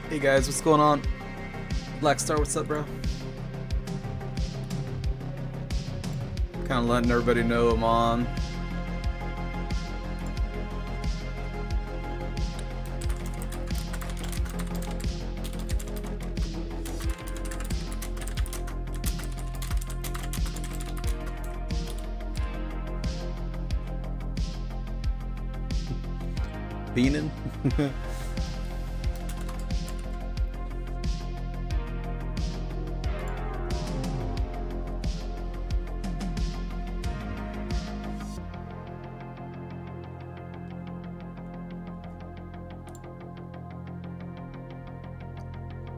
Hey guys, what's going on? Black Star, what's up, bro? Kind of letting everybody know I'm on. Beanin'?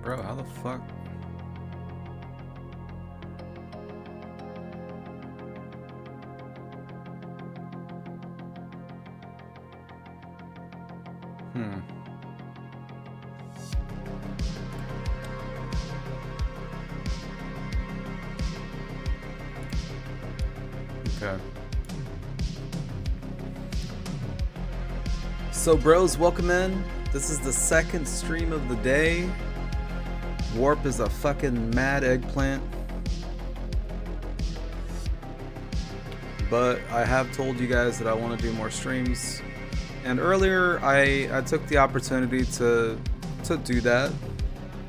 Bro, how the fuck? Okay. So bros, welcome in. This is the second stream of the day. Warp is a fucking mad eggplant. But I have told you guys that I want to do more streams. And earlier I took the opportunity to do that.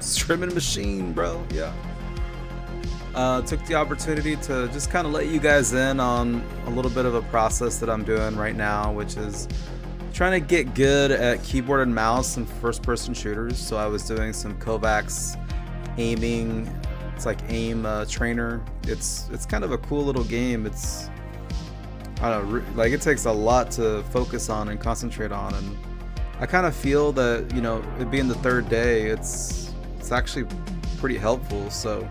Streaming machine, bro. Yeah. Took the opportunity to just kind of let you guys in on a little bit of a process that I'm doing right now, which is trying to get good at keyboard and mouse and first-person shooters. So I was doing some Kovacs aiming. It's like aim trainer. It's kind of a cool little game. It's, I don't know, like it takes a lot to focus on and concentrate on, and I kind of feel that, you know, it being the third day, it's actually pretty helpful. So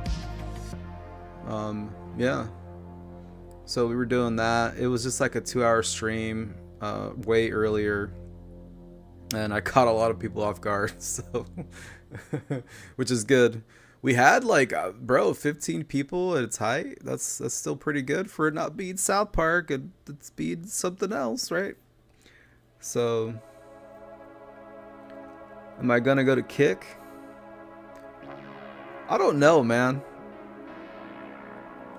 yeah, so we were doing that. It was just like a 2-hour stream way earlier, and I caught a lot of people off guard, so which is good. We had like bro, 15 people at its height. That's still pretty good for it not being South Park, and it's being something else, right? So am I gonna go to kick? I don't know, man.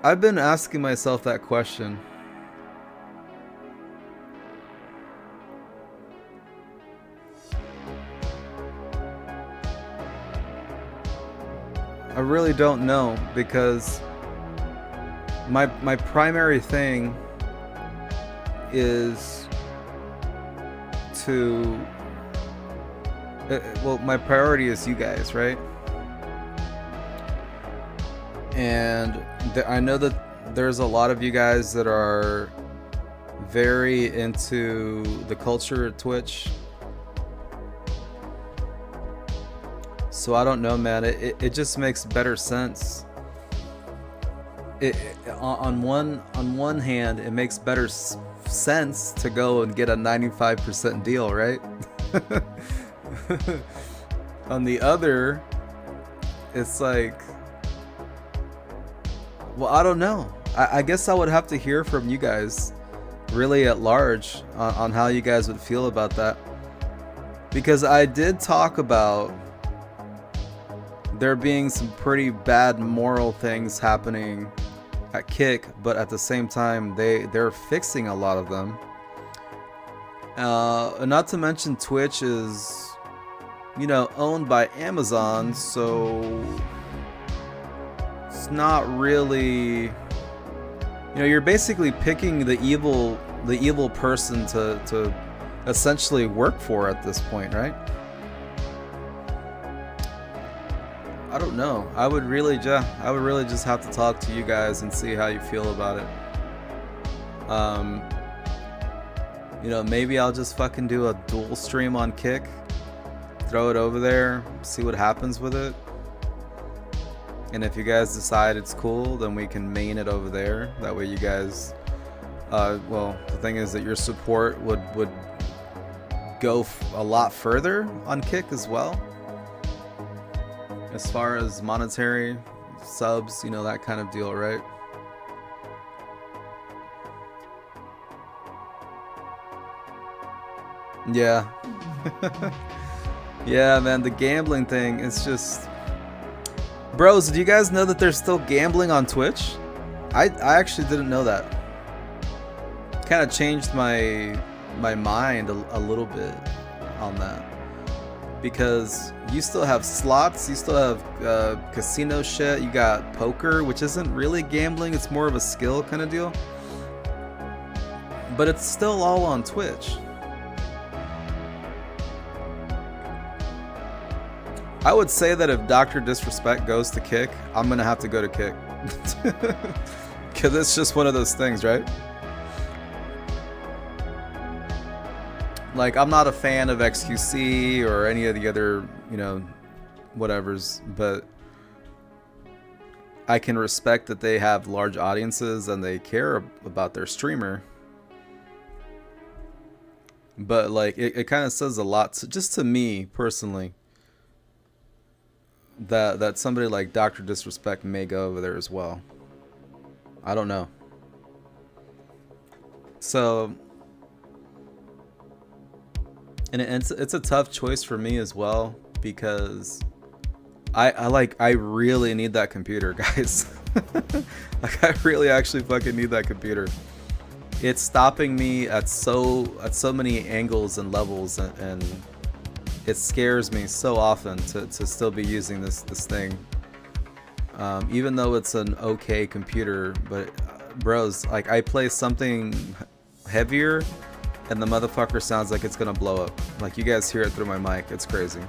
I've been asking myself that question. I really don't know, because my primary thing is to well, my priority is you guys, right? And I know that there's a lot of you guys that are very into the culture at Twitch. So I don't know, man. It just makes better sense. On one hand, it makes better sense to go and get a 95% deal, right? On the other, it's like, well, I don't know. I guess I would have to hear from you guys really at large on how you guys would feel about that. Because I did talk about there being some pretty bad moral things happening at Kick, but at the same time they're fixing a lot of them. Not to mention Twitch is, you know, owned by Amazon, so it's not really, you know, you're basically picking the evil person to essentially work for at this point, right? I don't know. I would really just have to talk to you guys and see how you feel about it. You know, maybe I'll just fucking do a dual stream on Kick, throw it over there, see what happens with it. And if you guys decide it's cool, then we can main it over there. That way you guys, well, the thing is that your support would go a lot further on Kick as well. As far as monetary subs, you know, that kind of deal, right? Yeah. Yeah, man, the gambling thing is just... Bros, do you guys know that there's still gambling on Twitch? I actually didn't know that. Kind of changed my mind a little bit on that. Because you still have slots, you still have casino shit, you got poker, which isn't really gambling, it's more of a skill kind of deal. But it's still all on Twitch. I would say that if Dr. Disrespect goes to Kick, I'm gonna have to go to Kick. Because it's just one of those things, right? Like, I'm not a fan of XQC or any of the other, you know, whatevers, but I can respect that they have large audiences and they care about their streamer. But, like, it kind of says a lot, just to me, personally, that somebody like Dr. Disrespect may go over there as well. I don't know. So, and it's a tough choice for me as well, because I really need that computer, guys. Like, I really actually fucking need that computer. It's stopping me at so many angles and levels, and it scares me so often to still be using this thing. Even though it's an okay computer, but bros, like, I play something heavier and the motherfucker sounds like it's gonna blow up. Like, you guys hear it through my mic, it's crazy.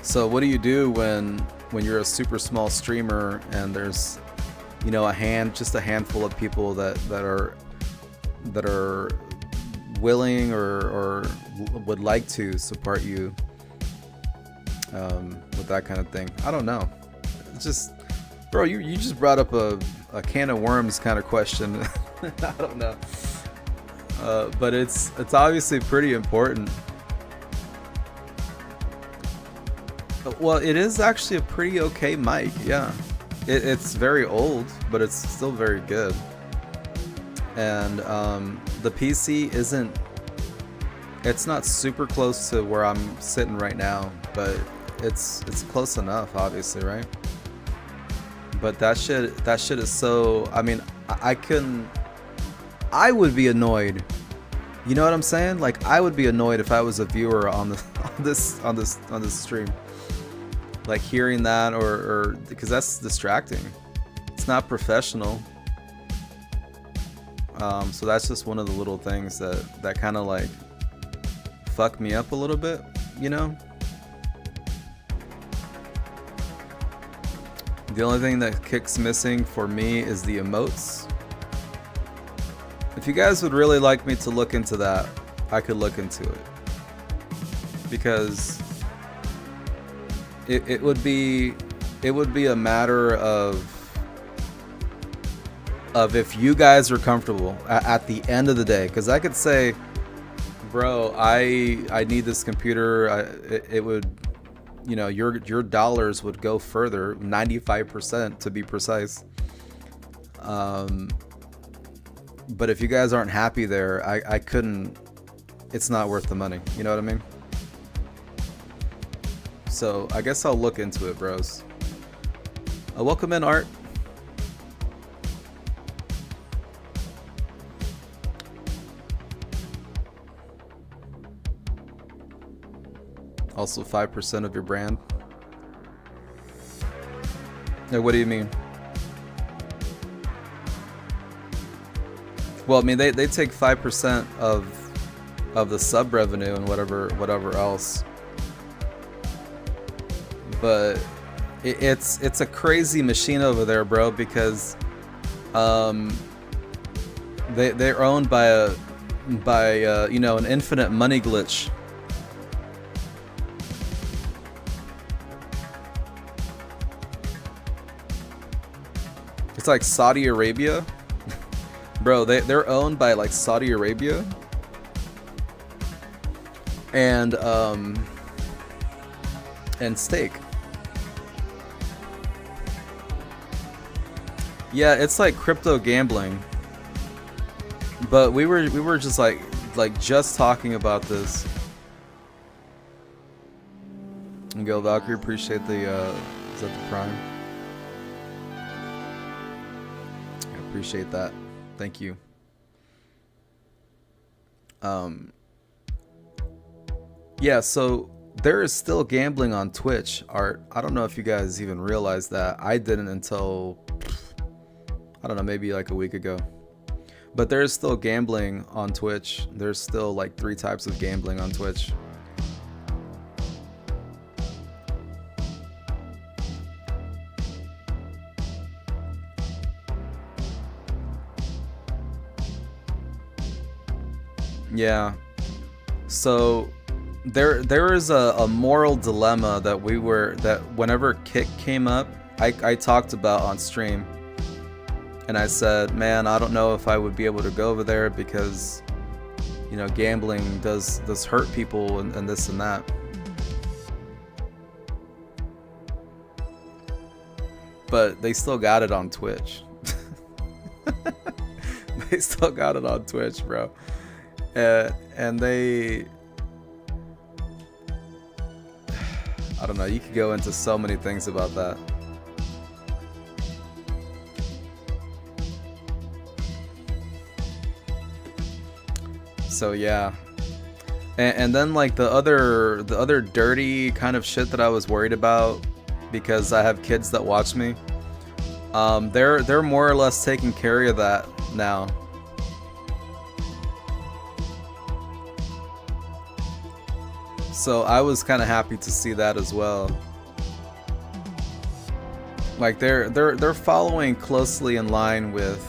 So what do you do when you're a super small streamer and there's, you know, just a handful of people that are willing or would like to support you with that kind of thing? I don't know. It's just, bro, you just brought up a can of worms kind of question. I don't know. But it's obviously pretty important. Well, it is actually a pretty okay mic, yeah. It's very old, but it's still very good. And the PC it's not super close to where I'm sitting right now, but it's close enough, obviously, right? But that shit is so, I mean, I would be annoyed. You know what I'm saying? Like, I would be annoyed if I was a viewer on this stream. Like, hearing that, or because that's distracting. It's not professional. So that's just one of the little things that kind of like fuck me up a little bit, you know? The only thing that Kick's missing for me is the emotes. If you guys would really like me to look into that, I could look into it. Because it would be a matter of if you guys are comfortable at the end of the day. Because I could say, bro, I need this computer. It would, you know, your dollars would go further, 95% to be precise. But if you guys aren't happy there, I couldn't, it's not worth the money. You know what I mean? So I guess I'll look into it, bros. Welcome in, Art. Also 5% of your brand. What do you mean? Well, I mean, they take 5% of the sub revenue and whatever else. But it's a crazy machine over there, bro, because they're owned by you know, an infinite money glitch. It's like Saudi Arabia. Bro, they're owned by like Saudi Arabia. And Stake. Yeah, it's like crypto gambling. But we were just like just talking about this. Miguel Valkyrie, appreciate the is that the Prime? I appreciate that. Thank you. Yeah, so there is still gambling on Twitch, Art. I don't know if you guys even realize that. I didn't until, I don't know, maybe like a week ago. But there's still gambling on Twitch. There's still like 3 types of gambling on Twitch. Yeah. So there is a moral dilemma that whenever Kick came up, I talked about on stream. And I said, man, I don't know if I would be able to go over there because, you know, gambling does hurt people and this and that. But they still got it on Twitch. They still got it on Twitch, bro. And they, I don't know, you could go into so many things about that. So yeah, and then like the other dirty kind of shit that I was worried about, because I have kids that watch me, they're more or less taking care of that now. So I was kind of happy to see that as well. Like they're following closely in line with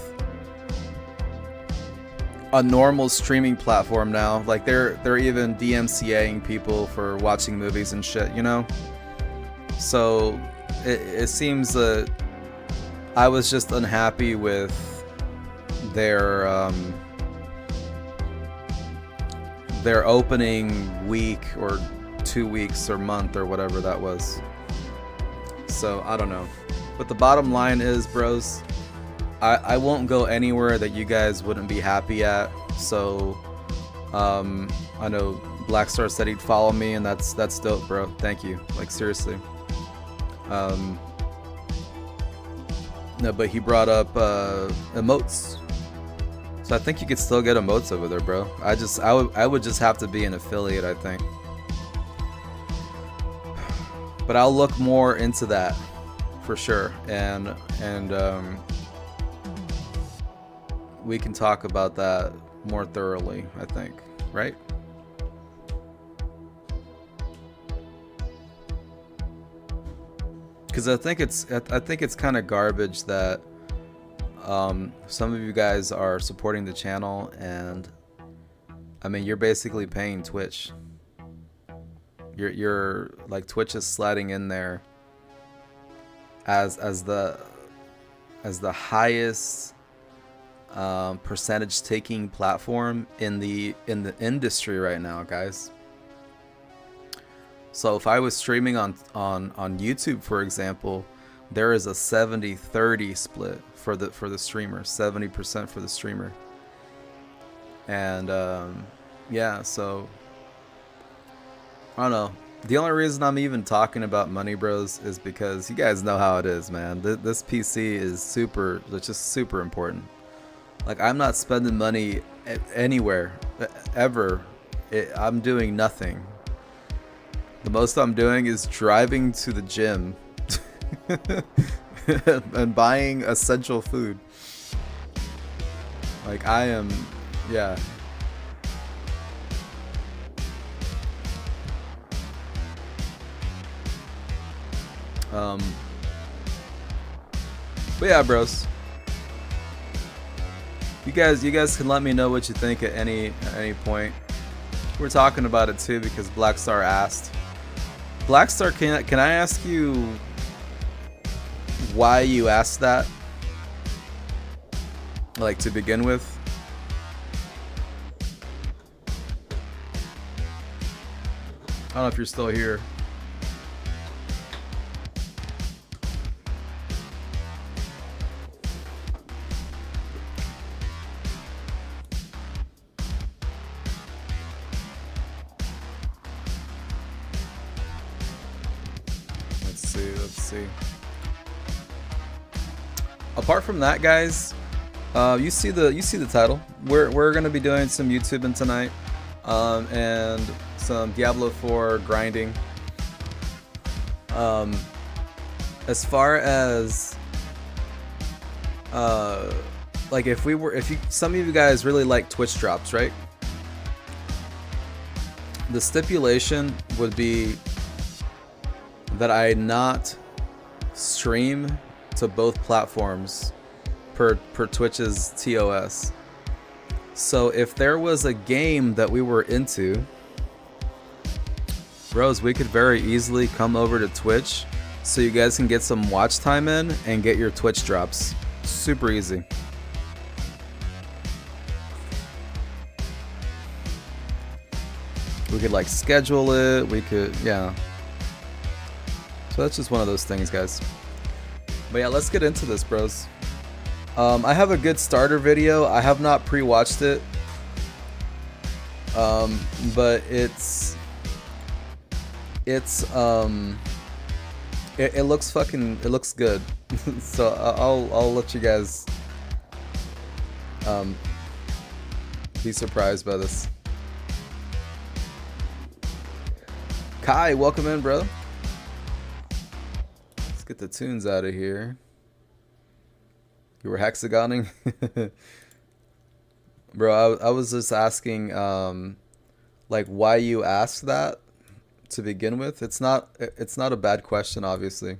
a normal streaming platform now. Like they're even DMCAing people for watching movies and shit, you know? So it seems that I was just unhappy with their opening week or 2 weeks or month or whatever that was. So I don't know. But the bottom line is, bros, I won't go anywhere that you guys wouldn't be happy at. So I know Blackstar said he'd follow me, and that's dope, bro. Thank you. Like seriously. No, but he brought up emotes. So I think you could still get emotes over there, bro. I would just have to be an affiliate, I think. But I'll look more into that for sure, and we can talk about that more thoroughly, I think, right? Because I think it's kind of garbage that some of you guys are supporting the channel, and I mean, you're basically paying Twitch. You're like, Twitch is sliding in there as the highest percentage taking platform in the industry right now, guys. So if I was streaming on YouTube, for example, there is a 70-30 split for the streamer, 70% for the streamer. And yeah, so I don't know. The only reason I'm even talking about money, bros, is because you guys know how it is, man. This PC is it's just super important. Like, I'm not spending money anywhere ever. I'm doing nothing. The most I'm doing is driving to the gym and buying essential food. Like, I am, yeah. But yeah, bros. You guys can let me know what you think at any point. We're talking about it too because Blackstar asked. Blackstar, can I ask you why you asked that? Like, to begin with? I don't know if you're still here. Let's see. Apart from that, guys, you see the title. We're gonna be doing some Youtubing tonight, and some Diablo 4 grinding. As far as like some of you guys really like Twitch drops, right? The stipulation would be that I not stream to both platforms per Twitch's TOS. So if there was a game that we were into, bros, we could very easily come over to Twitch so you guys can get some watch time in and get your Twitch drops. Super easy. We could like schedule it, we could, yeah. So that's just one of those things, guys. But yeah, let's get into this, bros. I have a good starter video. I have not pre-watched it. But it looks good. So I'll let you guys be surprised by this. Kai, welcome in, bro. Let's get the tunes out of here. You were hexagoning? Bro, I was just asking like why you asked that to begin with. It's not a bad question, obviously.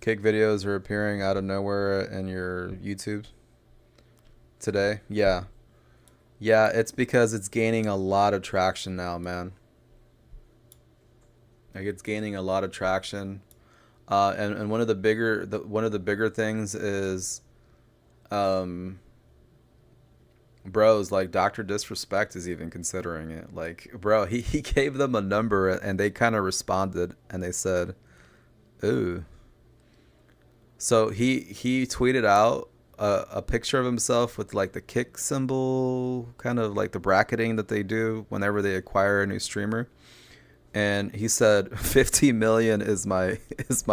Cake videos are appearing out of nowhere in your YouTube today. Yeah, it's because it's gaining a lot of traction now, man. Like, it's gaining a lot of traction, and one of the bigger things is, bros, like Dr. Disrespect is even considering it. Like, bro, he gave them a number and they kind of responded and they said, ooh. So he tweeted out a picture of himself with like the kick symbol, kind of like the bracketing that they do whenever they acquire a new streamer. And he said 50 million is my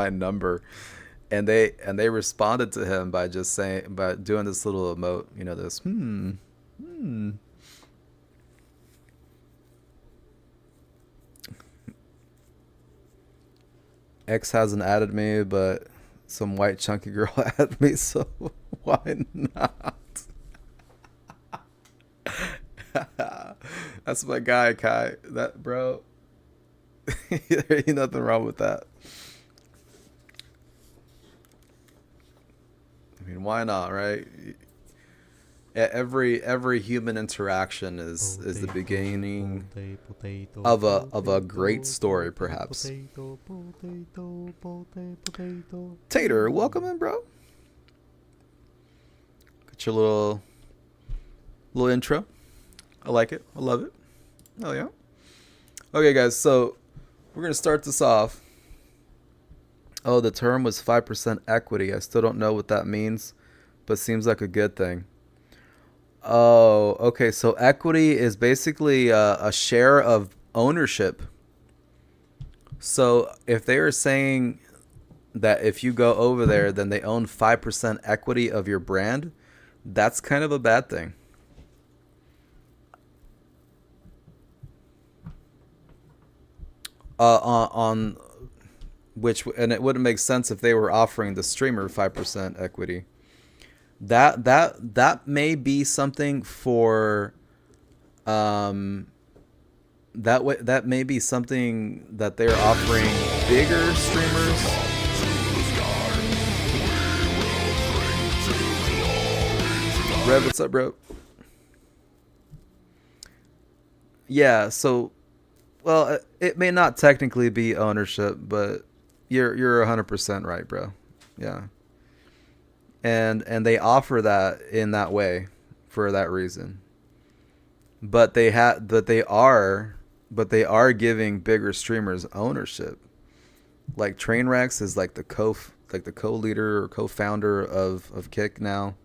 number. And they responded to him by just saying, by doing this little emote, you know, this X hasn't added me, but some white chunky girl added me, so why not? That's my guy, Kai. That, bro. There ain't nothing wrong with that. I mean, why not, right? Every human interaction is the beginning of a great story, perhaps. Tater, welcome in, bro. Got your little intro. I like it. I love it. Oh yeah. Okay, guys. So we're gonna start this off. Oh, the term was 5% equity. I still don't know what that means, but seems like a good thing. Oh, okay. So equity is basically a share of ownership. So if they are saying that if you go over there, then they own 5% equity of your brand, that's kind of a bad thing. On which, and it wouldn't make sense if they were offering the streamer 5% equity. That may be something for that may be something that they're offering bigger streamers. Rev, what's up, bro? Yeah, so, well, it may not technically be ownership, but you're 100% right, bro. Yeah. And they offer that in that way for that reason. But they are giving bigger streamers ownership. Like Trainwrecks is like the co-leader or co-founder of Kick now.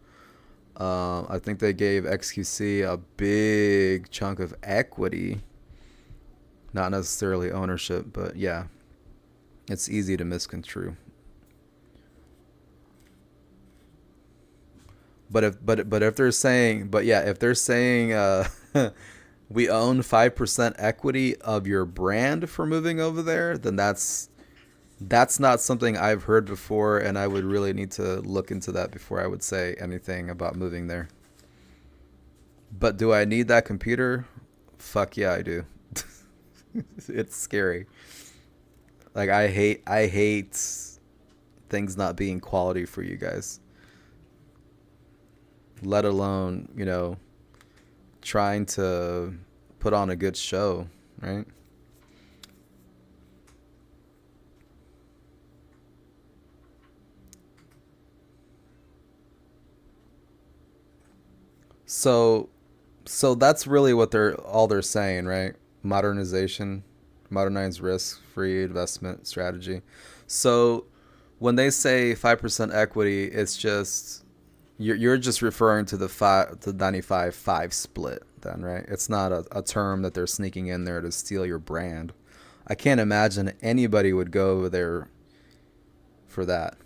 I think they gave XQC a big chunk of equity, not necessarily ownership, but yeah. It's easy to misconstrue. But if they're saying, if they're saying we own 5% equity of your brand for moving over there, then that's not something I've heard before, and I would really need to look into that before I would say anything about moving there. But do I need that computer? Fuck yeah, I do. It's scary. Like I hate things not being quality for you guys. Let alone, you know, trying to put on a good show, right? So that's really what they're saying, right? Modernization, modernized risk-free investment strategy. So when they say 5% equity, it's just you're just referring to the 95-5 split then, right? It's not a term that they're sneaking in there to steal your brand. I can't imagine anybody would go over there for that.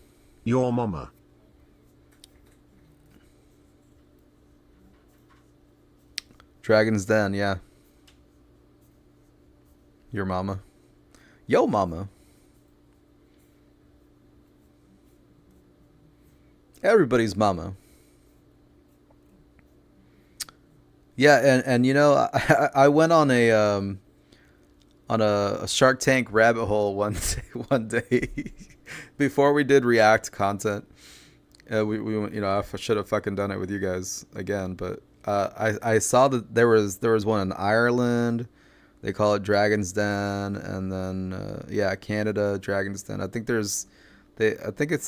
Your mama. Dragon's Den, yeah. Your mama. Yo mama. Everybody's mama. Yeah, and you know, I went on a Shark Tank rabbit hole one day before we did React content. We you know, I should have fucking done it with you guys again, but I saw that there was one in Ireland. They call it Dragon's Den, and then yeah, Canada Dragon's Den. I think it's,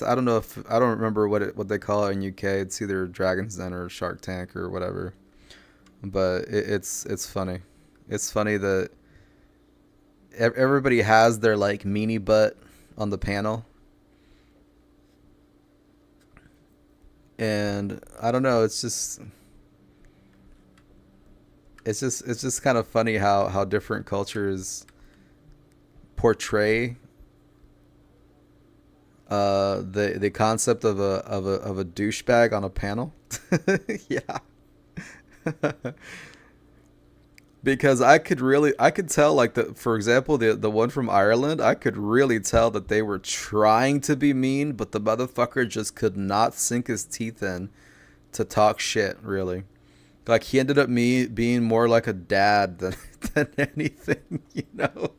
I don't know, if I don't remember what they call it in UK. It's either Dragon's Den or Shark Tank or whatever. But it's funny. It's funny that everybody has their like meanie butt on the panel. And I don't know, it's just kind of funny how different cultures portray the concept of a douchebag on a panel. Yeah. Because I could tell, like, for example, the one from Ireland, I could really tell that they were trying to be mean, but the motherfucker just could not sink his teeth in to talk shit, really. Like, he ended up being more like a dad than anything, you know?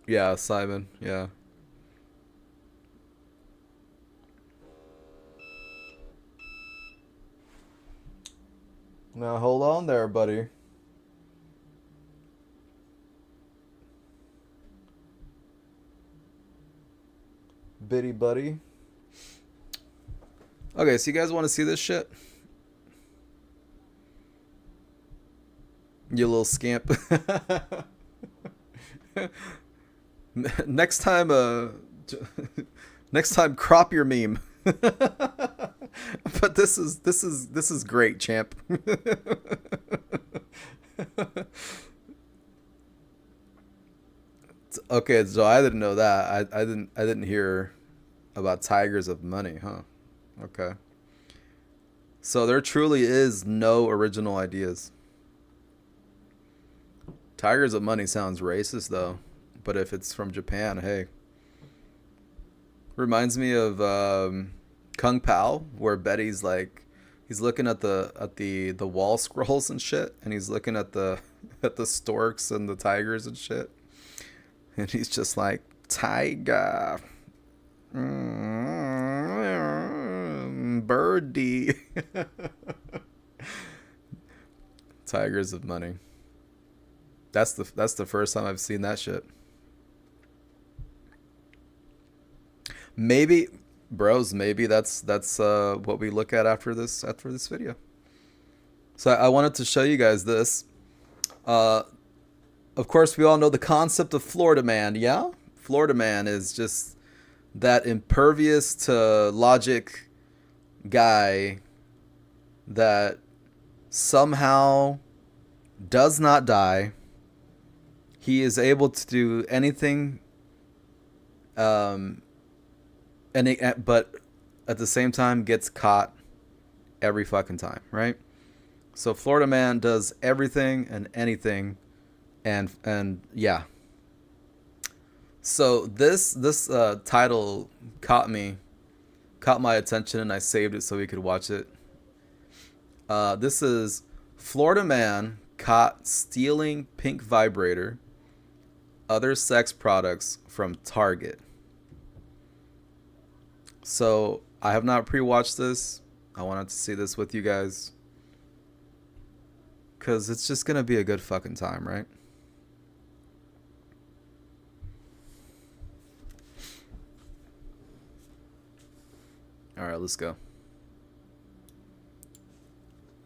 Yeah, Simon, yeah. Now hold on there, buddy. Bitty buddy. Okay, so you guys want to see this shit? You little scamp. Next time, next time, crop your meme. But this is great, champ. Okay, so I didn't know that. I didn't hear about Tigers of Money, huh? Okay. So there truly is no original ideas. Tigers of Money sounds racist though, but if it's from Japan, hey. Reminds me of Kung Pao, where Betty's like, he's looking at the wall scrolls and shit, and he's looking at the storks and the tigers and shit, and he's just like, tiger, birdie. Tigers of Money. That's the first time I've seen that shit. Maybe, bros, maybe that's what we look at after this video. So I wanted to show you guys this. Of course, we all know the concept of Florida Man, yeah? Florida Man is just that impervious to logic guy that somehow does not die. He is able to do anything, but at the same time gets caught every fucking time, right? So Florida man does everything and anything, and yeah. So this title caught my attention, and I saved it so we could watch it. This is Florida man caught stealing pink vibrator, other sex products from Target. So I have not pre-watched this. I wanted to see this with you guys, because it's just gonna be a good fucking time, right? All right, let's go.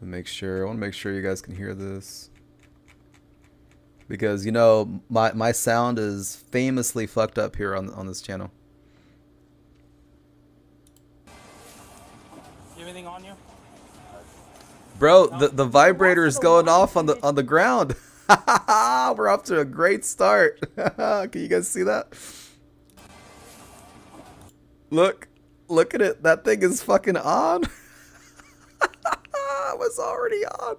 I want to make sure you guys can hear this, because you know my sound is famously fucked up here on this channel. Anything on you? Bro, the vibrator is going off on the ground. We're off to a great start. Can you guys see that? Look at it. That thing is fucking on. It was already on.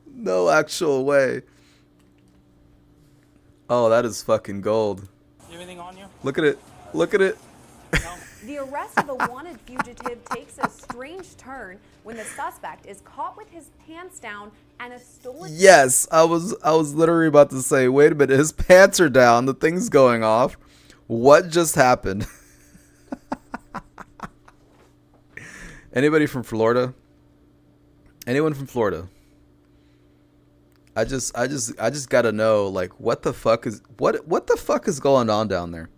No actual way. Oh, that is fucking gold. Anything on you? Look at it. Look at it. No. The arrest of a wanted fugitive takes a strange turn when the suspect is caught with his pants down and a stolen... Yes, I was literally about to say, wait a minute, his pants are down, the thing's going off. What just happened? Anybody from Florida? Anyone from Florida? I just gotta know, like, what the fuck is going on down there?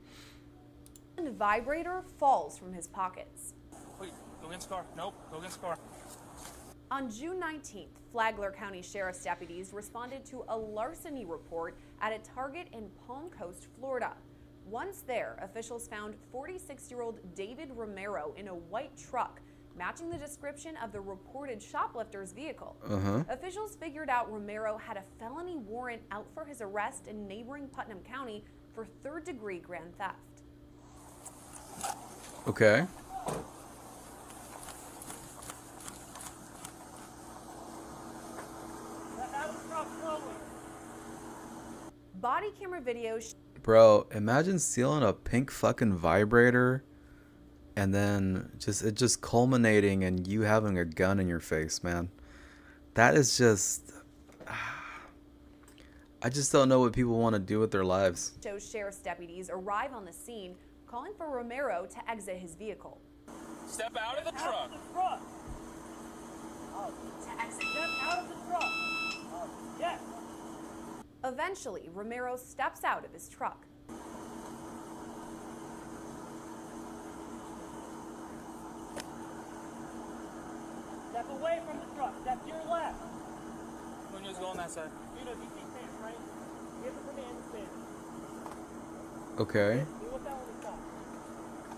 The vibrator falls from his pockets. Wait, go against the car. Nope, go against the car. On June 19th, Flagler County Sheriff's deputies responded to a larceny report at a Target in Palm Coast, Florida. Once there, officials found 46-year-old David Romero in a white truck, matching the description of the reported shoplifter's vehicle. Officials figured out Romero had a felony warrant out for his arrest in neighboring Putnam County for third-degree grand theft. Okay. Body camera video. Bro, imagine stealing a pink fucking vibrator and then it just culminating in you having a gun in your face, man. That is just... I just don't know what people want to do with their lives. Shows sheriff's deputies arrive on the scene, calling for Romero to exit his vehicle. Step out of the truck. To exit. Step out of the truck. Yes. Eventually, Romero steps out of his truck. Step away from the truck. Step to your left. Munoz, go on that side. You know, you see pants, right? Give the command to stand. Okay. Do what that one stop.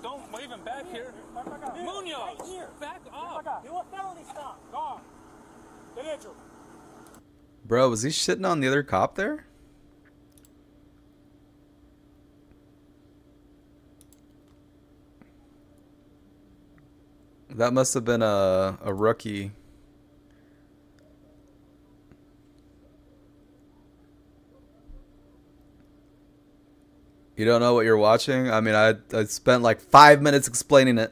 Don't wave him back here. Back up. Munoz, Right here. back Back up. up. Do a felony stop. Gone. Derecho. Bro, was he shitting on the other cop there? That must have been a rookie. You don't know what you're watching? I mean, I spent like 5 minutes explaining it.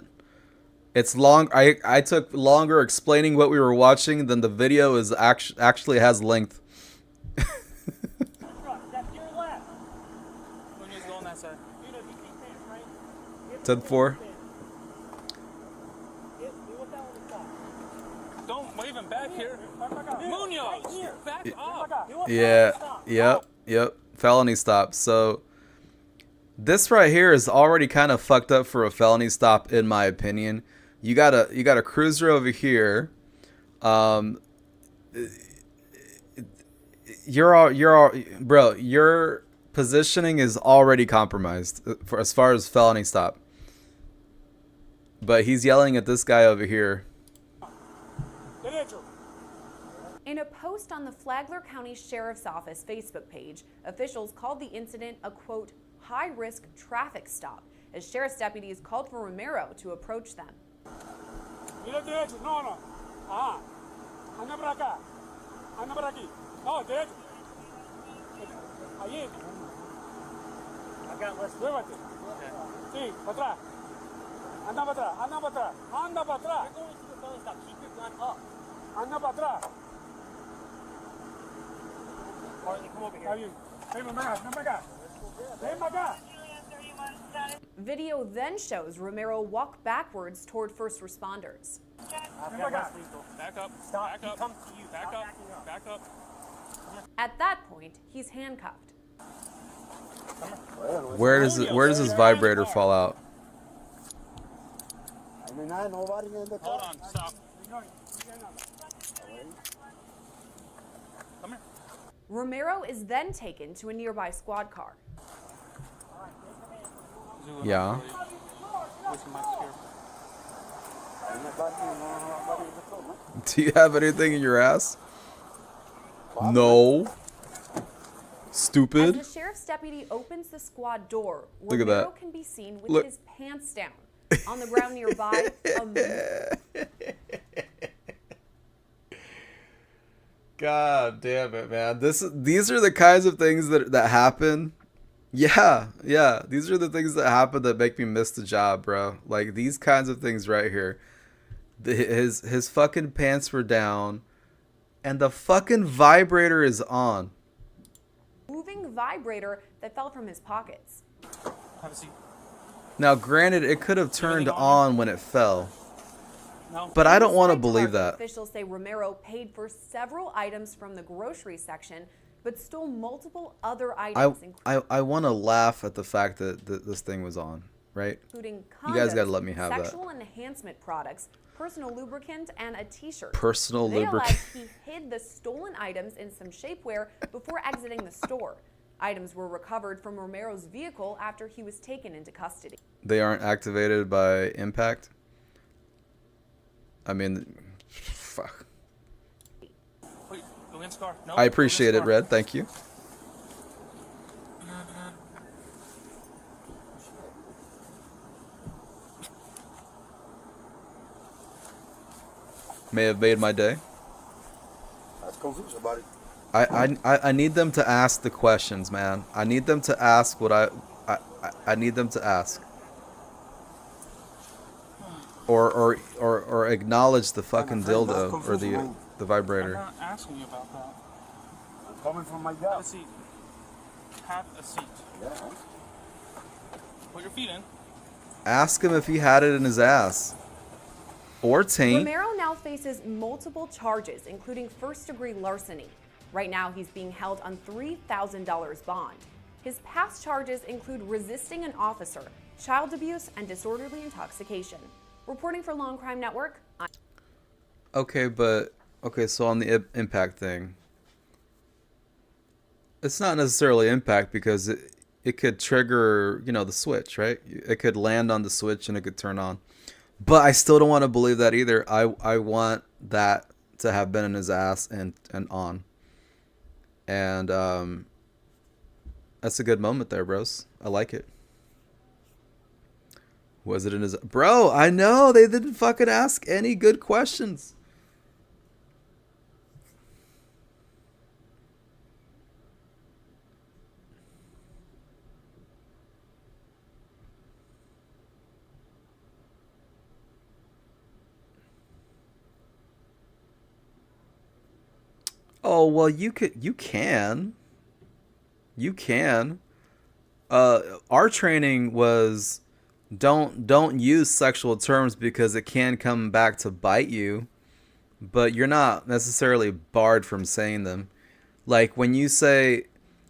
It's long. I took longer explaining what we were watching than the video is actually has length. Truck. Step to your left. Munoz, go on that side. You know, you see pants, right? Give the 10-4. command to stand. Do what that one stop. Don't wave him back here. Back up. Munoz, Right here. back Back up. up. Do a felony Yeah. stop. Yep. Felony stop. So this right here is already kind of fucked up for a felony stop, in my opinion. You got a cruiser over here. Bro, your positioning is already compromised for as far as felony stop. But he's yelling at this guy over here. Derecho. In a post on the Flagler County Sheriff's Office Facebook page, officials called the incident a, quote, high-risk traffic stop, as sheriff's deputies called for Romero to approach them. Mira derecho. No, no. Ajá. Anda por acá. Anda por aquí. No, derecho. Allí. Acá, muévete. Sí, para atrás. Anda para atrás. Anda para atrás. Anda para atrás. Anda para atrás. Está bien. Ven para acá. Ven para acá. Ven para acá. Video then shows Romero walk backwards toward first responders. Ven para acá. Back up. Stop. Back He up. comes to you. Back Stop up. backing up. Back up. At that point, he's handcuffed. Where does this vibrator fall out? Hold on. Stop. Come here. Romero is then taken to a nearby squad car. Yeah. Do you have anything in your ass? No. As Stupid. the sheriff's deputy opens the squad door, Look at Romero that. can be seen with Look. his pants down. On the ground nearby, God damn it, man. These are the kinds of things that happen. Yeah. These are the things that happen that make me miss the job, bro. Like these kinds of things right here. His fucking pants were down and the fucking vibrator is on. moving vibrator that fell from his pockets. Have a seat. Now, granted, it could have turned on when it fell, No. but I don't want to Inside believe Target, that. Officials say Romero paid for several items from the grocery section, but stole multiple other items, I want to laugh at the fact that this thing was on, right? including You guys condoms, gotta let me have that. sexual enhancement products, personal lubricant, and a T-shirt. Personal They lubricant. allege he hid the stolen items in some shapewear before exiting the store. Items were recovered from Romero's vehicle after he was taken into custody. They aren't activated by impact. I mean, fuck. Wait, go against the car. No, I appreciate it, Red. Thank you. May have made my day. I was confused about it. I need them to ask the questions, man. I need them to ask what I need them to ask. Or acknowledge the fucking afraid that's dildo or the confusing. I'm vibrator. not asking you about that. I'm coming from my Have job. a seat. Have a seat. Yeah. Put your feet in. Ask him if he had it in his ass. Or taint. Romero now faces multiple charges, including first-degree larceny. Right now, he's being held on $3,000 bond. His past charges include resisting an officer, child abuse, and disorderly intoxication. Reporting for Long Crime Network, I'm Okay, so on the impact thing, it's not necessarily impact because it could trigger, the switch, right? It could land on the switch and it could turn on. But I still don't want to believe that either. I want that to have been in his ass and on. And that's a good moment there, bros. I like it. Was it in his... Bro, I know. They didn't fucking ask any good questions. Oh, well, you can. Our training was don't use sexual terms because it can come back to bite you, but you're not necessarily barred from saying them. Like when you say,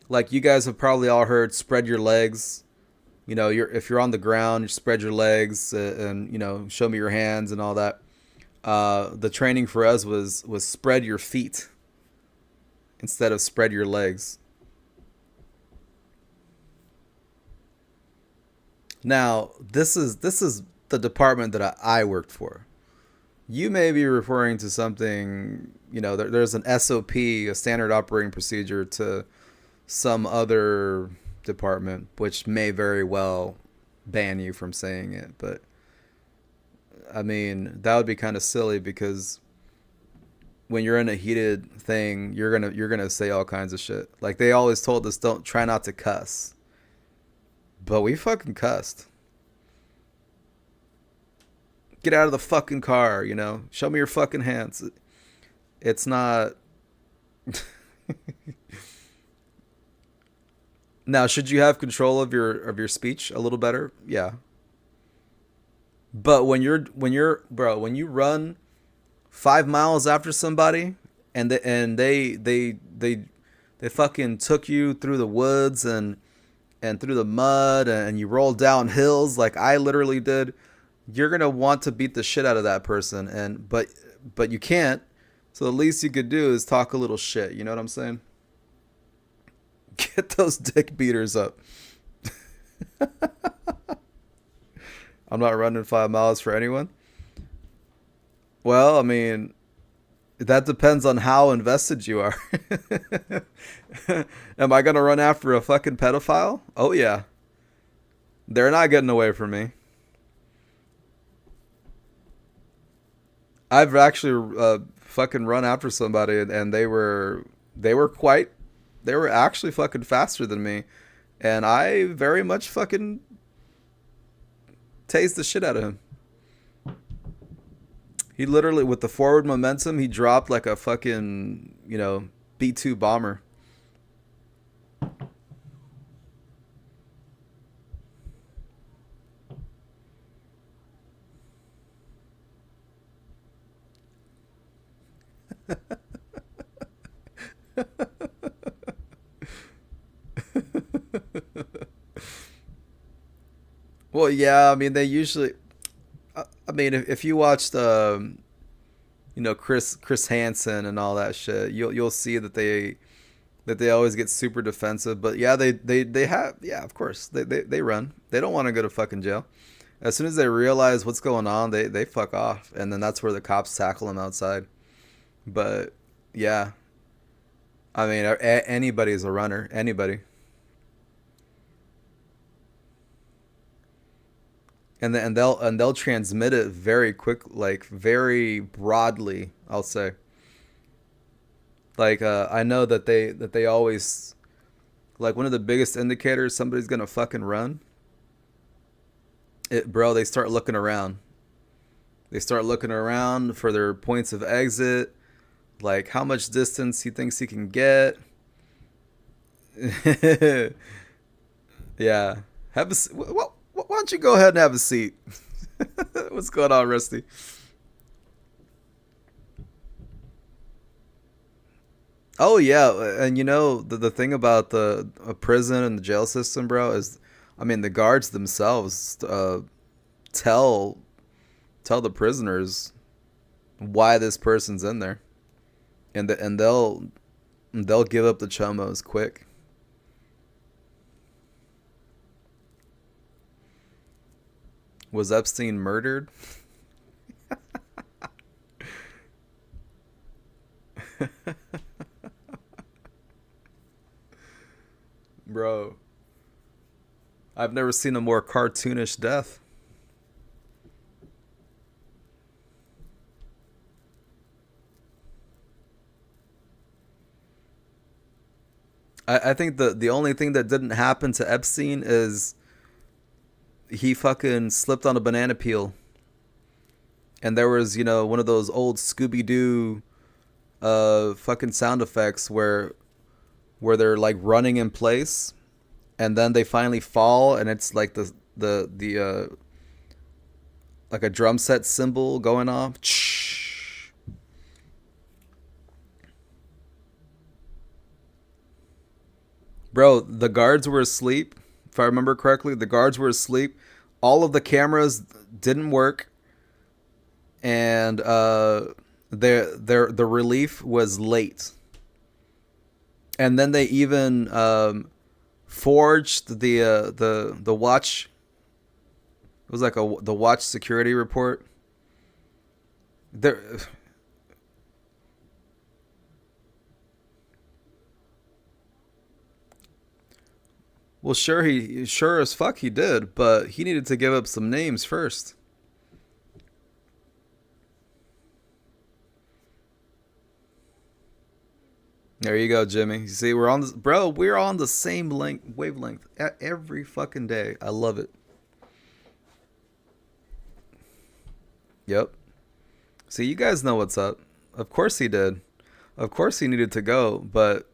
like you guys have probably all heard, spread your legs. If you're on the ground, you spread your legs and show me your hands and all that. The training for us was spread your feet instead of spread your legs. Now, this is the department that I worked for. You may be referring to something, you know, there's an SOP, a standard operating procedure to some other department, which may very well ban you from saying it. But I mean, that would be kind of silly because when you're in a heated thing, you're gonna say all kinds of shit. Like they always told us, don't try not to cuss, but we fucking cussed. Get out of the fucking car, you know. Show me your fucking hands. It's not. Now, should you have control of your speech a little better? Yeah. But when you run 5 miles after somebody and they fucking took you through the woods and through the mud and you rolled down hills like I literally did, you're gonna want to beat the shit out of that person, but you can't. So the least you could do is talk a little shit. You know what I'm saying? Get those dick beaters up. I'm not running 5 miles for anyone. Well, I mean, that depends on how invested you are. Am I gonna run after a fucking pedophile? Oh yeah. They're not getting away from me. I've actually fucking run after somebody and they were actually fucking faster than me, and I very much fucking tased the shit out of him. He literally, with the forward momentum, he dropped like a fucking, you know, B-2 bomber. Well, yeah, I mean, they usually, I mean, if you watched, you know, Chris Hansen and all that shit, you'll see that they always get super defensive. But yeah, they have, yeah, of course, they run. They don't want to go to fucking jail. As soon as they realize what's going on, they fuck off, and then that's where the cops tackle them outside. But yeah, I mean, anybody's a runner, anybody. And they'll transmit it very quick, like very broadly, I'll say. Like I know that they always, like, one of the biggest indicators somebody's gonna fucking run, they start looking around. They start looking around for their points of exit, like how much distance he thinks he can get. Yeah, well, why don't you go ahead and have a seat? What's going on, Rusty? Oh yeah, and you know the thing about the prison and the jail system, bro, is, I mean, the guards themselves tell the prisoners why this person's in there, and they'll give up the chomos quick. Was Epstein murdered? Bro, I've never seen a more cartoonish death. I think the only thing that didn't happen to Epstein is he fucking slipped on a banana peel. And there was, you know, one of those old Scooby-Doo fucking sound effects where they're like running in place and then they finally fall and it's like the like a drum set cymbal going off. Bro, the guards were asleep. If I remember correctly, the guards were asleep. All of the cameras didn't work, and the relief was late. And then they even forged the watch. It was like the watch security report. There. Well, sure as fuck he did, but he needed to give up some names first. There you go, Jimmy. You see, we're on this, bro. We're on the same wavelength every fucking day. I love it. Yep. See, you guys know what's up. Of course he did. Of course he needed to go, but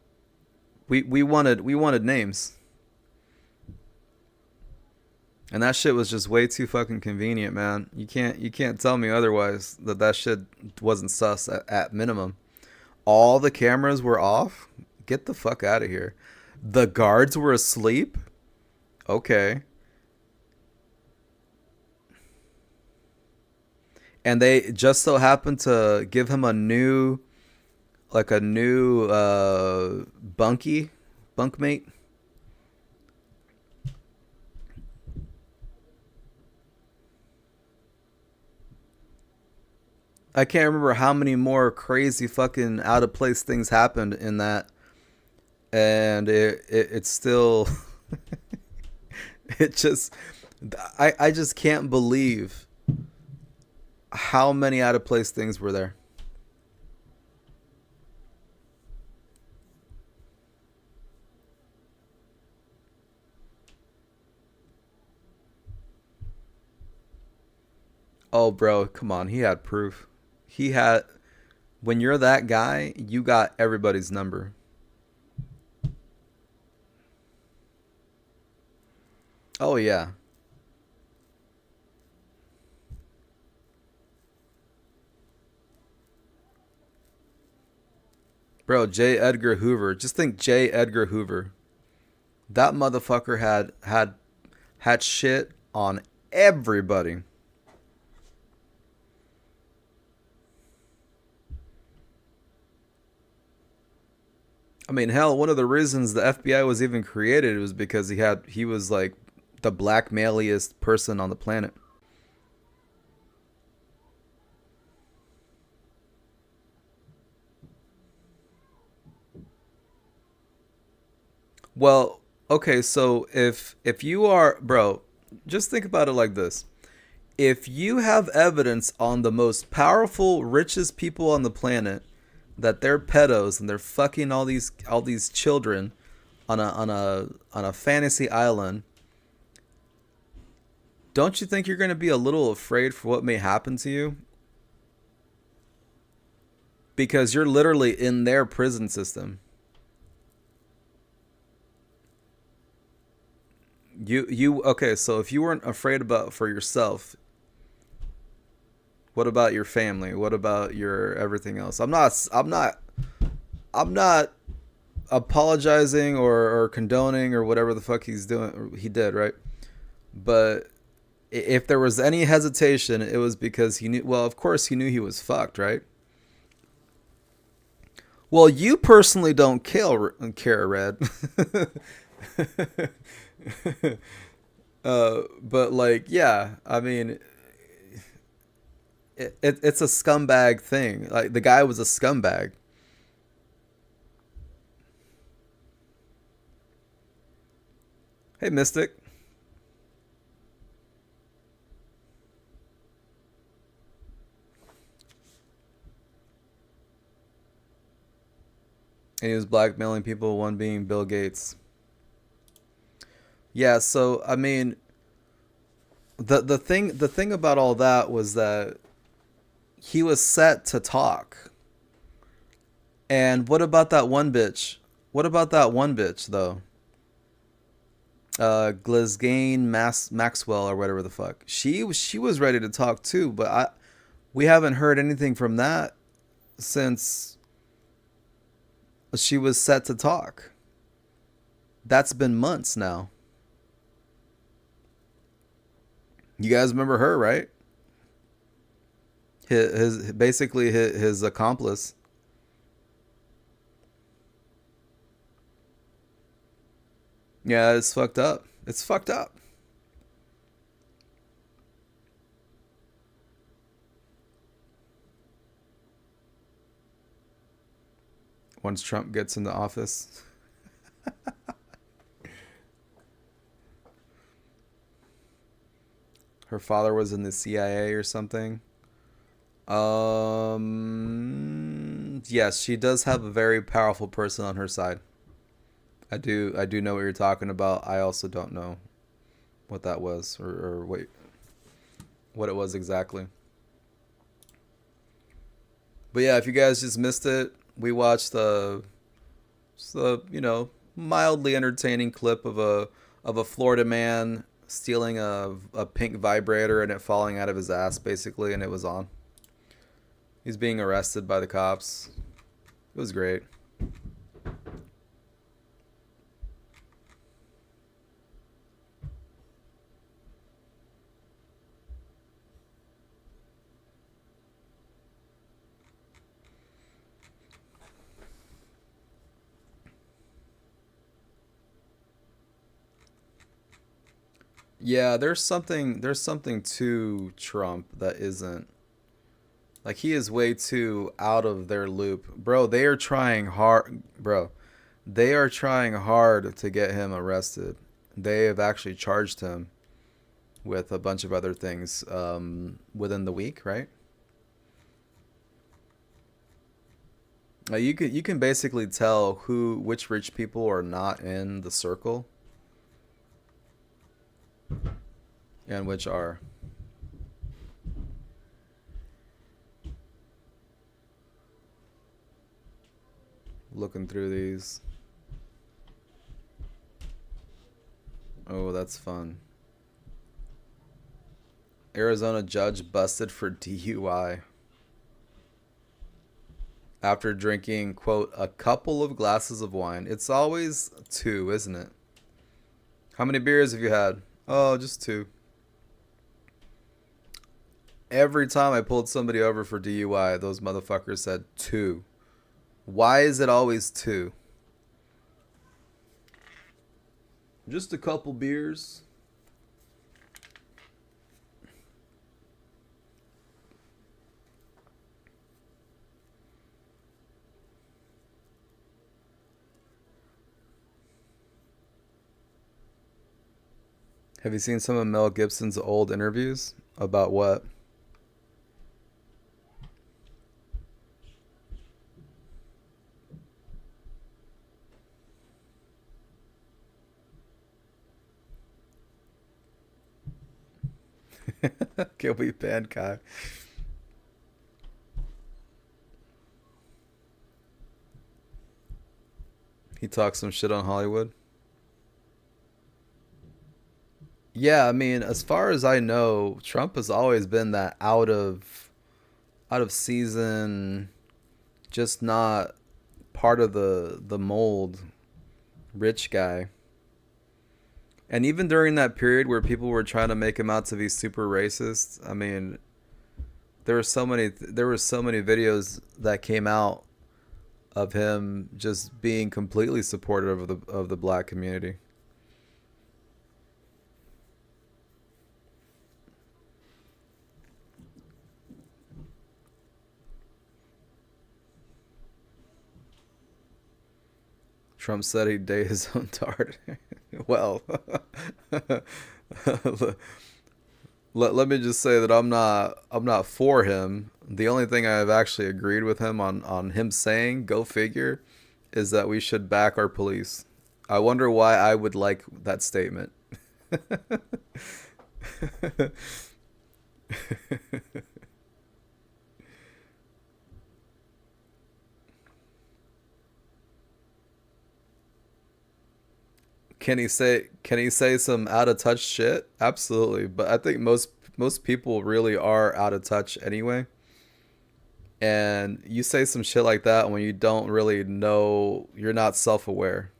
we wanted names. And that shit was just way too fucking convenient, man. You can't tell me otherwise that shit wasn't sus at minimum. All the cameras were off? Get the fuck out of here. The guards were asleep? Okay. And they just so happened to give him a new bunkmate. I can't remember how many more crazy fucking out of place things happened in that, and it's still it just I just can't believe how many out of place things were there. Oh, bro, come on. He had proof. He had... When you're that guy, you got everybody's number. Oh, yeah. Bro, J. Edgar Hoover. Just think J. Edgar Hoover. That motherfucker had shit on everybody. I mean, hell, one of the reasons the FBI was even created was because he was like the blackmailiest person on the planet. Well, okay, so if you are, bro, just think about it like this. If you have evidence on the most powerful, richest people on the planet that they're pedos and they're fucking all these children on a fantasy island, don't you think you're going to be a little afraid for what may happen to you? Because you're literally in their prison system. Okay, so if you weren't afraid about for yourself, what about your family? What about your everything else? I'm not apologizing or condoning or whatever the fuck he's doing or he did, right? But if there was any hesitation, it was because he knew, well, of course he knew he was fucked, right? Well, you personally don't care, Red. But like, yeah, I mean, it's a scumbag thing. Like, the guy was a scumbag. Hey, Mystic. And he was blackmailing people, one being Bill Gates. Yeah, so I mean, the thing about all that was that he was set to talk. And what about that one bitch? What about that one bitch though? Glisgane Maxwell or whatever the fuck. She was ready to talk too, but we haven't heard anything from that since she was set to talk. That's been months now. You guys remember her, right? Basically his accomplice. Yeah, it's fucked up. It's fucked up. once Trump gets into office. Her father was in the CIA or something. Yes, she does have a very powerful person on her side. I do know what you're talking about. I also don't know what that was or what it was exactly. But yeah, if you guys just missed it, we watched the you know, mildly entertaining clip of a Florida man stealing a pink vibrator and it falling out of his ass basically, and it was on. He's being arrested by the cops. It was great. Yeah, there's something to Trump that isn't, like, he is way too out of their loop. Bro, they are trying hard, bro. They are trying hard to get him arrested. They have actually charged him with a bunch of other things within the week, right? You can basically tell which rich people are not in the circle and which are. Looking through these. Oh, that's fun. Arizona judge busted for DUI after drinking, quote, a couple of glasses of wine. It's always 2, isn't it? How many beers have you had? Oh, just 2. Every time I pulled somebody over for DUI, those motherfuckers said 2. Why is it always 2? Just a couple beers. Have you seen some of Mel Gibson's old interviews? About what? Gilby Bankai. He talks some shit on Hollywood. Yeah, I mean, as far as I know, Trump has always been that out of season, just not part of the mold rich guy. And even during that period where people were trying to make him out to be super racist, I mean, there were so many videos that came out of him just being completely supportive of the black community. Trump said he'd date his own tart. Well, let me just say that I'm not for him. The only thing I've actually agreed with him on him saying, go figure, is that we should back our police. I wonder why I would like that statement. Can he say some out of touch shit? Absolutely. But I think most people really are out of touch anyway. And you say some shit like that when you don't really know, you're not self-aware.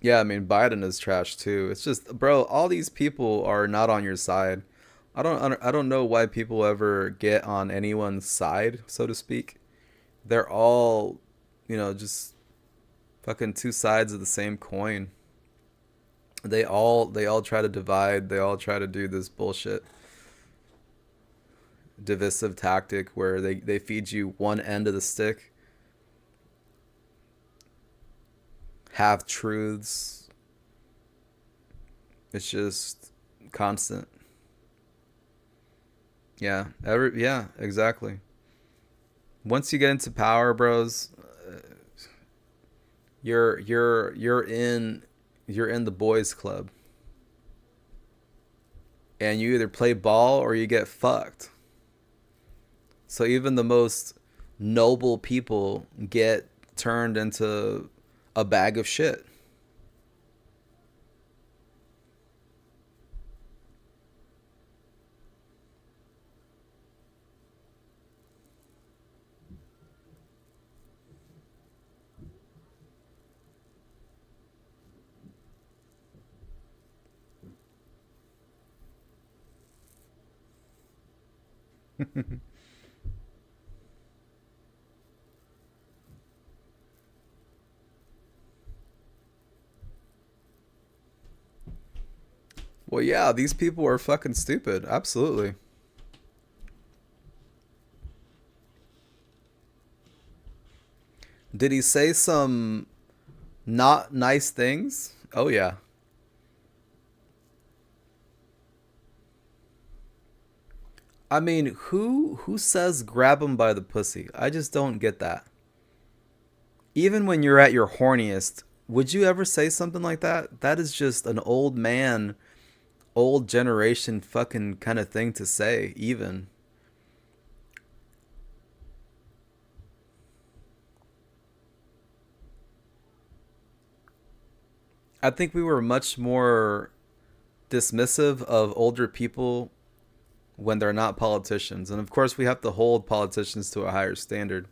Yeah, I mean, Biden is trash too. It's just, bro, all these people are not on your side. I don't know why people ever get on anyone's side, so to speak. They're all, just Fucking two sides of the same coin. They all try to divide. They all try to do this bullshit divisive tactic where they feed you one end of the stick. Half truths. It's just constant. Yeah, exactly. Once you get into power, bros, you're in the boys club. And you either play ball or you get fucked. So even the most noble people get turned into a bag of shit. Well, yeah, these people are fucking stupid. Absolutely. Did he say some not nice things? Oh, yeah. I mean, who says grab him by the pussy? I just don't get that. Even when you're at your horniest, would you ever say something like that? That is just an old man, old generation fucking kind of thing to say, even. I think we were much more dismissive of older people when they're not politicians. And of course, we have to hold politicians to a higher standard.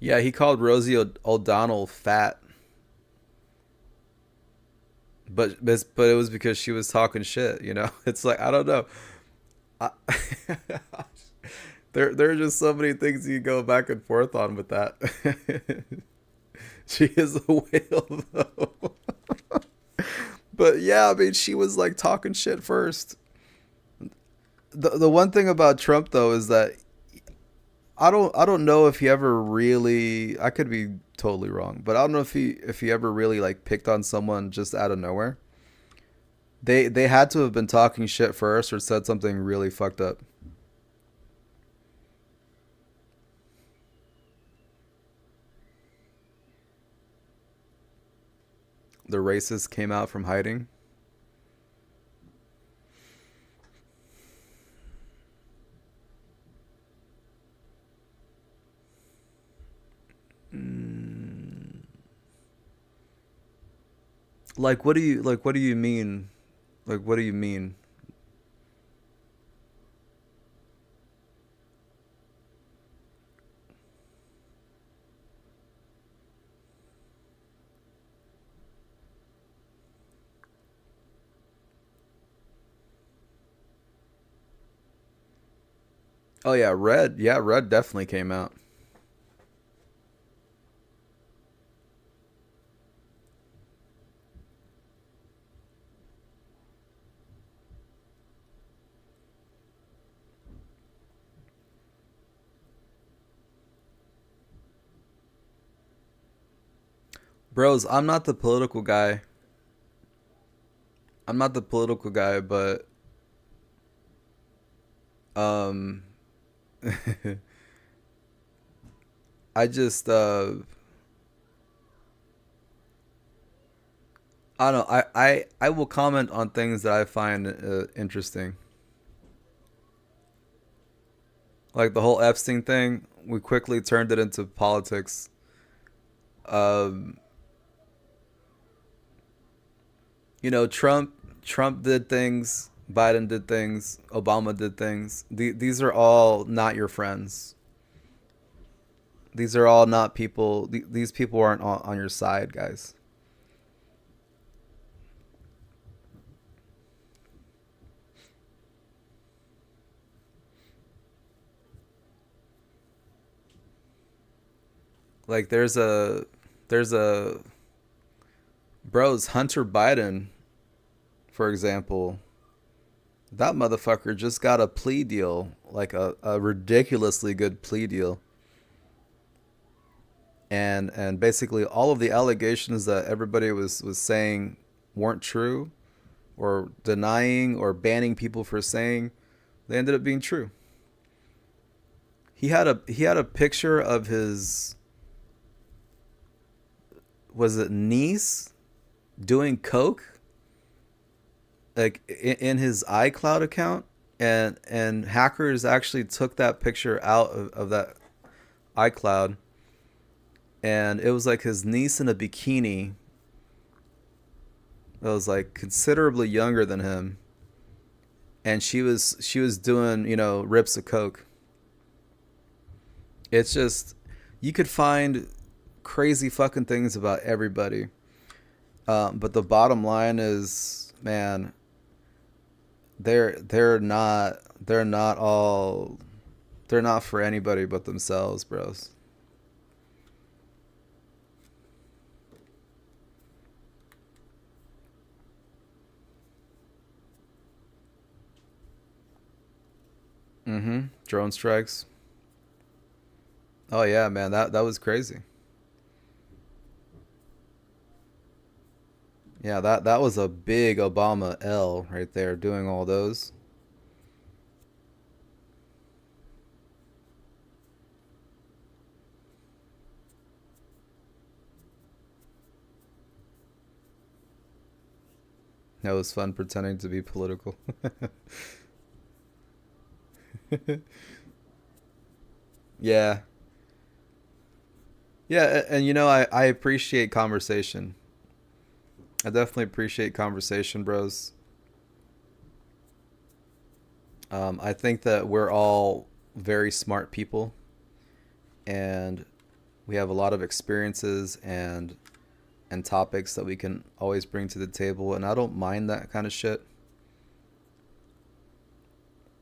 Yeah, he called Rosie O'Donnell fat. But it was because she was talking shit, you know? It's like, I don't know. There are just so many things you go back and forth on with that. She is a whale, though. But yeah, I mean, she was like talking shit first. The one thing about Trump, though, is that I don't know if he ever really, I could be totally wrong, but I don't know if he ever really like picked on someone just out of nowhere. They had to have been talking shit first or said something really fucked up. The racists came out from hiding. Like what do you mean? Like what do you mean? Oh yeah, Red. Yeah, Red definitely came out. Bros, I'm not the political guy. I'm not the political guy, but um I just I don't know. I will comment on things that I find interesting. Like the whole Epstein thing, we quickly turned it into politics. Um you know, Trump did things, Biden did things, Obama did things. These are all not your friends. These are all not people. These people aren't on your side, guys. Like there's a bros, Hunter Biden, for example. That motherfucker just got a plea deal, like a ridiculously good plea deal. And basically all of the allegations that everybody was saying weren't true, or denying or banning people for saying, they ended up being true. He had a picture of his, was it niece, doing coke, like in his iCloud account, and hackers actually took that picture out of that iCloud, and it was like his niece in a bikini that was like considerably younger than him, and she was doing, you know, rips of coke. It's just, you could find crazy fucking things about everybody, but the bottom line is, man, they're not for anybody but themselves, bros. Drone strikes. Oh yeah, man, that was crazy. Yeah, that was a big Obama L right there, doing all those. That was fun pretending to be political. Yeah. Yeah, and you know, I appreciate conversation. I definitely appreciate conversation, bros. I think that we're all very smart people, and we have a lot of experiences and topics that we can always bring to the table, and I don't mind that kind of shit.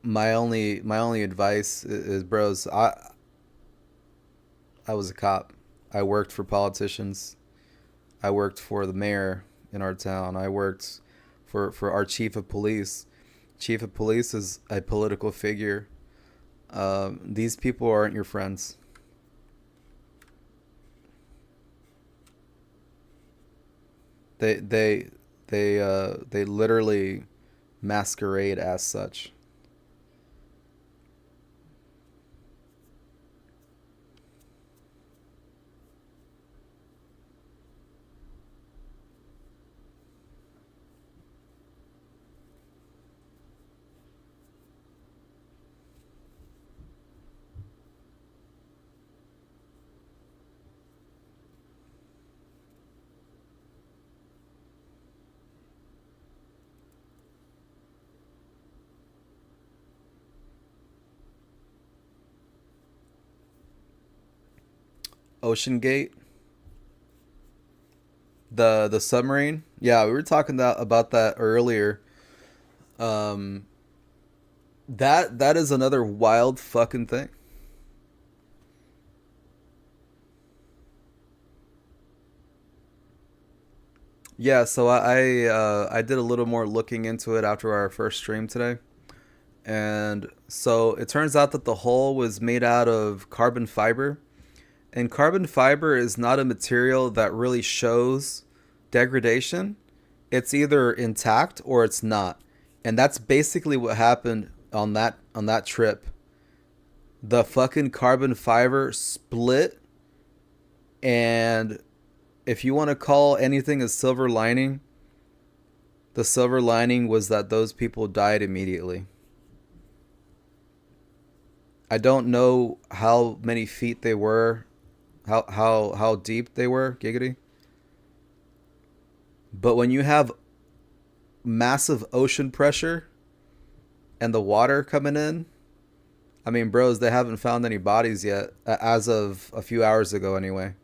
My only advice is, bros, I was a cop. I worked for politicians. I worked for the mayor in our town. I worked for our chief of police. Chief of police is a political figure. These people aren't your friends. They literally masquerade as such. Ocean Gate, the submarine. Yeah, we were talking about that earlier. That is another wild fucking thing. Yeah, so I did a little more looking into it after our first stream today. And so it turns out that the hull was made out of carbon fiber. And carbon fiber is not a material that really shows degradation. It's either intact or it's not. And that's basically what happened on that trip. The fucking carbon fiber split, and if you want to call anything a silver lining, the silver lining was that those people died immediately. I don't know how many feet they were, how deep they were, giggity. But when you have massive ocean pressure and the water coming in, I mean, bros, they haven't found any bodies yet, as of a few hours ago anyway.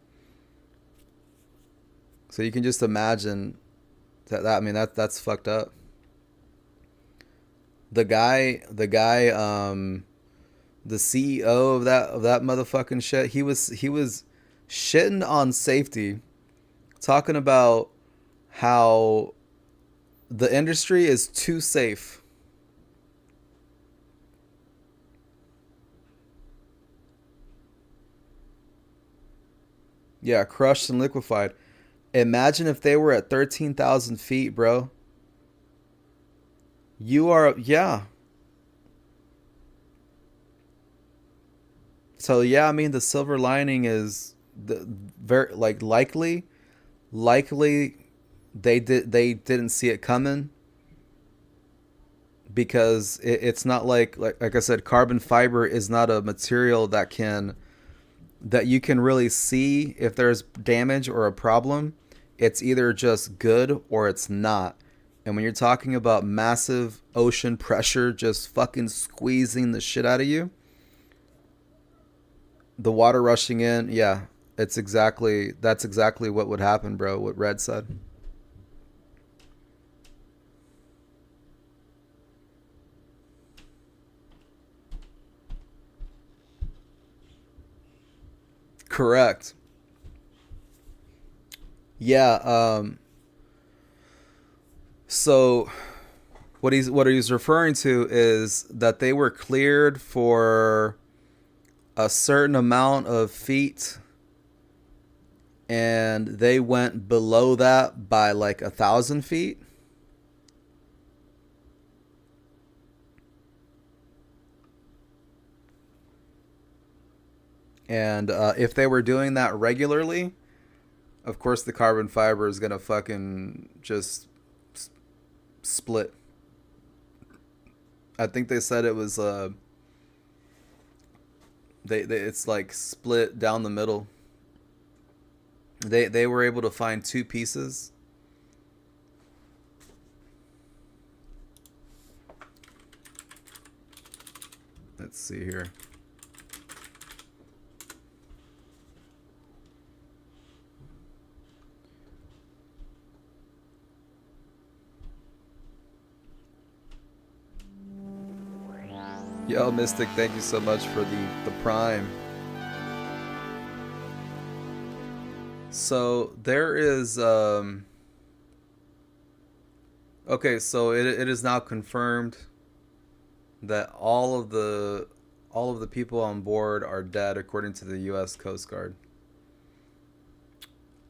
So you can just imagine that I mean, that's fucked up. The guy, the CEO of that motherfucking shit, he was shitting on safety, talking about how the industry is too safe. Yeah, crushed and liquefied. Imagine if they were at 13,000 feet, bro. You are, yeah. So yeah, I mean the silver lining is the very likely they didn't see it coming, because it's not like I said, carbon fiber is not a material that you can really see if there's damage or a problem. It's either just good or it's not. And when you're talking about massive ocean pressure just fucking squeezing the shit out of you, the water rushing in, yeah, that's exactly what would happen, bro. What Red said. Correct. Yeah. So what he's referring to is that they were cleared for a certain amount of feet, and they went below that by like 1,000 feet. And if they were doing that regularly, of course the carbon fiber is gonna fucking just split. I think they said it was it's like split down the middle. They were able to find two pieces. Let's see here. Yo, Mystic, thank you so much for the Prime. So there is okay, so it is now confirmed that all of the people on board are dead, according to the U.S. Coast Guard.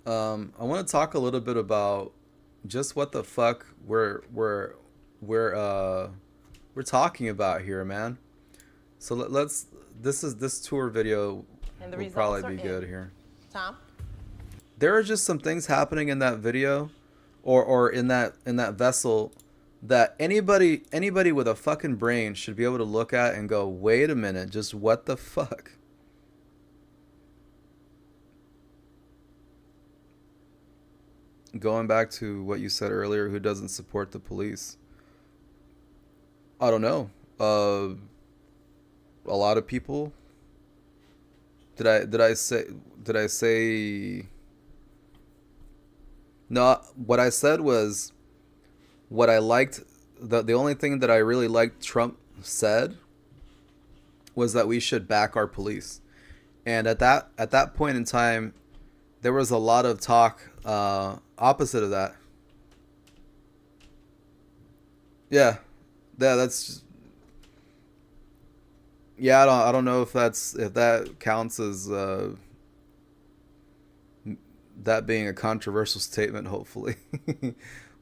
I want to talk a little bit about just what the fuck we're talking about here, man. So let's this tour video will probably be good here. Tom? There are just some things happening in that video or in that vessel that anybody with a fucking brain should be able to look at and go, wait a minute, just what the fuck? Going back to what you said earlier, who doesn't support the police? I don't know. A lot of people. Did I say? No, what I said was what I liked. The only thing that I really liked Trump said was that we should back our police. And at that point in time, there was a lot of talk opposite of that. Yeah, that's just, yeah. I don't know if that counts as that being a controversial statement. Hopefully,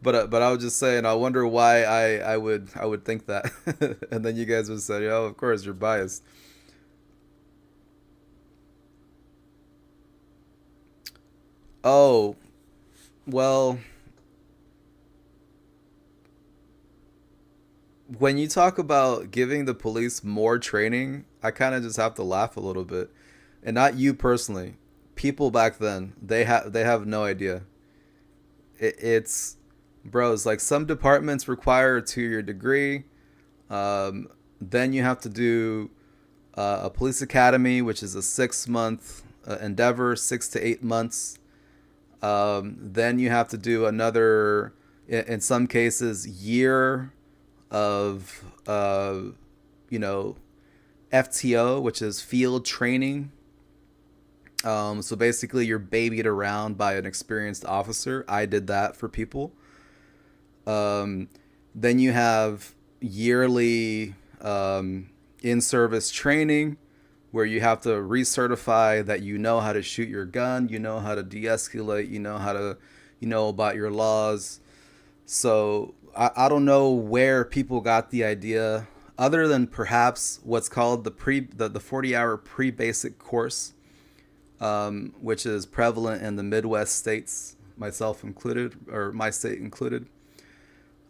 but I was just saying. I wonder why I would think that, and then you guys would say, "Oh, of course you're biased." Oh, well. When you talk about giving the police more training, I kind of just have to laugh a little bit. And not you personally. People back then, they have no idea. It's bros, like some departments require a 2-year degree. Then you have to do a police academy, which is a 6-month endeavor, 6 to 8 months. Then you have to do another, in some cases, year of FTO, which is field training. So basically, you're babied around by an experienced officer. I did that for people. Then you have yearly in-service training where you have to recertify that you know how to shoot your gun, you know how to de-escalate, you know about your laws. So I don't know where people got the idea, other than perhaps what's called the 40-hour pre-basic course, which is prevalent in the Midwest states, myself included, or my state included.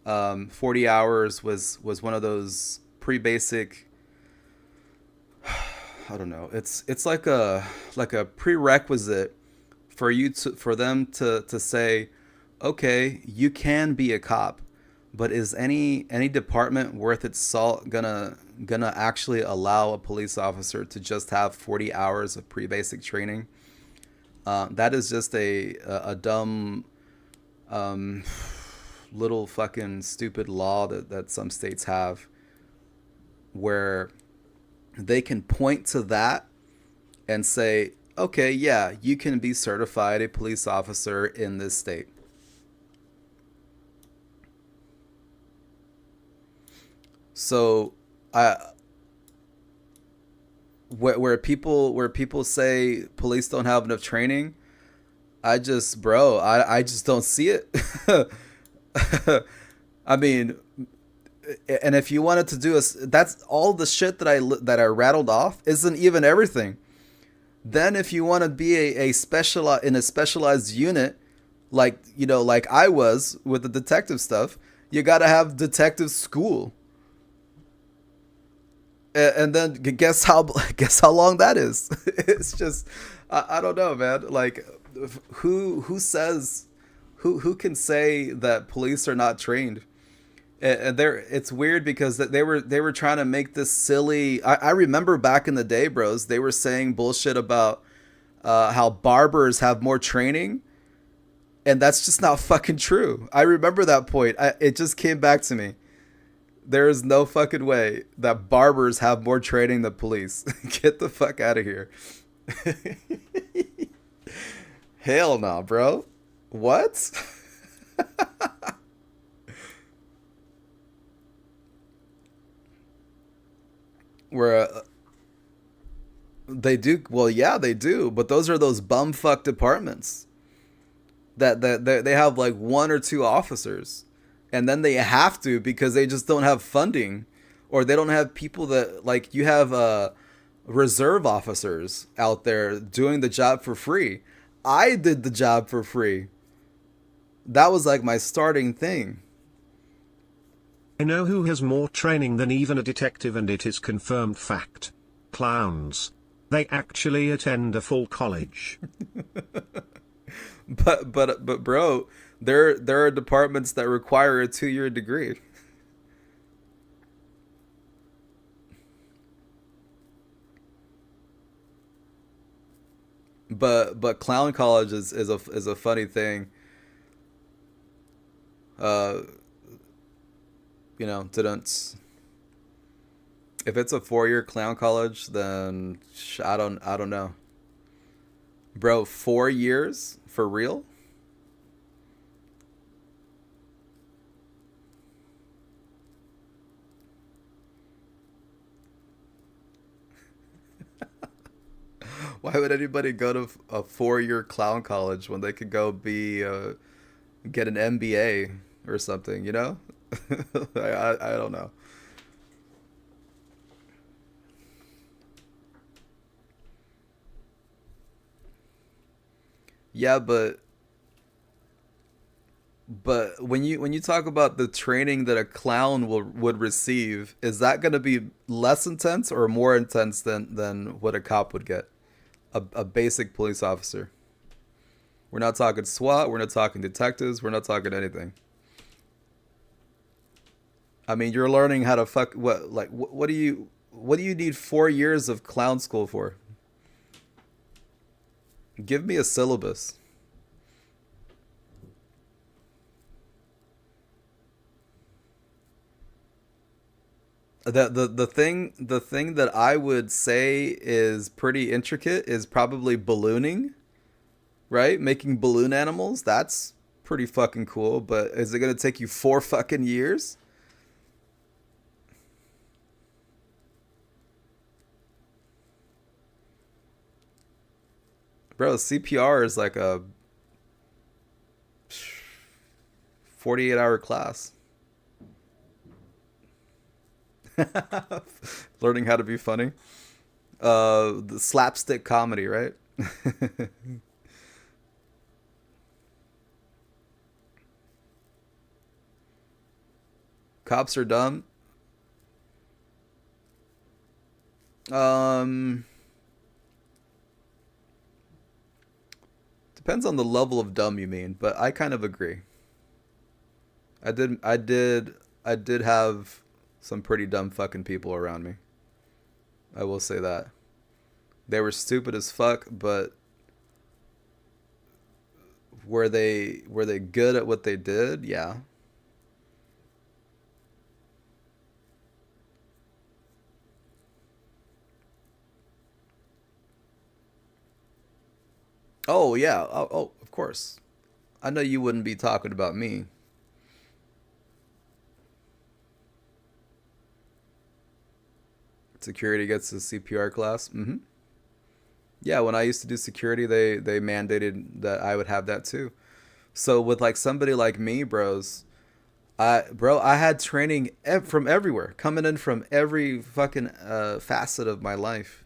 40 hours was one of those pre-basic, I don't know, it's like a prerequisite for them to say, okay, you can be a cop, but is any department worth its salt gonna actually allow a police officer to just have 40 hours of pre-basic training? That is just a dumb little fucking stupid law that some states have, where they can point to that and say, okay, yeah, you can be certified a police officer in this state. So where people say police don't have enough training, I just don't see it. I mean, and if you wanted to do that's all the shit that I rattled off isn't even everything. Then if you want to be a specialized unit, like I was with the detective stuff, you got to have detective school. And then guess how long that is. It's just I don't know, man. Like who can say that police are not trained? And it's weird because they were trying to make this silly. I remember back in the day, bros, they were saying bullshit about how barbers have more training, and that's just not fucking true. I remember that point. It just came back to me. There is no fucking way that barbers have more training than police. Get the fuck out of here. Hell no, bro. What? Where they do, well, yeah, they do, but those are those bumfuck departments that they have like one or two officers, and then they have to because they just don't have funding, or they don't have people that, like, you have reserve officers out there doing the job for free. I did the job for free. That was like my starting thing. I know who has more training than even a detective, and it is confirmed fact. Clowns. They actually attend a full college. But bro, there are departments that require a 2-year degree. But clown college is a funny thing. Didn't. If it's a 4-year clown college, then I don't know. Bro, 4 years for real? Why would anybody go to a 4-year clown college when they could go get an MBA or something, you know? I don't know. Yeah, but when you talk about the training that a clown would receive, is that going to be less intense or more intense than what a cop would get? A basic police officer. We're not talking SWAT, we're not talking detectives, we're not talking anything. I mean, you're learning how to what do you need 4 years of clown school for? Give me a syllabus. The thing that I would say is pretty intricate is probably ballooning, right? Making balloon animals. That's pretty fucking cool, but is it gonna take you 4 fucking years? Bro, CPR is like a 48-hour class. Learning how to be funny. The slapstick comedy, right? Cops are dumb. Um, Depends on the level of dumb you mean, but I kind of agree. I did have some pretty dumb fucking people around me. I will say that. They were stupid as fuck, but were they good at what they did? Yeah. Oh yeah. Oh, of course. I know you wouldn't be talking about me. Security gets a CPR class. Yeah, when I used to do security, they mandated that I would have that too. So with like somebody like me, I had training from everywhere, coming in from every fucking facet of my life,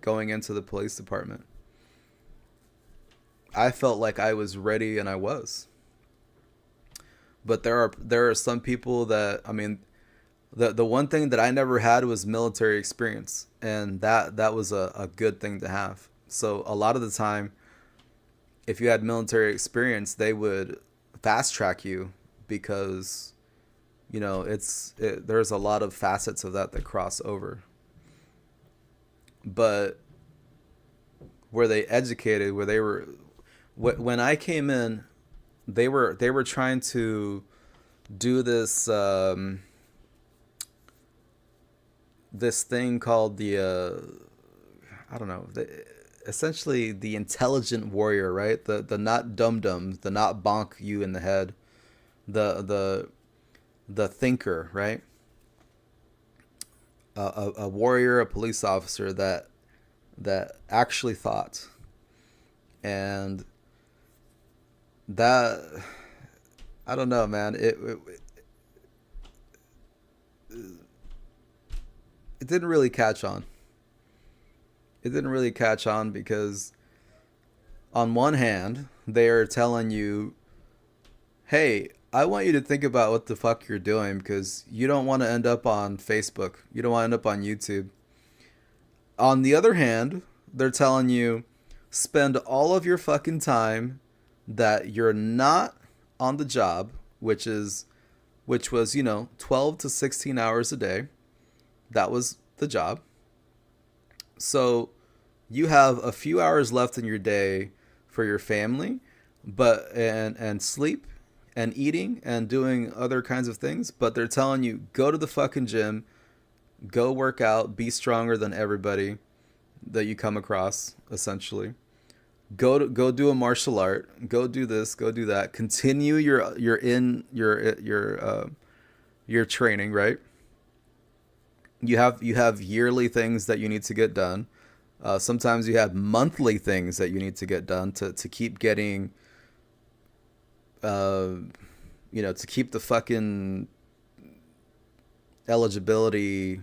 going into the police department. I felt like I was ready, and I was. But there are some people that, I mean, the one thing that I never had was military experience, and that was a good thing to have. So a lot of the time, if you had military experience, they would fast track you because there's a lot of facets of that cross over. But were they educated? Where they were when I came in, they were trying to do this thing called the I don't know, essentially the intelligent warrior, right? The not dum dums, the not bonk you in the head, the thinker, right? A warrior, a police officer that actually thought, and that, I don't know, man. It didn't really catch on. It didn't really catch on because on one hand, they're telling you, hey, I want you to think about what the fuck you're doing because you don't want to end up on Facebook. You don't want to end up on YouTube. On the other hand, they're telling you, spend all of your fucking time that you're not on the job, which was, 12 to 16 hours a day. That was the job. So you have a few hours left in your day for your family, but and sleep and eating and doing other kinds of things, but they're telling you, go to the fucking gym, go work out, be stronger than everybody that you come across, essentially. Go do a martial art, go do this, go do that. Continue your training, right? You have yearly things that you need to get done. Sometimes you have monthly things that you need to get done to keep getting, to keep the fucking eligibility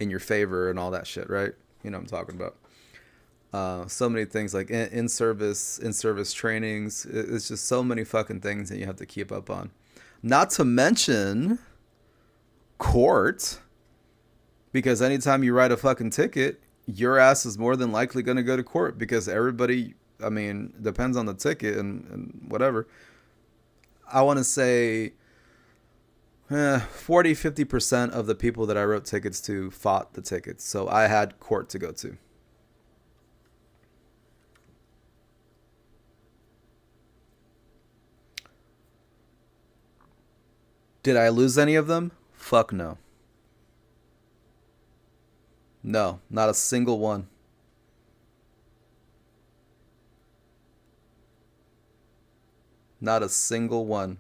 in your favor and all that shit, right? You know what I'm talking about. So many things like in service trainings. It's just so many fucking things that you have to keep up on. Not to mention court, because anytime you write a fucking ticket, your ass is more than likely going to go to court because everybody, I mean, depends on the ticket and whatever. I want to say 40-50% of the people that I wrote tickets to fought the tickets. So I had court to go to. Did I lose any of them? Fuck no. No, not a single one. Not a single one.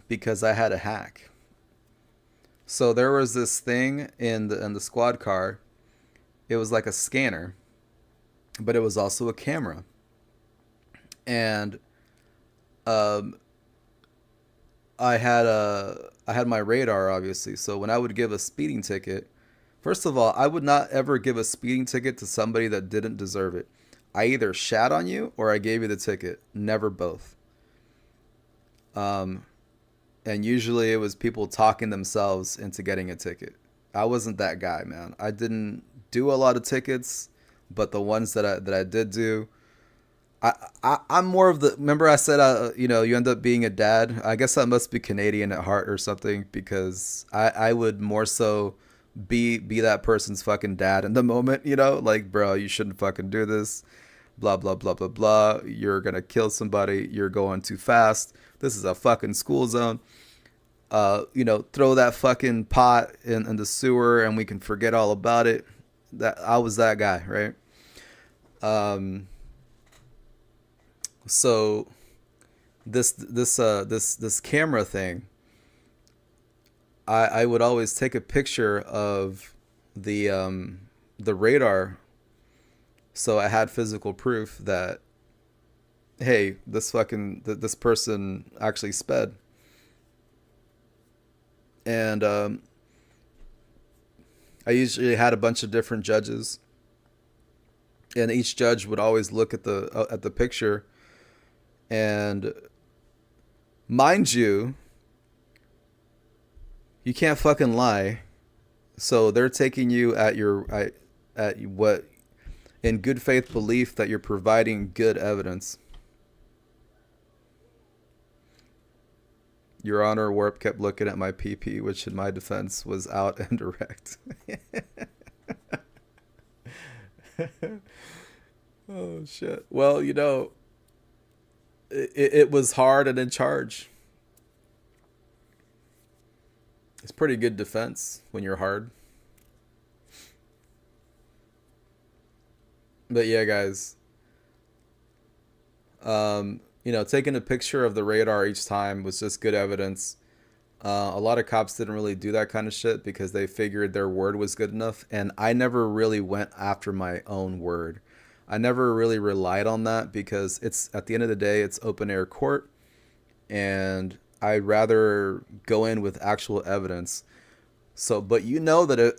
Because I had a hack. So there was this thing in the squad car. It was like a scanner, but it was also a camera. And I had my radar, obviously. So when I would give a speeding ticket, first of all, I would not ever give a speeding ticket to somebody that didn't deserve it. I either shat on you or I gave you the ticket. Never both. And usually it was people talking themselves into getting a ticket. I wasn't that guy, man. I didn't do a lot of tickets, but the ones that I did do, I'm more of the. Remember, I said, you know, you end up being a dad. I guess I must be Canadian at heart or something, because I would more so be that person's fucking dad in the moment. You know, like, bro, you shouldn't fucking do this. Blah blah blah blah blah. You're gonna kill somebody. You're going too fast. This is a fucking school zone. You know, throw that fucking pot in the sewer and we can forget all about it. That I was that guy, right? So this camera thing, I would always take a picture of the radar, so I had physical proof that, hey, this person actually sped. And I usually had a bunch of different judges, and each judge would always look at the picture. And mind you, you can't fucking lie. So they're taking you at what, in good faith belief that you're providing good evidence. Your Honor, Warp kept looking at my PP, which in my defense was out and direct. Oh, shit. Well, you know, it was hard and in charge. It's pretty good defense when you're hard. But yeah, guys. You know, taking a picture of the radar each time was just good evidence. A lot of cops didn't really do that kind of shit because they figured their word was good enough. And I never really went after my own word. I never really relied on that because it's, at the end of the day, it's open air court. And I'd rather go in with actual evidence. So, but you know that it,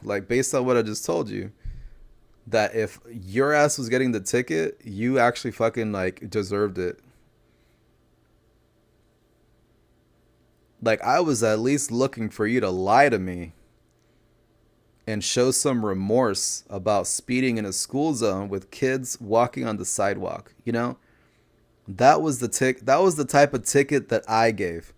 like, based on what I just told you, that if your ass was getting the ticket, you actually fucking, like, deserved it. Like, I was at least looking for you to lie to me and show some remorse about speeding in a school zone with kids walking on the sidewalk, you know? That was the type of ticket that I gave.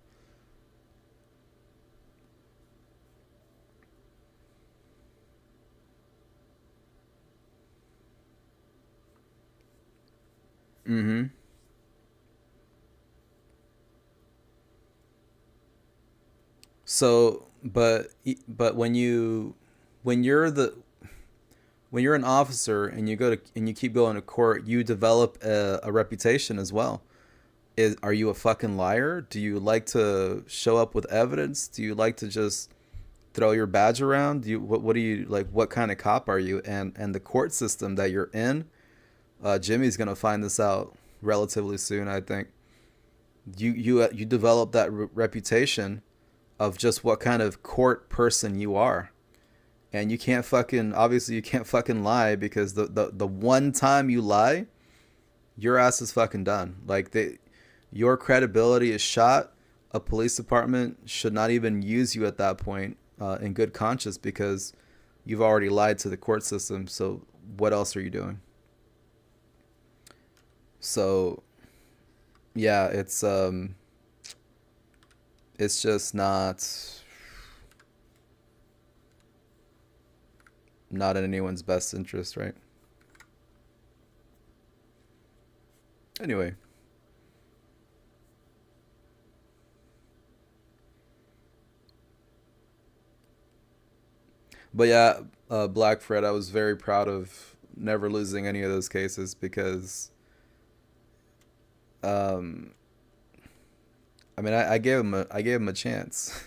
Mm-hmm. So, but when you're an officer and you keep going to court, you develop a reputation as well. Are you a fucking liar? Do you like to show up with evidence? Do you like to just throw your badge around? What do you like? What kind of cop are you? And the court system that you're in, Jimmy's gonna find this out relatively soon, I think. You develop that reputation of just what kind of court person you are. And you can't fucking lie, because the one time you lie, your ass is fucking done. Like, your credibility is shot. A police department should not even use you at that point in good conscience, because you've already lied to the court system. So what else are you doing? So yeah, it's just not in anyone's best interest, right? Anyway. But yeah, Black Fred, I was very proud of never losing any of those cases because, I mean, I gave him a chance.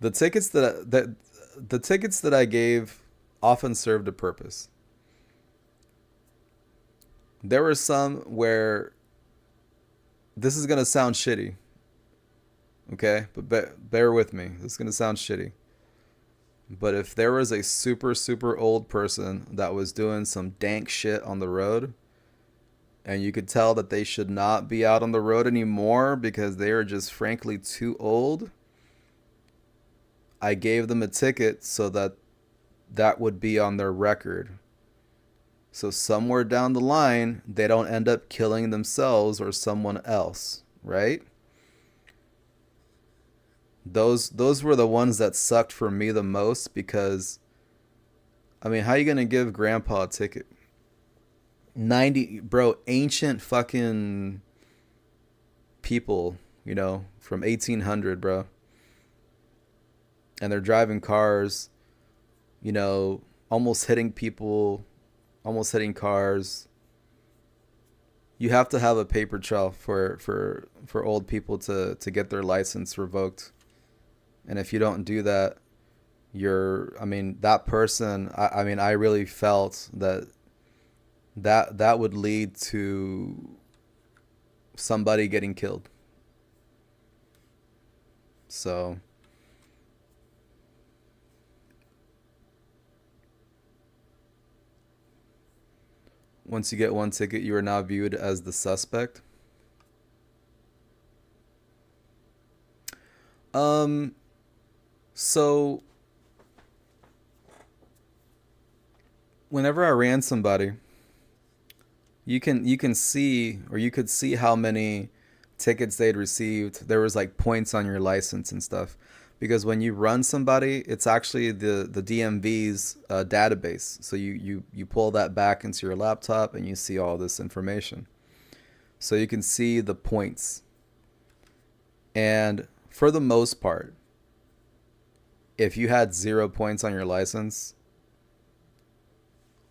The tickets that I gave often served a purpose. There were some where this is gonna sound shitty, okay? But bear with me. This is gonna sound shitty. But if there was a super old person that was doing some dank shit on the road, and you could tell that they should not be out on the road anymore because they are just frankly too old, I gave them a ticket so that that would be on their record. So somewhere down the line, they don't end up killing themselves or someone else, right? Those were the ones that sucked for me the most because, I mean, how you gonna give grandpa a ticket? 90, bro, ancient fucking people, you know, from 1800, bro. And they're driving cars, you know, almost hitting people, almost hitting cars. You have to have a paper trail for old people to get their license revoked. And if you don't do that, I mean, that person, I mean, I really felt that would lead to somebody getting killed. So once you get one ticket, you are now viewed as the suspect. So whenever I ran somebody, you can see, or you could see how many tickets they'd received. There was like points on your license and stuff, because when you run somebody, it's actually the DMV's database. So you pull that back into your laptop and you see all this information. So you can see the points. And for the most part, if you had 0 points on your license,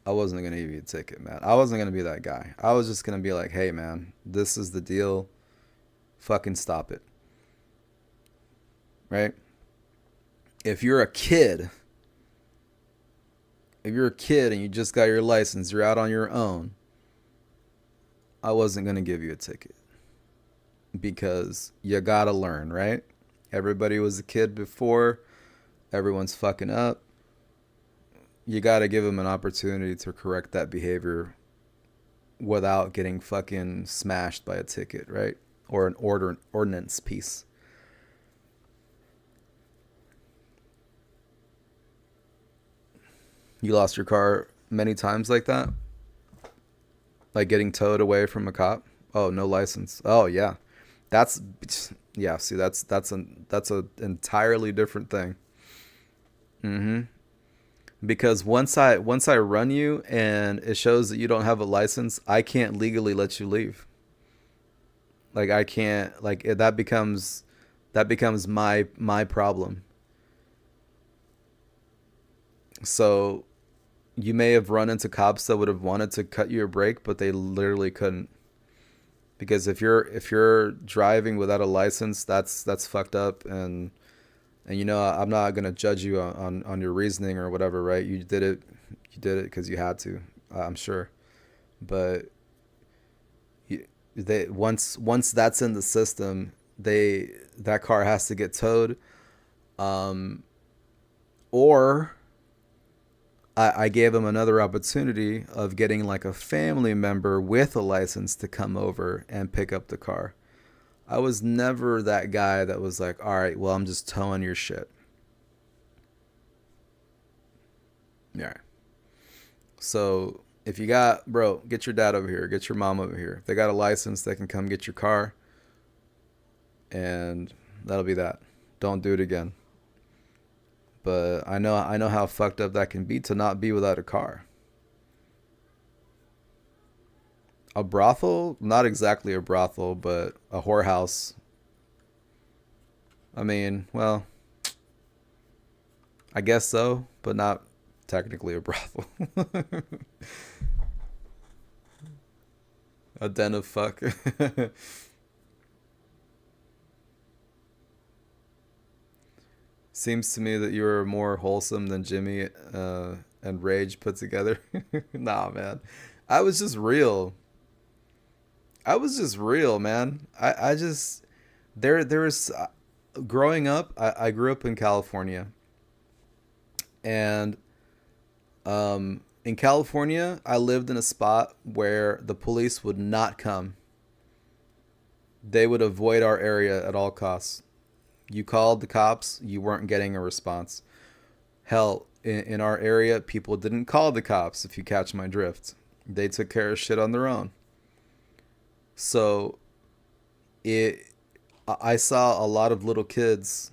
I wasn't going to give you a ticket, man. I wasn't going to be that guy. I was just going to be like, hey, man, this is the deal. Fucking stop it. Right? If you're a kid and you just got your license, you're out on your own, I wasn't going to give you a ticket. Because you got to learn, right? Everybody was a kid before. Everyone's fucking up. You got to give them an opportunity to correct that behavior without getting fucking smashed by a ticket, right? Or an ordinance piece. You lost your car many times like that? Like getting towed away from a cop? Oh, no license. Oh, yeah. Yeah, see, that's an entirely different thing. Because once I run you and it shows that you don't have a license, I can't legally let you leave. Like I can't, like that becomes my problem. So you may have run into cops that would have wanted to cut you a break, but they literally couldn't. Because if you're driving without a license, that's fucked up. And you know, I'm not gonna judge you on your reasoning or whatever, right? You did it because you had to, I'm sure. But once that's in the system, that car has to get towed, or I gave them another opportunity of getting like a family member with a license to come over and pick up the car. I was never that guy that was like, all right, well, I'm just towing your shit. Yeah. So if you got, bro, get your dad over here, get your mom over here. If they got a license, they can come get your car. And that'll be that. Don't do it again. But I know how fucked up that can be to not be without a car. A brothel, not exactly a brothel, but a whorehouse. I mean, well, I guess so, but not technically a brothel. A den of fuck. Seems to me that you are more wholesome than Jimmy and Rage put together. Nah, man. I was just real. I was just real, man. I just there was growing up. I grew up in California, and in California, I lived in a spot where the police would not come. They would avoid our area at all costs. You called the cops, you weren't getting a response. Hell, in our area, people didn't call the cops, if you catch my drift. They took care of shit on their own. So, I saw a lot of little kids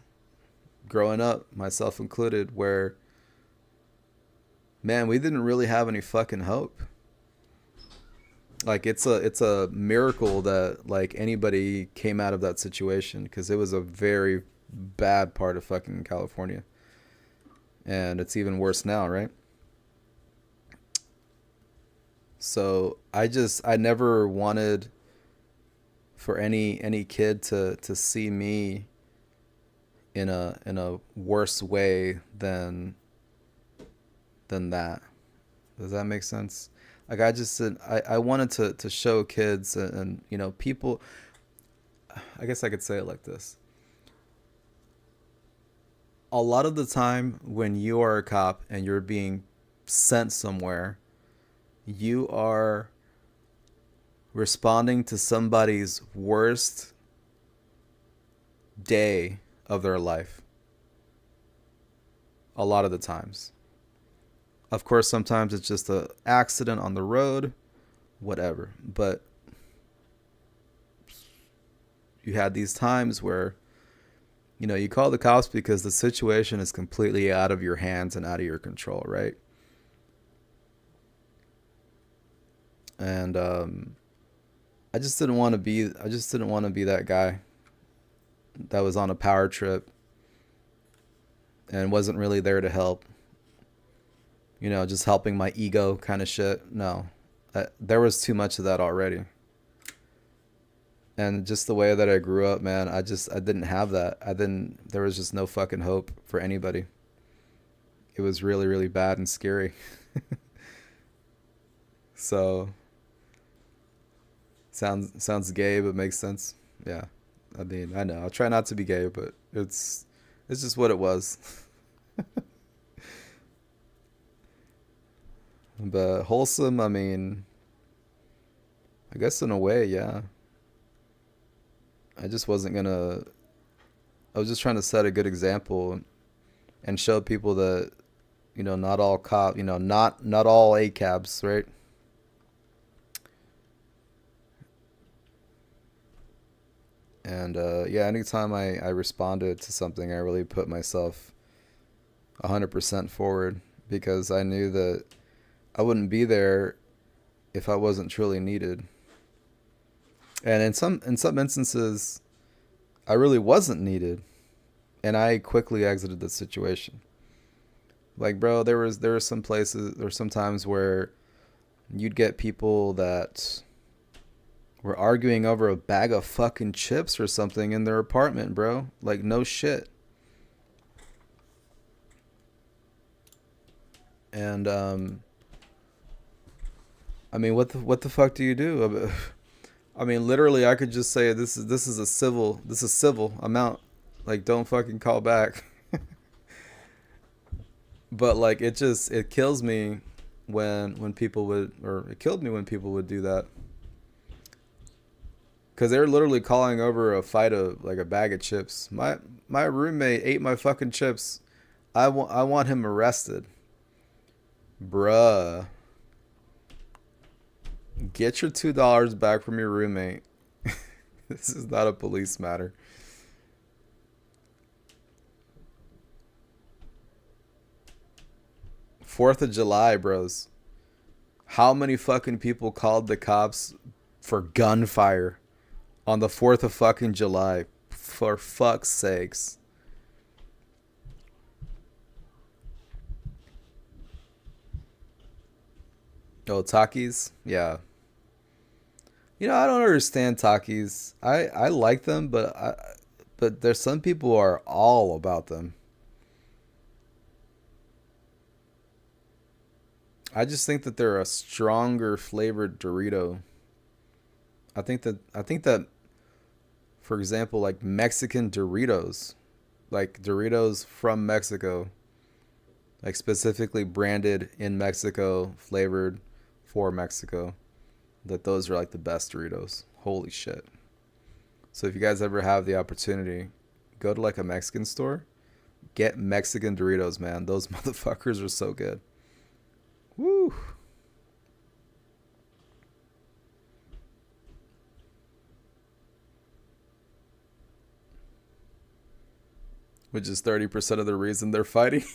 growing up, myself included, where, man, we didn't really have any fucking hope. Like, it's a miracle that, like, anybody came out of that situation, because it was a very bad part of fucking California. And it's even worse now, right? So I never wanted for any kid to see me in a worse way than that. Does that make sense? Like, I wanted to show kids and you know, people, I guess I could say it like this. A lot of the time when you are a cop and you're being sent somewhere, you are responding to somebody's worst day of their life. A lot of the times. Of course, sometimes it's just an accident on the road, whatever. But you had these times where, you know, you call the cops because the situation is completely out of your hands and out of your control, right? And I just didn't want to be that guy that was on a power trip and wasn't really there to help. You know, just helping my ego kind of shit. No, there was too much of that already. And just the way that I grew up, man, I didn't have that. There was just no fucking hope for anybody. It was really, really bad and scary. So, sounds gay, but makes sense. Yeah. I mean, I know. I'll try not to be gay, but it's just what it was. But wholesome, I mean, I guess in a way, yeah. I just wasn't gonna, I was just trying to set a good example and show people that, you know, not all cop, you know, not all ACABs, right? And yeah, anytime I responded to something, I really put myself 100% forward, because I knew that I wouldn't be there if I wasn't truly needed. And in some instances, I really wasn't needed, and I quickly exited the situation. Like, bro, there were some places, or some times where you'd get people that were arguing over a bag of fucking chips or something in their apartment, bro. Like, no shit. And I mean, what the fuck do you do? I mean, literally, I could just say this is a civil amount. Like, don't fucking call back. But like, it kills me when people would, or it killed me when people would do that. Cause they're literally calling over a fight of like a bag of chips. My roommate ate my fucking chips. I want him arrested. Bruh. Get your $2 back from your roommate. This is not a police matter. Fourth of July, bros. How many fucking people called the cops for gunfire on the 4th of fucking July? For fuck's sakes. Oh, Takis? Yeah. You know, I don't understand Takis. I like them, but there's some people who are all about them. I just think that they're a stronger flavored Dorito. I think that for example, like Mexican Doritos, like Doritos from Mexico, like specifically branded in Mexico, flavored for Mexico, that those are like the best Doritos. Holy shit. So if you guys ever have the opportunity, go to like a Mexican store, get Mexican Doritos, man. Those motherfuckers are so good. Woo. Which is 30% of the reason they're fighting.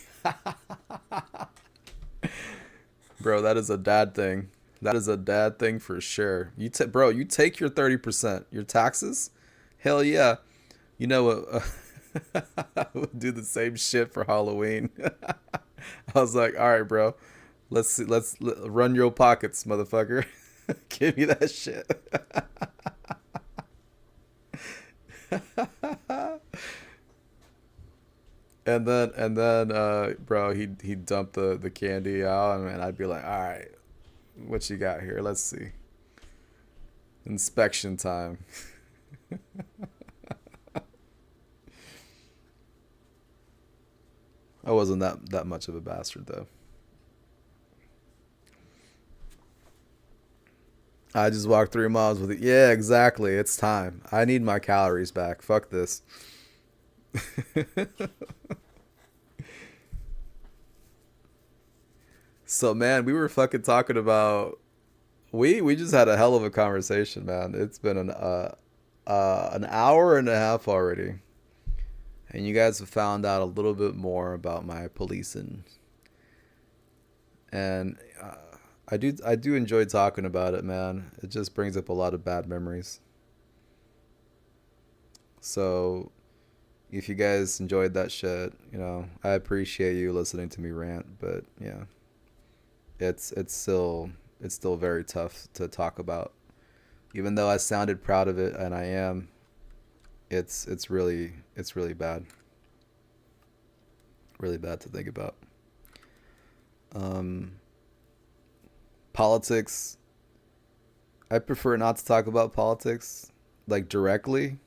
Bro, that is a dad thing. That is a dad thing for sure. Bro, you take your 30%. Your taxes? Hell yeah. You know what? I would do the same shit for Halloween. I was like, all right, bro. Let's run your pockets, motherfucker. Give me that shit. And then, bro, he'd dump the candy out, and I'd be like, all right, what you got here? Let's see. Inspection time. I wasn't that much of a bastard though. I just walked 3 miles with it. Yeah, exactly. It's time. I need my calories back. Fuck this. So man, we were fucking talking about we just had a hell of a conversation, man. It's been an hour and a half already. And you guys have found out a little bit more about my policing. And I do enjoy talking about it, man. It just brings up a lot of bad memories. So if you guys enjoyed that shit, you know, I appreciate you listening to me rant, but yeah. It's still very tough to talk about. Even though I sounded proud of it, and I am, it's really bad. Really bad to think about. Politics. I prefer not to talk about politics, like directly.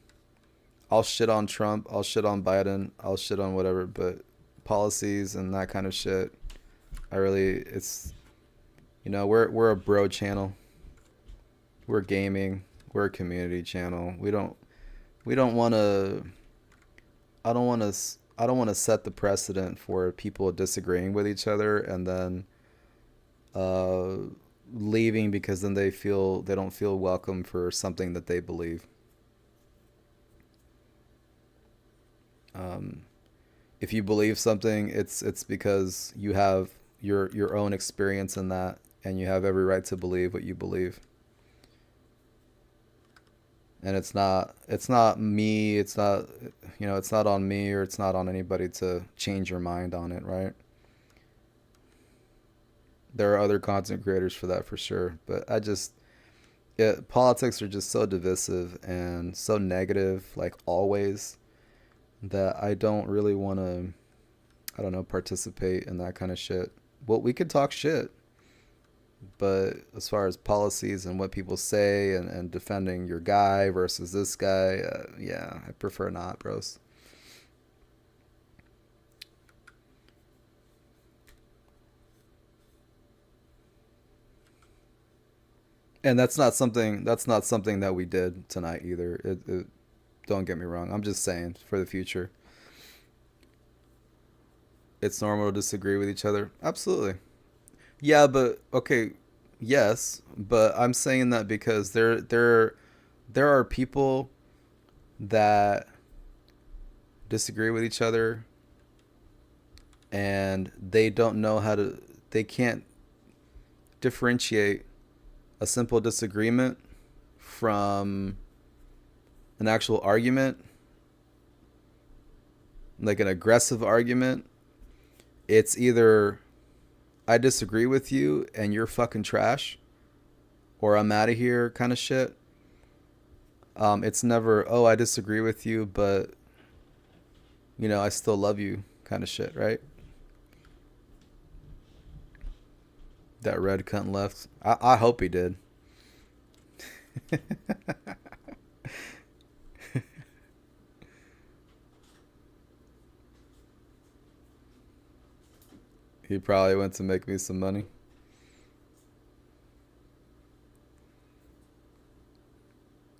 I'll shit on Trump, I'll shit on Biden, I'll shit on whatever, but policies and that kind of shit, it's, you know, we're a bro channel. We're gaming. We're a community channel. We don't want to. I don't want to set the precedent for people disagreeing with each other and then leaving because then they don't feel welcome for something that they believe. If you believe something, it's because you have your own experience in that, and you have every right to believe what you believe. And it's not me, it's not, you know, it's not on me, or it's not on anybody to change your mind on it, right? There are other content creators for that, for sure, but politics are just so divisive and so negative, like always, that I don't really want to, I don't know, participate in that kind of shit. Well, we could talk shit, but as far as policies and what people say and defending your guy versus this guy, yeah, I prefer not, bros. And that's not something that we did tonight either. Don't get me wrong. I'm just saying for the future. It's normal to disagree with each other. Absolutely. Yeah, but okay, yes, but I'm saying that because there are people that disagree with each other and they can't differentiate a simple disagreement from an actual argument, like an aggressive argument. It's either I disagree with you and you're fucking trash, or I'm out of here kind of shit. It's never, oh, I disagree with you, but, you know, I still love you kind of shit, right? That red cunt left. I hope he did. He probably went to make me some money.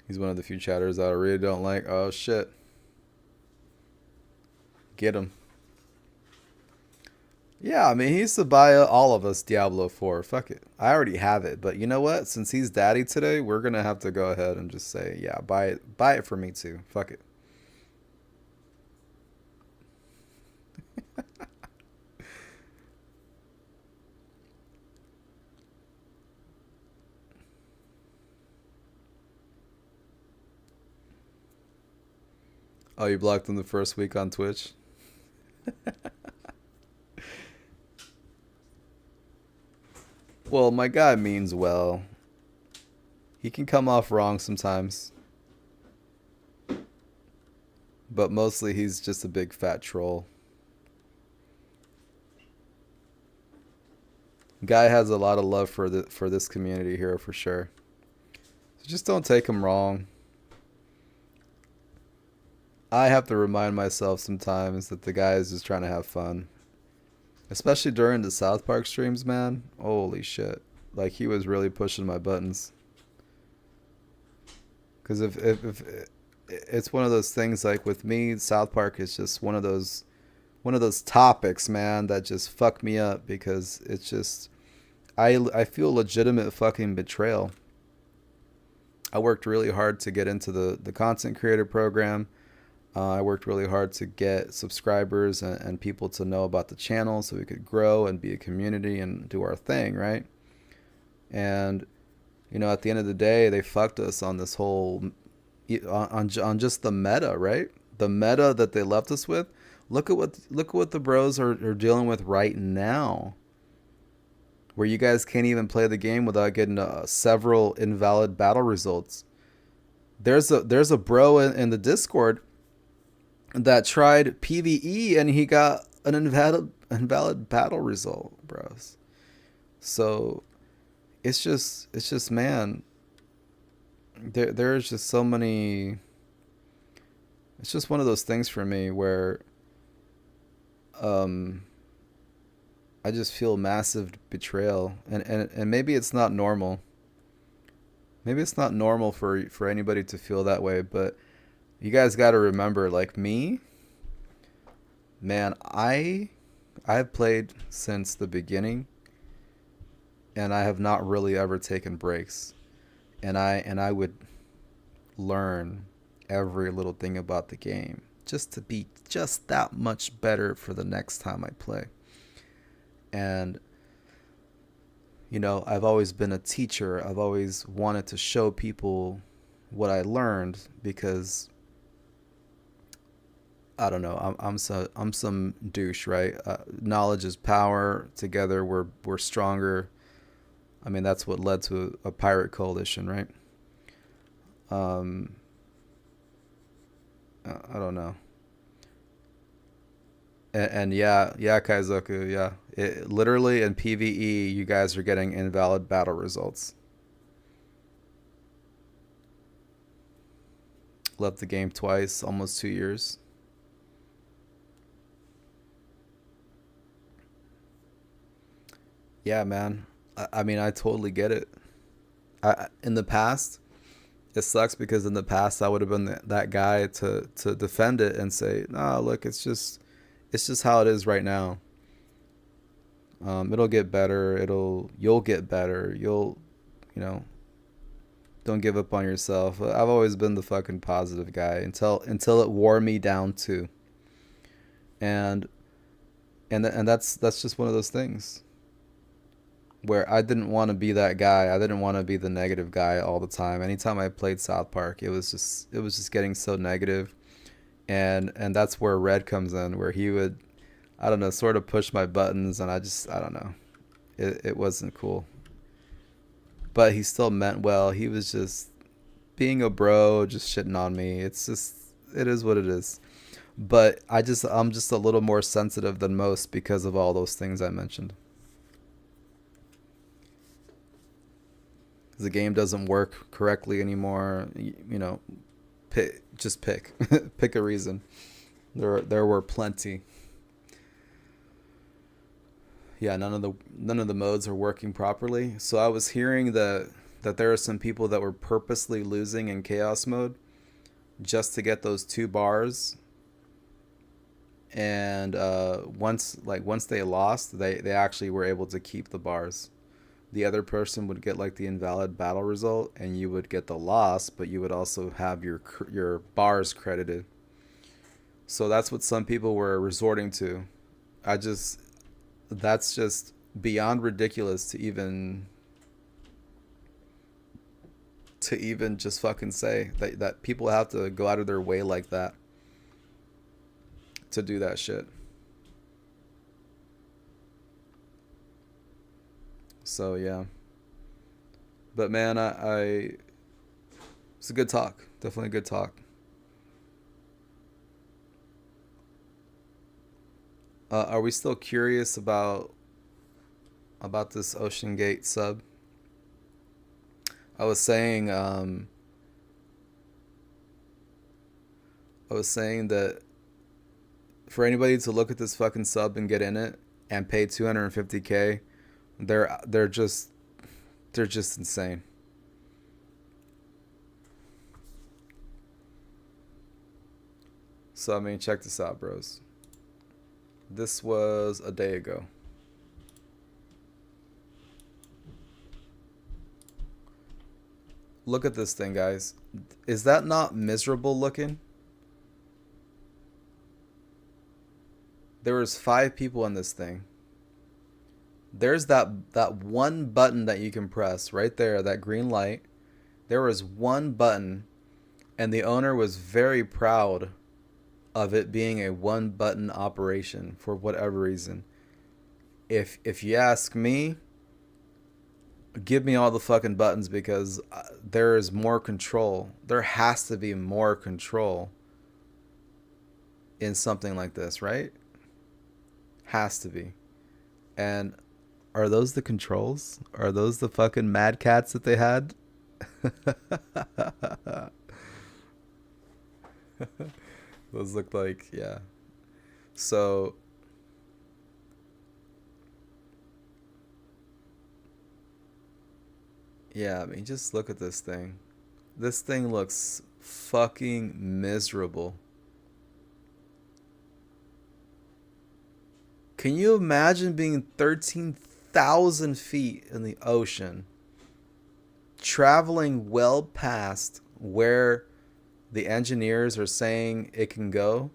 He's one of the few chatters that I really don't like. Oh shit. Get him. Yeah, I mean, he used to buy all of us Diablo 4. Fuck it. I already have it. But you know what? Since he's daddy today, we're going to have to go ahead and just say, yeah, buy it. Buy it for me too. Fuck it. Oh, you blocked him the first week on Twitch? Well, my guy means well. He can come off wrong sometimes. But mostly he's just a big fat troll. Guy has a lot of love for this community here for sure. So just don't take him wrong. I have to remind myself sometimes that the guy is just trying to have fun. Especially during the South Park streams, man. Holy shit. Like, he was really pushing my buttons. Because if it's one of those things, like with me, South Park is just one of those topics, man, that just fuck me up, because it's just, I feel legitimate fucking betrayal. I worked really hard to get into the content creator program. I worked really hard to get subscribers and people to know about the channel so we could grow and be a community and do our thing, right? And, you know, at the end of the day, they fucked us on this whole, on just the meta, right? The meta that they left us with. Look at what the bros are dealing with right now, where you guys can't even play the game without getting several invalid battle results. There's a bro in the Discord that tried PvE and he got an invalid battle result, bros. So it's just man, there's just so many. It's just one of those things for me where I just feel massive betrayal, and maybe it's not normal. Maybe it's not normal for anybody to feel that way, but you guys got to remember, like me, man, I've played since the beginning, and I have not really ever taken breaks, and I would learn every little thing about the game just to be just that much better for the next time I play. And you know, I've always been a teacher. I've always wanted to show people what I learned, because I don't know, I'm some douche, right? Knowledge is power. Together we're stronger. I mean, that's what led to a pirate coalition, right? I don't know. And yeah, Kaizoku, yeah. Literally in PvE, you guys are getting invalid battle results. Left the game twice, almost 2 years. Yeah, man. I mean, I totally get it. In the past, it sucks because in the past I would have been that guy to defend it and say, no, look, it's just how it is right now. It'll get better. You'll get better. You know, don't give up on yourself. I've always been the fucking positive guy until it wore me down too. And that's just one of those things where I didn't want to be that guy. I didn't want to be the negative guy all the time. Anytime I played South Park, it was just getting so negative. And that's where Red comes in, where he would, I don't know, sort of push my buttons, and I don't know. it wasn't cool. But he still meant well. He was just being a bro, just shitting on me. It's just, it is what it is. But I'm just a little more sensitive than most because of all those things I mentioned. The game doesn't work correctly anymore. You know, just pick pick a reason. There were plenty. Yeah, none of the modes are working properly. So I was hearing that there are some people that were purposely losing in chaos mode just to get those 2 bars. And once they lost, they actually were able to keep the bars. The other person would get like the invalid battle result, and you would get the loss, but you would also have your bars credited. So that's what some people were resorting to. That's just beyond ridiculous to even just fucking say that people have to go out of their way like that to do that shit. So yeah, but man, it's a good talk. Definitely a good talk. Are we still curious about this Ocean Gate sub? I was saying that for anybody to look at this fucking sub and get in it and pay 250K, they're just insane. So I mean, check this out, bros. This was a day ago. Look at this thing, guys. Is that not miserable looking? There was 5 people in this thing. There's that one button that you can press right there, that green light. There was one button, and the owner was very proud of it being a one button operation for whatever reason. If you ask me, give me all the fucking buttons, because there is more control. There has to be more control in something like this, right? Has to be. And are those the controls? Are those the fucking Mad Cats that they had? Those look like, yeah. So yeah, I mean, just look at this thing. This thing looks fucking miserable. Can you imagine being 13,000 feet in the ocean, traveling well past where the engineers are saying it can go,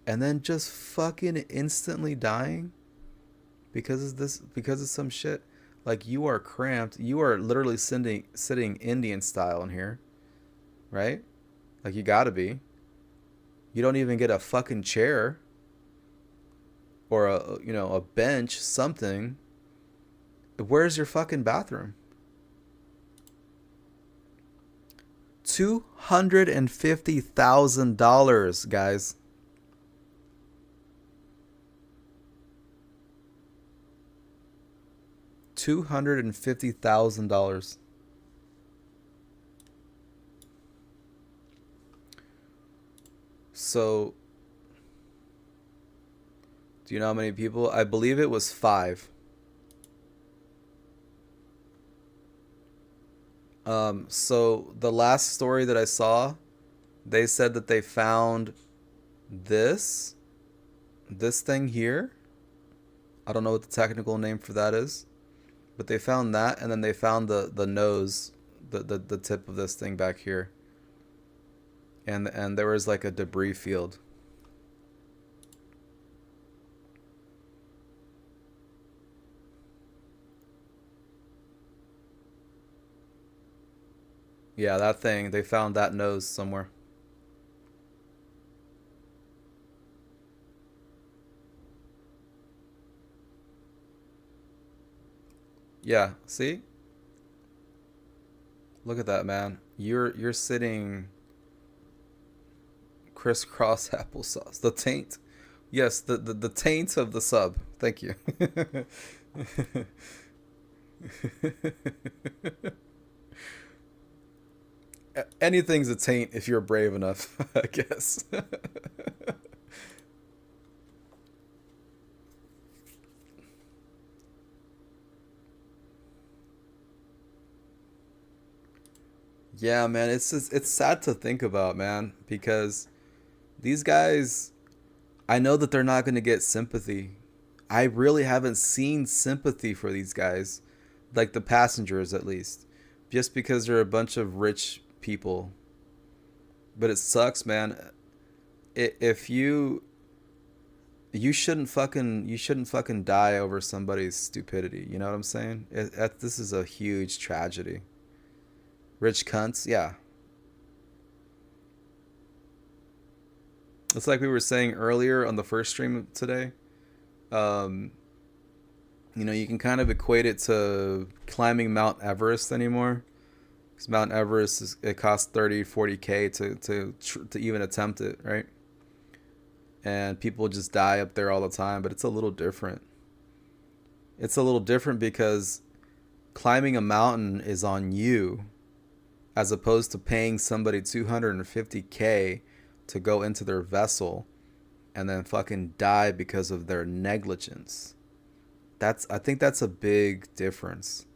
and then just fucking instantly dying because of some shit? Like, you are cramped. You are literally sitting Indian style in here, right? Like, you gotta be. You don't even get a fucking chair or a bench, something. Where's your fucking bathroom? $250,000, guys. $250,000. So, do you know how many people? I believe it was 5. So the last story that I saw, they said that they found this thing here. I don't know what the technical name for that is, but they found that, and then they found the nose, the tip of this thing back here. And there was like a debris field. Yeah, that thing, they found that nose somewhere. Yeah, see? Look at that, man. You're sitting crisscross applesauce. The taint. Yes, the taint of the sub. Thank you. Anything's a taint if you're brave enough, I guess. Yeah, man, it's sad to think about, man, because these guys, I know that they're not going to get sympathy. I really haven't seen sympathy for these guys, like the passengers at least, just because they're a bunch of rich people. But it sucks, man. If you shouldn't fucking die over somebody's stupidity. You know what I'm saying? This is a huge tragedy. Rich cunts, yeah. It's like we were saying earlier on the first stream today. You know, you can kind of equate it to climbing Mount Everest anymore. Because Mount Everest, it costs 30, 40K to even attempt it, right? And people just die up there all the time, but it's a little different. It's a little different because climbing a mountain is on you, as opposed to paying somebody 250K to go into their vessel and then fucking die because of their negligence. I think that's a big difference.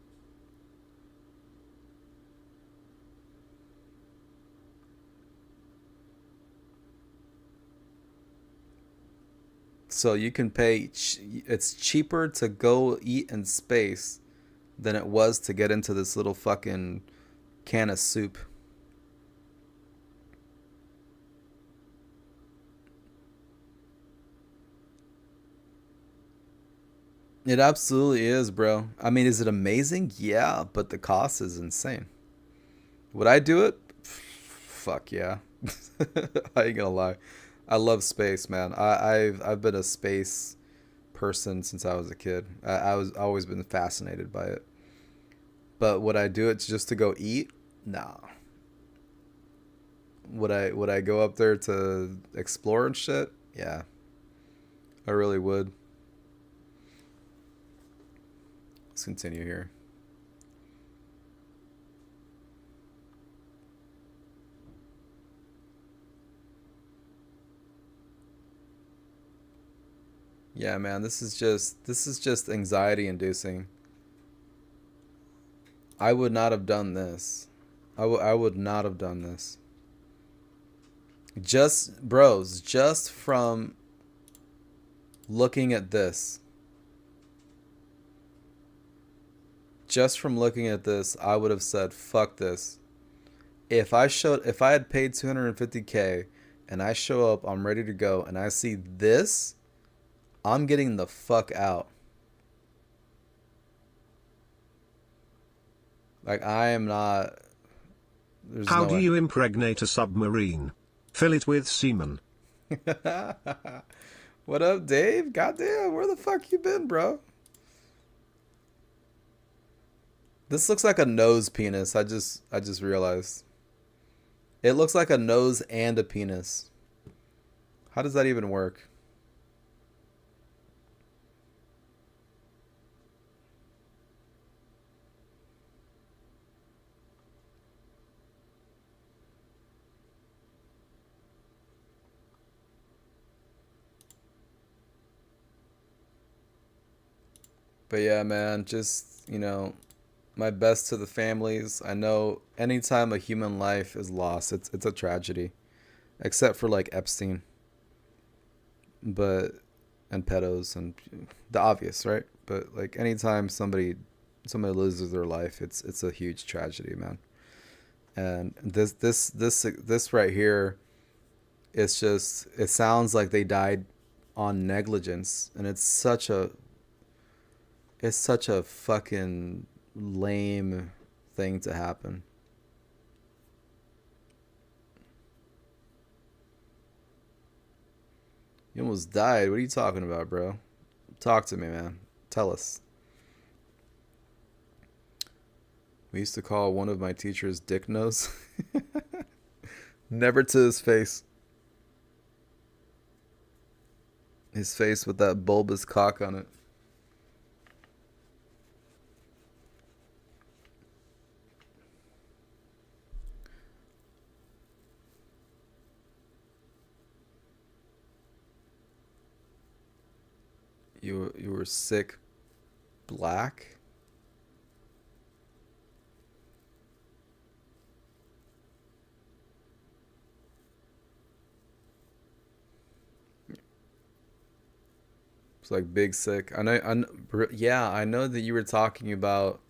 So you can pay, it's cheaper to go eat in space than it was to get into this little fucking can of soup. It absolutely is, bro. I mean, is it amazing? Yeah, but the cost is insane. Would I do it? Fuck yeah. I ain't gonna lie. I love space, man. I've been a space person since I was a kid. I was always been fascinated by it. But would I do it just to go eat? Nah. Would I go up there to explore and shit? Yeah. I really would. Let's continue here. Yeah, man, this is just anxiety inducing. I would not have done this. I would not have done this. Just, bros, just from looking at this. Just from looking at this, I would have said, fuck this. If I had paid 250K and I show up, I'm ready to go, and I see this, I'm getting the fuck out. Like, I am not... How do you impregnate a submarine? Fill it with semen. What up, Dave? Goddamn, where the fuck you been, bro? This looks like a nose penis. I just realized. It looks like a nose and a penis. How does that even work? But yeah, man, just, you know, my best to the families. I know anytime a human life is lost, it's a tragedy. Except for like Epstein. But and pedos and the obvious, right? But like anytime somebody loses their life, it's a huge tragedy, man. And this right here, it's just, it sounds like they died on negligence, and it's such a fucking lame thing to happen. You almost died. What are you talking about, bro? Talk to me, man. Tell us. We used to call one of my teachers Dick Nose. Never to his face. His face with that bulbous cock on it. You were sick black? It's like big sick. Yeah, I know that you were talking about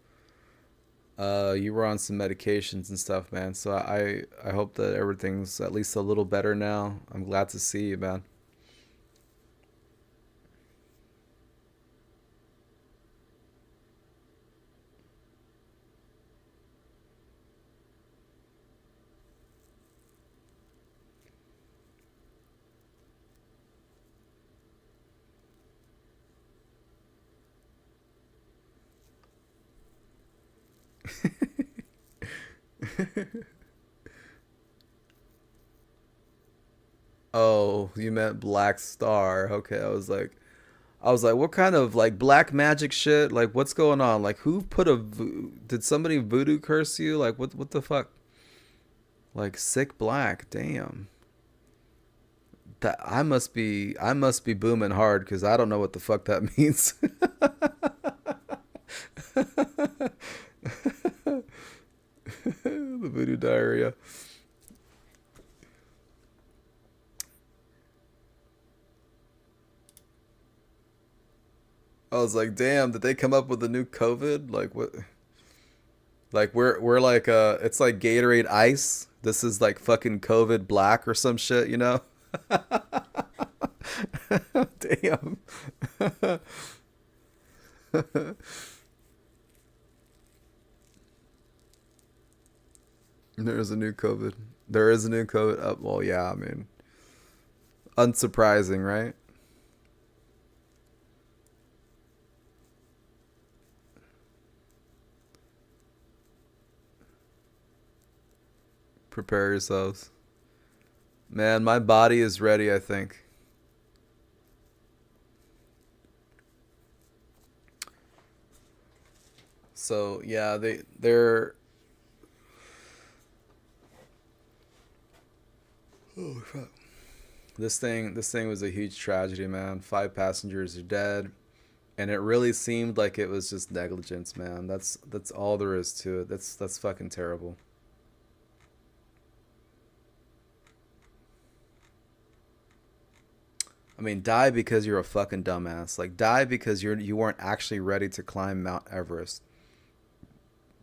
you were on some medications and stuff, man. So I hope that everything's at least a little better now. I'm glad to see you, man. Oh, you meant Black Star. Okay, I was like, what kind of like black magic shit? Like, what's going on? Like, who put did somebody voodoo curse you? Like, what the fuck? Like, sick black, damn. That I must be booming hard because I don't know what the fuck that means. The voodoo diarrhea. I was like, damn, did they come up with a new COVID? Like what? Like we're like it's like Gatorade Ice. This is like fucking COVID Black or some shit, you know? Damn. There's a new COVID. There is a new COVID. Well, yeah, I mean, unsurprising, right? Prepare yourselves. Man, my body is ready, I think. So, yeah, they're oh fuck. This thing was a huge tragedy, man. 5 passengers are dead. And it really seemed like it was just negligence, man. That's all there is to it. That's fucking terrible. I mean, die because you're a fucking dumbass. Like, die because you weren't actually ready to climb Mount Everest.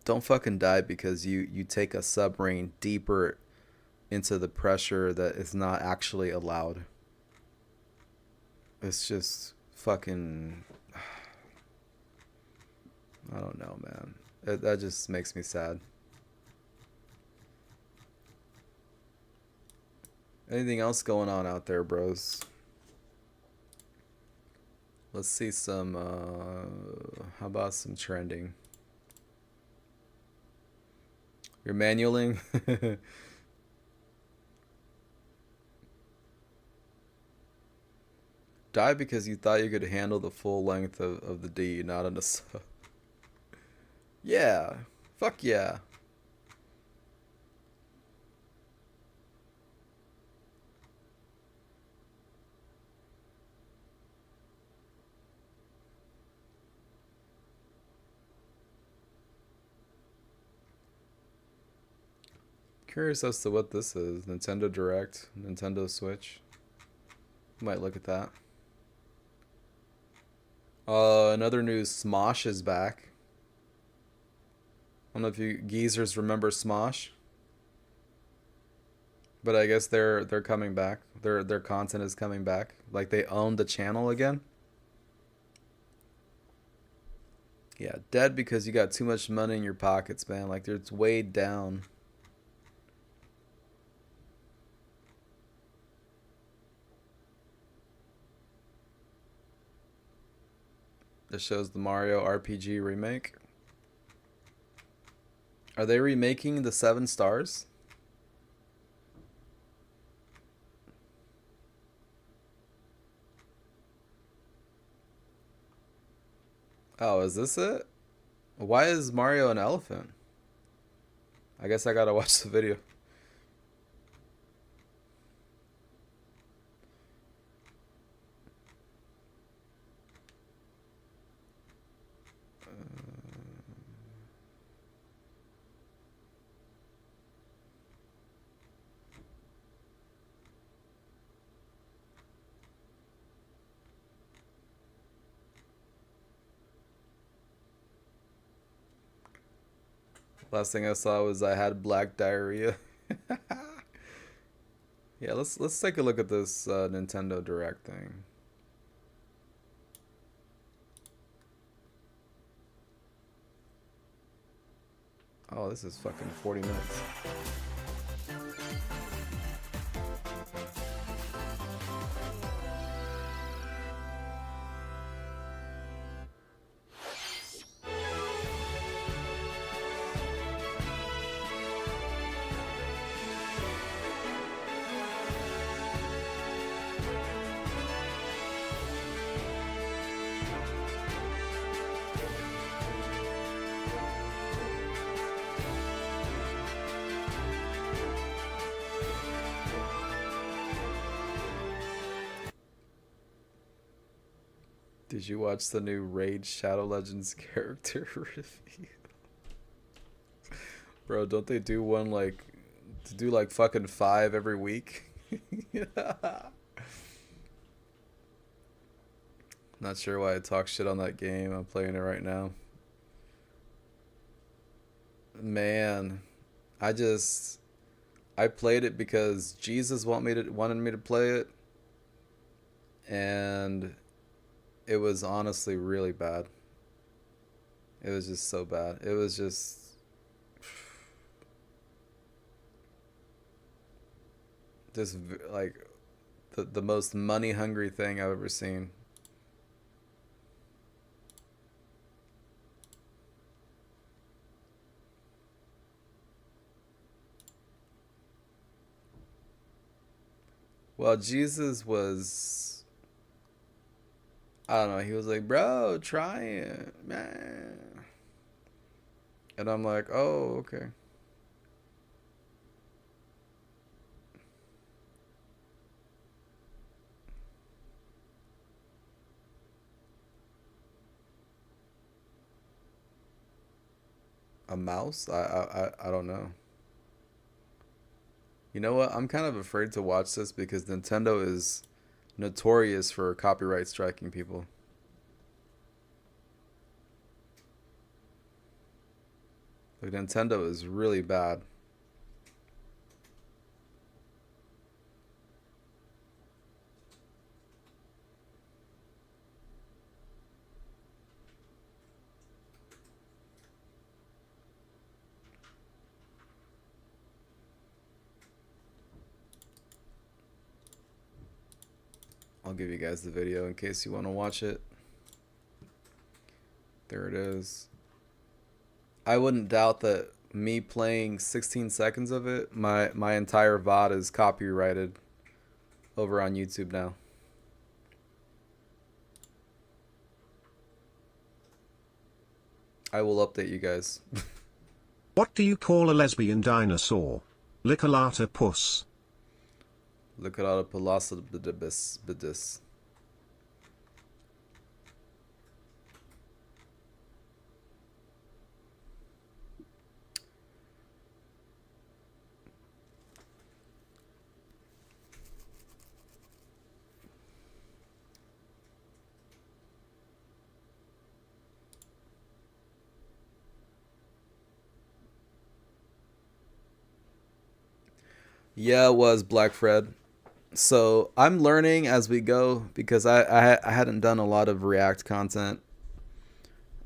Don't fucking die because you take a submarine deeper into the pressure that is not actually allowed. It's just fucking... I don't know, man. That just makes me sad. Anything else going on out there, bros? Let's see some, how about some trending? You're manualing? Die because you thought you could handle the full length of the D, not in a sub. Yeah. Fuck yeah. Curious as to what this is. Nintendo Direct, Nintendo Switch. Might look at that. Another news, Smosh is back. I don't know if you geezers remember Smosh. But I guess they're coming back. Their content is coming back. Like they own the channel again. Yeah, dead because you got too much money in your pockets, man. Like it's weighed down. This shows the Mario RPG remake. Are they remaking the 7 Stars? Oh, is this it? Why is Mario an elephant? I guess I gotta watch the video. Last thing I saw was I had black diarrhea. Yeah, let's take a look at this Nintendo Direct thing. Oh, this is fucking 40 minutes. Did you watch the new Raid Shadow Legends character review? Bro, don't they do one like to do like fucking 5 every week? Not sure why I talk shit on that game. I'm playing it right now. Man, I played it because Jesus wanted me to play it, and it was honestly really bad. It was just so bad. It was just like the most money hungry thing I've ever seen. Well, Jesus was, I don't know, he was like, bro, try it, man. And I'm like, oh, okay. A mouse? I don't know. You know what? I'm kind of afraid to watch this because Nintendo is notorious for copyright striking people. Like, Nintendo is really bad. I'll give you guys the video in case you want to watch it. There it is. I wouldn't doubt that me playing 16 seconds of it, my entire VOD is copyrighted over on YouTube now. I will update you guys. What do you call a lesbian dinosaur? Lickalata puss. Look at all the Palasa. Yeah, it was Black Fred. So I'm learning as we go because I hadn't done a lot of React content.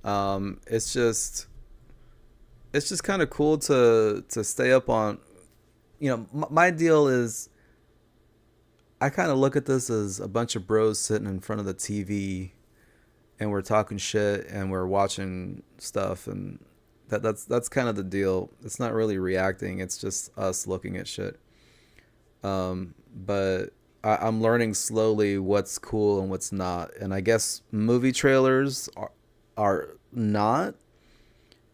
It's just kind of cool to stay up on. You know, my deal is I kind of look at this as a bunch of bros sitting in front of the TV, and we're talking shit and we're watching stuff, and That's kind of the deal. It's not really reacting. It's just us looking at shit. But I'm learning slowly what's cool and what's not. And I guess movie trailers are not.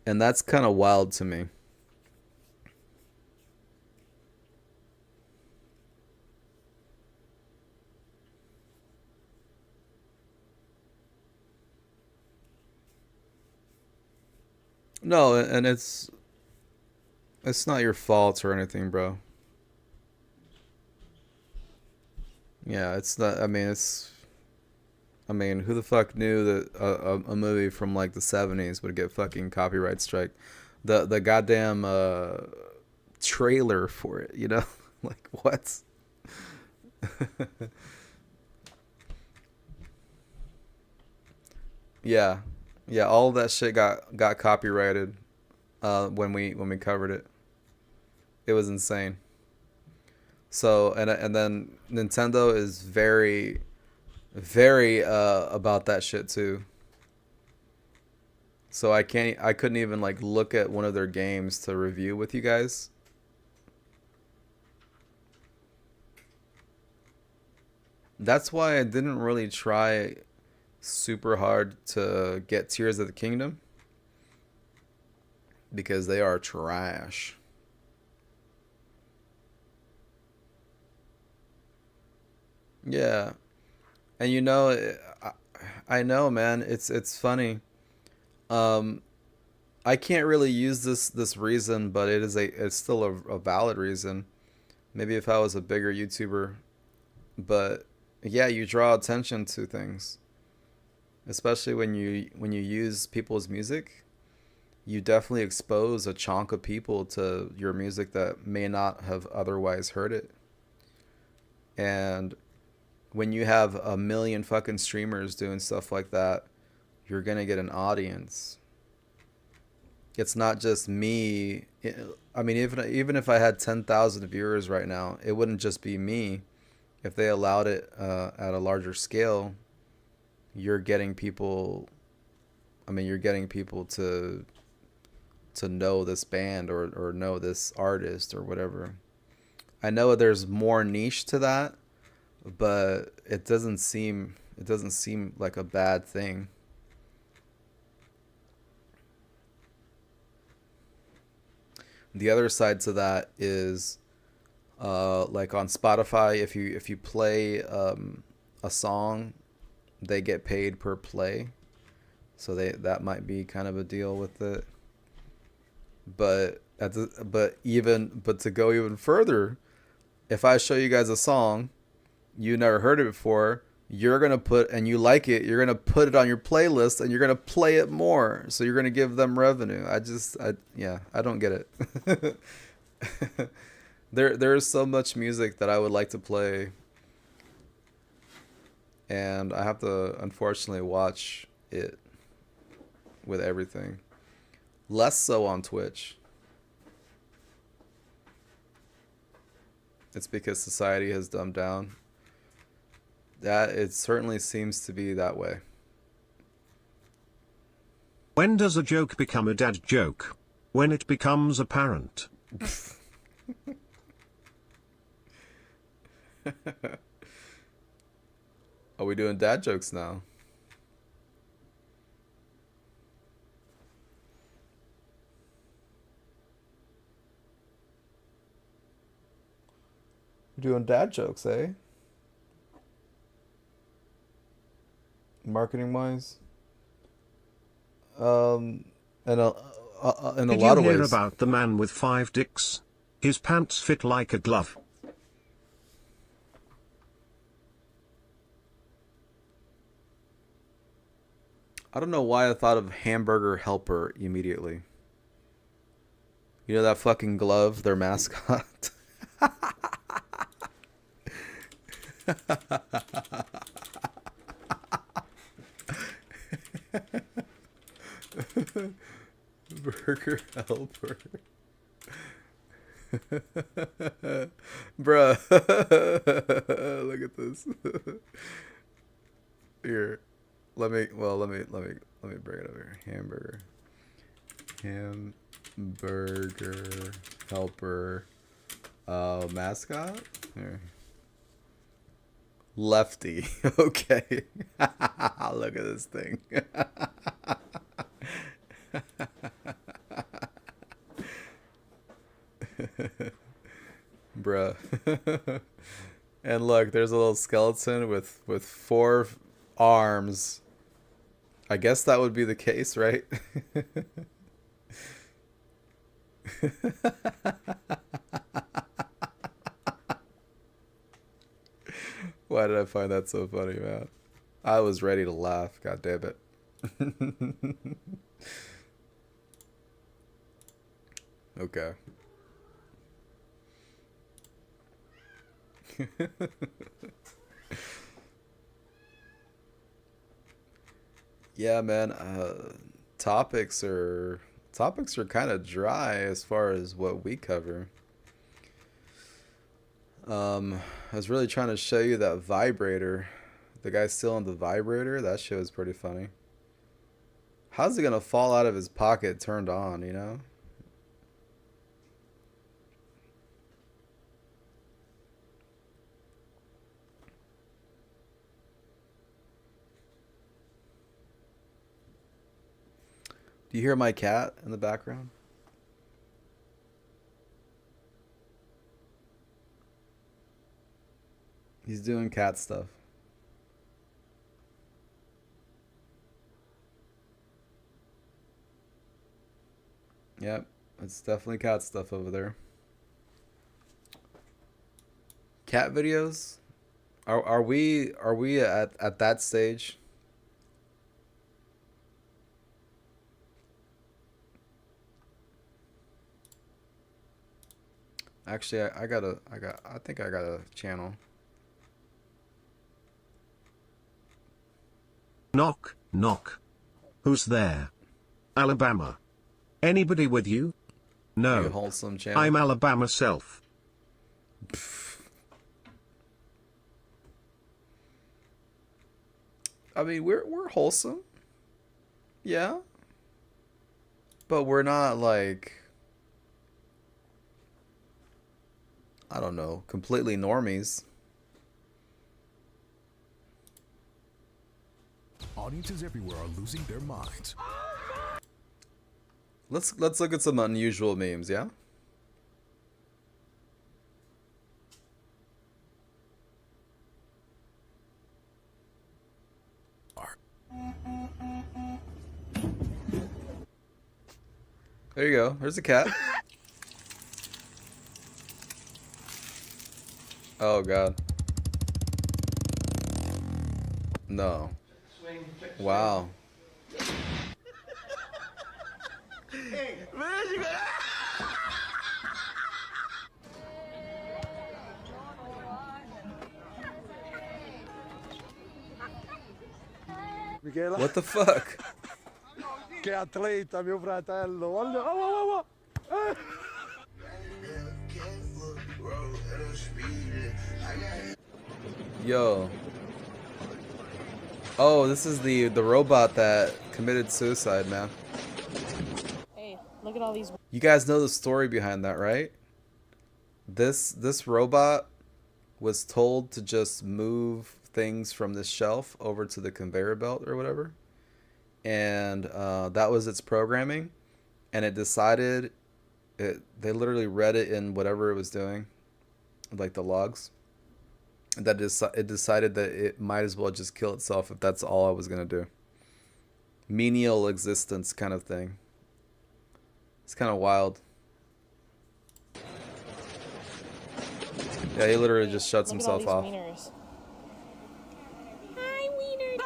And that's kind of wild to me. No, and it's not your fault or anything, bro. Yeah, it's not. I mean, who the fuck knew that a movie from like the 70s would get fucking copyright strike? The goddamn trailer for it, you know? Like what? Yeah. Yeah, all that shit got copyrighted when we covered it. It was insane. So and then Nintendo is very about that shit too. So I couldn't even like look at one of their games to review with you guys. That's why I didn't really try super hard to get Tears of the Kingdom, because they are trash. Yeah. And you know, I know, man, it's funny. Um I can't really use this reason, but it's still a valid reason. Maybe if I was a bigger YouTuber, but yeah, you draw attention to things. Especially when you use people's music, you definitely expose a chunk of people to your music that may not have otherwise heard it. And when you have a million fucking streamers doing stuff like that, you're gonna get an audience. It's not just me. I mean, even if I had 10,000 viewers right now, it wouldn't just be me. If they allowed it at a larger scale, you're getting people. I mean, you're getting people to know this band or know this artist or whatever. I know there's more niche to that, but it doesn't seem like a bad thing. The other side to that is like on Spotify, if you play a song, they get paid per play, so that might be kind of a deal with it. But to go even further, if I show you guys a song, you never heard it before, you're gonna and you like it, you're gonna put it on your playlist and you're gonna play it more, so you're gonna give them revenue. I don't get it. There's so much music that I would like to play, and I have to unfortunately watch it with everything. Less so on Twitch. It's because society has dumbed down. That it certainly seems to be that way. When does a joke become a dad joke? When it becomes apparent. Are we doing dad jokes now? We're doing dad jokes, eh? Marketing wise, in a lot of ways. Did you hear about the man with 5 dicks? His pants fit like a glove. I don't know why I thought of Hamburger Helper immediately. You know that fucking glove, their mascot? Burger Helper. Bruh. Look at this. Here. Let me bring it over here. Hamburger. Hamburger helper mascot? Here. Lefty. Okay. Look at this thing. Bruh. And look, there's a little skeleton with 4 arms. I guess that would be the case, right? Why did I find that so funny, man? I was ready to laugh, god damn it. Okay. Yeah, man, topics are kind of dry as far as what we cover. I was really trying to show you that vibrator. The guy's still on the vibrator. That shit was pretty funny. How's it gonna fall out of his pocket turned on, you know? Do you hear my cat in the background? He's doing cat stuff. Yep, it's definitely cat stuff over there. Cat videos? Are we at that stage? Actually, I think I got a channel. Knock, knock. Who's there? Alabama. Anybody with you? No. Wholesome channel. I'm Alabama self. I mean, we're wholesome. Yeah. But we're not like, I don't know, completely normies. Audiences everywhere are losing their minds. Let's look at some unusual memes, yeah? There you go. There's a cat. Oh god. No. Wow. Michela? What the fuck? Che atleta, mio fratello. Guarda, oh, oh, oh. Yo. Oh, this is the robot that committed suicide, man. Hey, look at all these. You guys know the story behind that, right? This robot was told to just move things from this shelf over to the conveyor belt or whatever, and that was its programming, and it decided they literally read it in whatever it was doing, like the logs, that it decided that it might as well just kill itself if that's all I was gonna do. Menial existence kind of thing. It's kind of wild. Yeah, he literally just shuts himself off. Wieners. Hi, Wiener.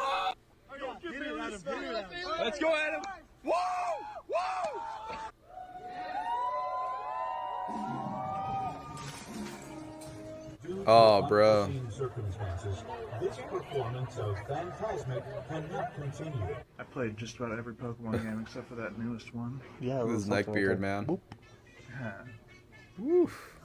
Let's go, Adam. Whoa! Whoa! Oh, bro. Circumstances, this performance of Phantasmic cannot continue. I played just about every Pokemon game except for that newest one. Yeah, this neck beard, man. Yeah. Woof.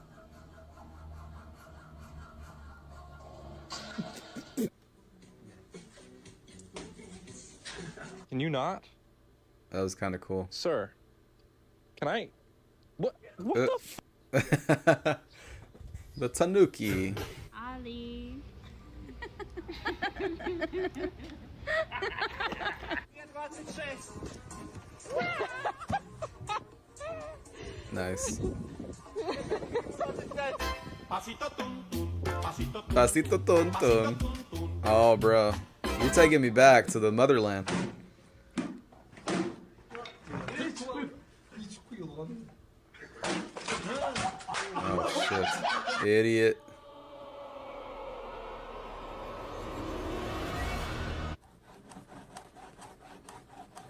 Can you not? That was kind of cool. Sir, Can I? What the The tanuki. Ali. Nice. Pasito tun tun. Oh, bro. You're taking me back to the motherland. Oh, shit. Idiot.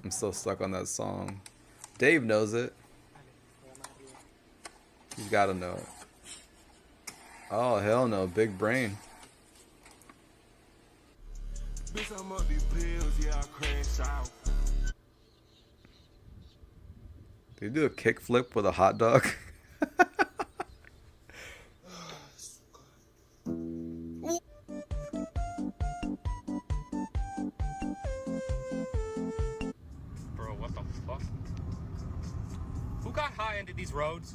I'm still stuck on that song. Dave knows it. He's gotta know it. Oh, hell no. Big brain. Did you do a kickflip with a hot dog? Bro, what the fuck? Who got high into these roads?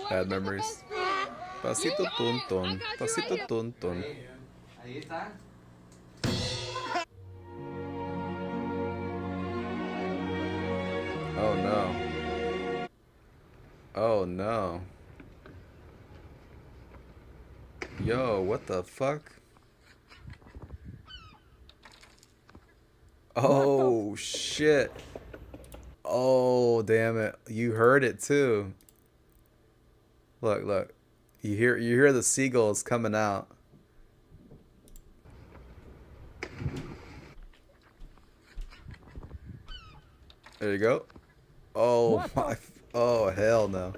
Bad memories. Pasito tun tun. Pasito tun tun. Oh no. Oh no. Yo, what the fuck? Oh shit. Oh damn it. You heard it too. Look, look. You hear the seagulls coming out. There you go. Oh my. Oh hell no.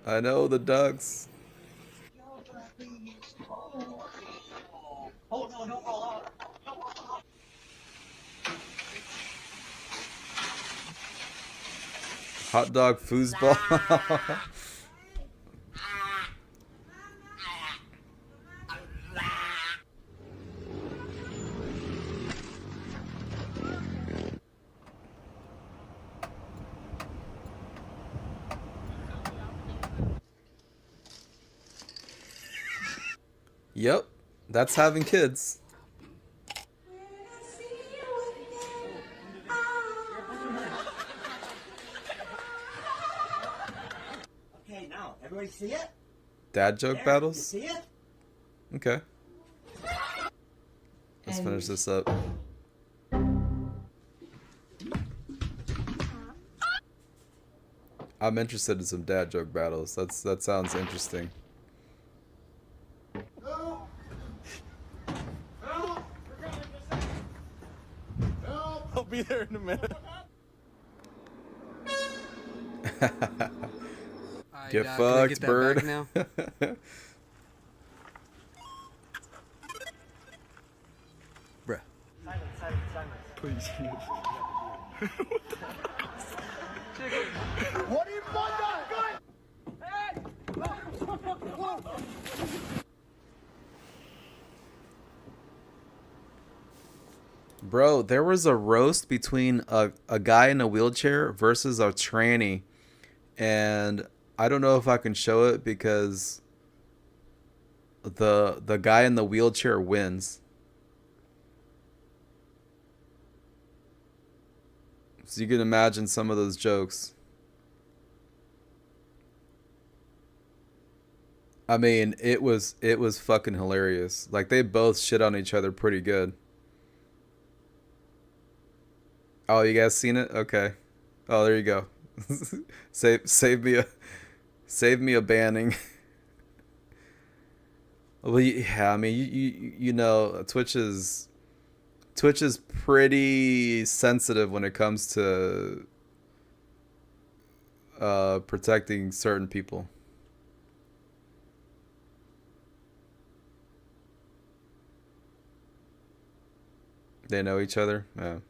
I know the ducks. Hot dog foosball. Yep, that's having kids. Okay, now everybody see it? Dad joke There, battles? you see it? Okay. Let's finish this up. I'm interested in some dad joke battles. That sounds interesting. I'll be there in a minute. Get fucked, bird. Bruh. Please. What are you Bro, there was a roast between a guy in a wheelchair versus a tranny. And I don't know if I can show it because the guy in the wheelchair wins. So you can imagine some of those jokes. I mean, it was fucking hilarious. Like they both shit on each other pretty good. Oh, you guys seen it? Okay. Oh, there you go. save me a banning. Well, yeah, I mean, you know, Twitch is pretty sensitive when it comes to protecting certain people. They know each other. Yeah.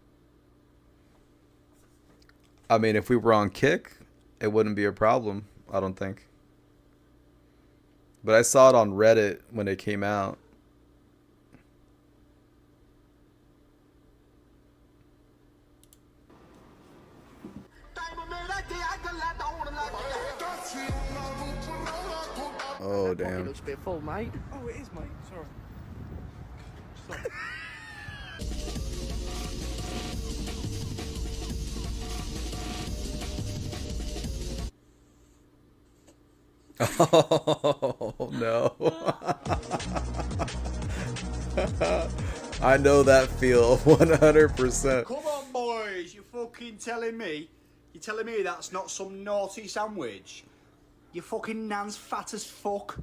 I mean, if we were on Kick, it wouldn't be a problem, I don't think. But I saw it on Reddit when it came out. Oh, damn. Looks a bit full, mate. Oh, it is, mate. Sorry. Oh, no. I know that feel 100%. Come on, boys. You're fucking telling me? You're telling me that's not some naughty sandwich? You fucking nan's fat as fuck.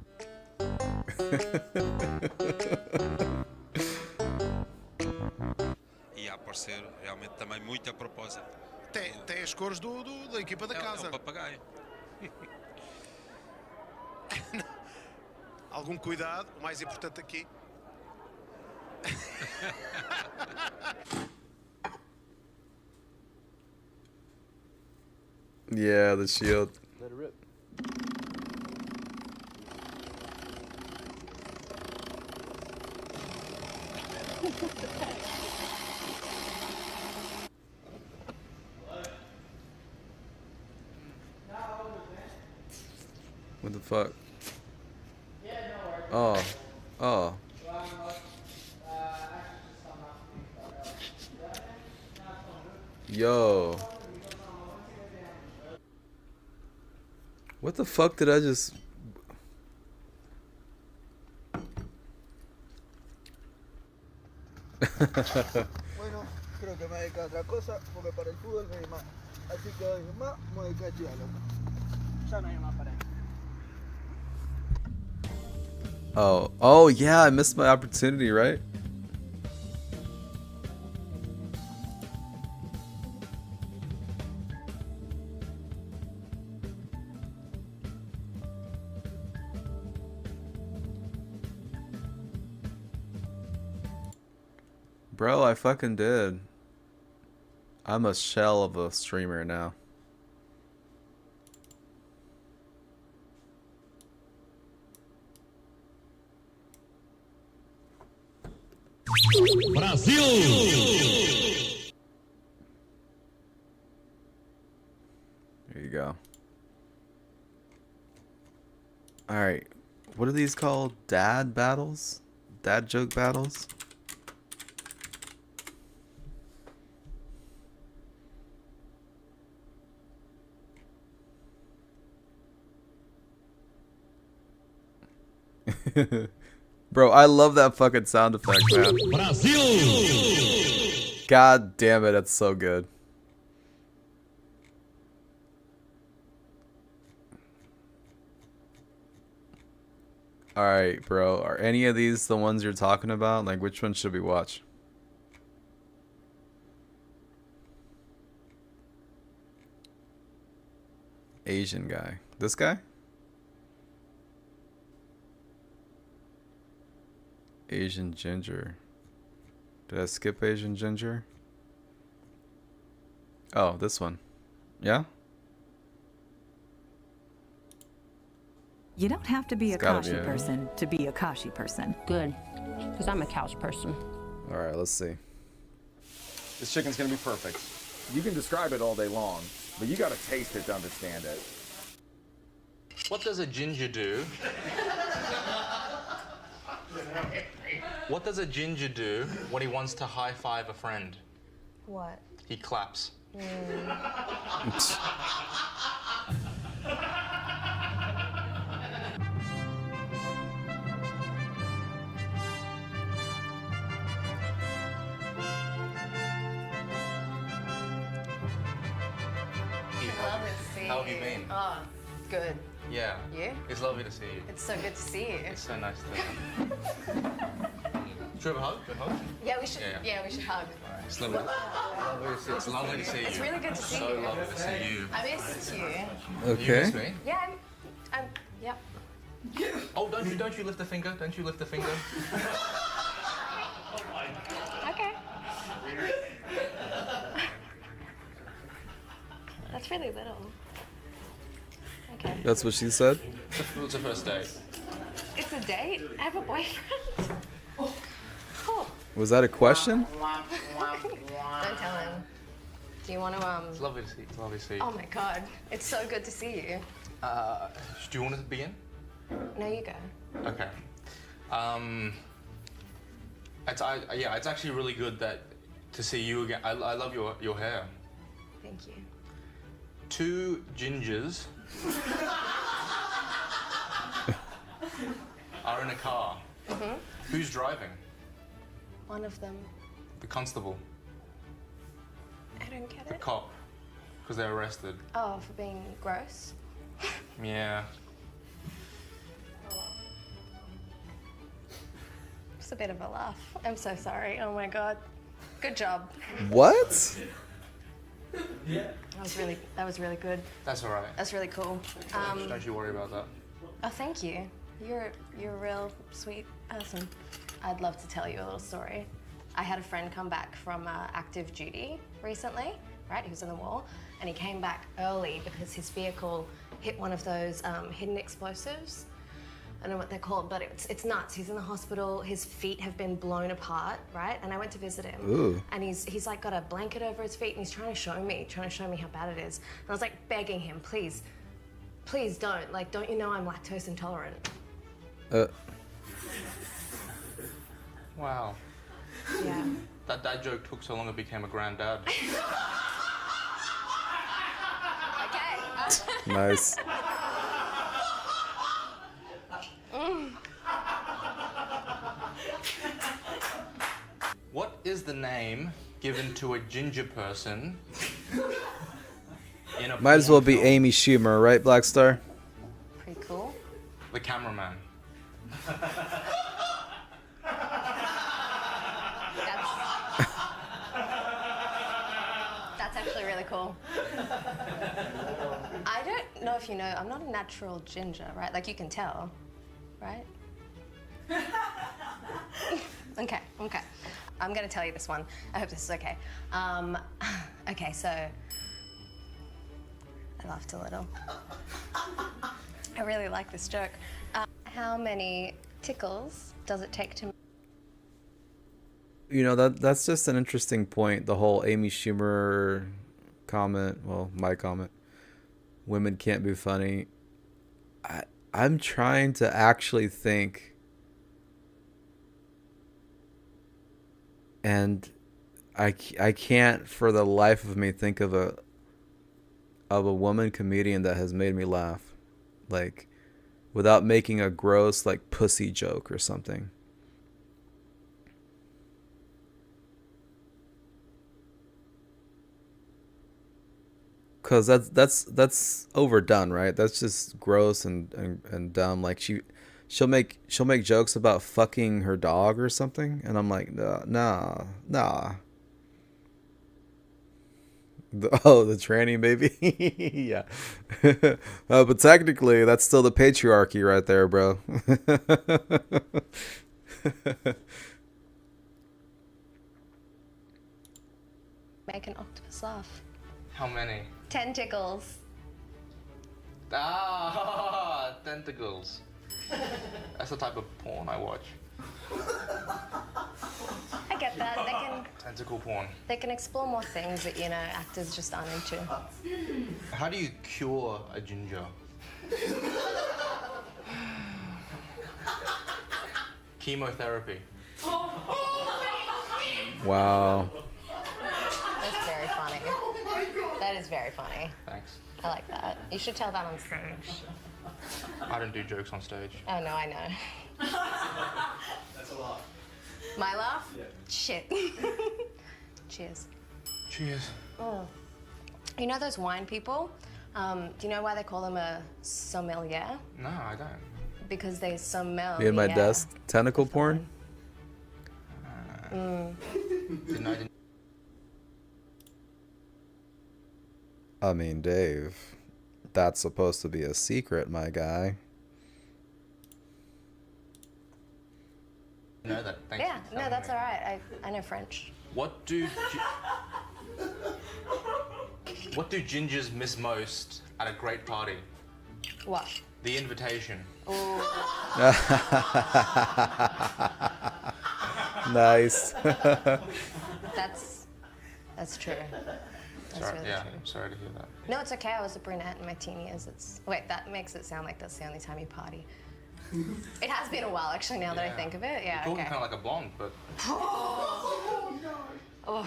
Parceiro, realmente também muito a propósito. Tem as cores da equipa da casa. É papagaio. Algum cuidado, o mais importante aqui. Yeah, the shield. Let it rip. What the fuck? Oh. Oh. Yo. What the fuck did I just... Bueno, creo que me dedico a otra cosa, porque para el fútbol no hay más. Así que hoy más me dedico a estudiarlo. Ya no hay más para él. Oh. Oh, yeah, I missed my opportunity, right? Bro, I fucking did. I'm a shell of a streamer now. Brasil! There you go. Alright. What are these called? Dad battles? Dad joke battles? Bro, I love that fucking sound effect, man. Brasil! God damn it, that's so good. Alright, bro. Are any of these the ones you're talking about? Like, which one should we watch? Asian guy. This guy? Asian ginger. Did I skip Asian ginger? Oh, this one. Yeah? You don't have to be a Kashi person to be a Kashi person. Good, because I'm a couch person. Alright, let's see. This chicken's gonna be perfect. You can describe it all day long, but you gotta taste it to understand it. What does a ginger do? What does a ginger do when he wants to high-five a friend? What? He claps. How have you been? Oh, good. Yeah. You? It's lovely to see you. It's so good to see you. It's so nice to Should we have a hug? Good hug? Yeah, we should. Yeah, we should hug. It's lovely. It's lovely to see you. It's really good to see you. So lovely to see you. I missed you. Okay. You miss me? Yeah, yep. Oh, don't you lift a finger? Don't you lift a finger? Okay. That's really little. Okay. That's what she said? What's the first date? It's a date. I have a boyfriend. Oh. Was that a question? Don't tell him. Do you want to It's lovely to see you. It's lovely to see you. Oh my god, it's so good to see you. Do you want to begin? No, you go. Okay. It's actually really good to see you again. I love your hair. Thank you. 2 gingers are in a car. Mm-hmm. Who's driving? One of them. The constable. I don't get The it. cop. Because they're arrested. Oh, for being gross? Yeah. Just a bit of a laugh. I'm so sorry. Oh my god. Good job. What? That was really good. That's all right. That's really cool. Don't you worry about that. Oh, thank you. You're a real sweet person. I'd love to tell you a little story. I had a friend come back from active duty recently, right? He was in the war, and he came back early because his vehicle hit one of those hidden explosives. I don't know what they're called, but it's nuts. He's in the hospital. His feet have been blown apart, right? And I went to visit him. Ooh. And he's like got a blanket over his feet, and he's trying to show me how bad it is. And I was like begging him, please don't. Like, don't you know I'm lactose intolerant? Wow. Yeah. That dad joke took so long it became a granddad. Okay. Nice. What is the name given to a ginger person in a Might as well be film? Amy Schumer, right, Black Star? Pretty cool. The cameraman. That's actually really cool. I don't know if you know, I'm not a natural ginger, right? Like, you can tell, right? Okay. I'm gonna tell you this one. I hope this is okay. Okay, so I laughed a little. I really like this joke. How many tickles does it take to... You know, that's just an interesting point. The whole Amy Schumer comment, well, my comment, women can't be funny. I'm trying to actually think, and I can't for the life of me think of a woman comedian that has made me laugh, like, without making a gross, like, pussy joke or something. Cause that's overdone, right? That's just gross and dumb. Like, she'll make jokes about fucking her dog or something, and I'm like, nah. The tranny baby. Yeah. But technically, that's still the patriarchy right there, bro. Make an octopus laugh. How many? Tentacles. Ah, tentacles. That's the type of porn I watch. I get that. Tentacle porn. They can explore more things that, you know, actors just aren't into. How do you cure a ginger? Chemotherapy. Wow. That's very funny. That is very funny. Thanks. I like that. You should tell that on stage. I don't do jokes on stage. Oh, no, I know. That's a lot. My laugh? Yeah. Shit. Cheers. Cheers. Oh. You know those wine people? Do you know why they call them a sommelier? No, I don't. Because they sommelier. Me and my desk. Tentacle porn? I mean, Dave, that's supposed to be a secret, my guy. You know that. Thanks Yeah, for no, telling that's me. all right. I know French. What do gingers miss most at a great party? What? The invitation. Ooh. Nice. That's true. That's Sorry, really yeah, true. I'm sorry to hear that. No, it's okay. I was a brunette in my teen years. Wait, that makes it sound like that's the only time you party. It has been a while, actually, now that I think of it. Yeah, You're talking okay. kind of like a blonde, but... Oh,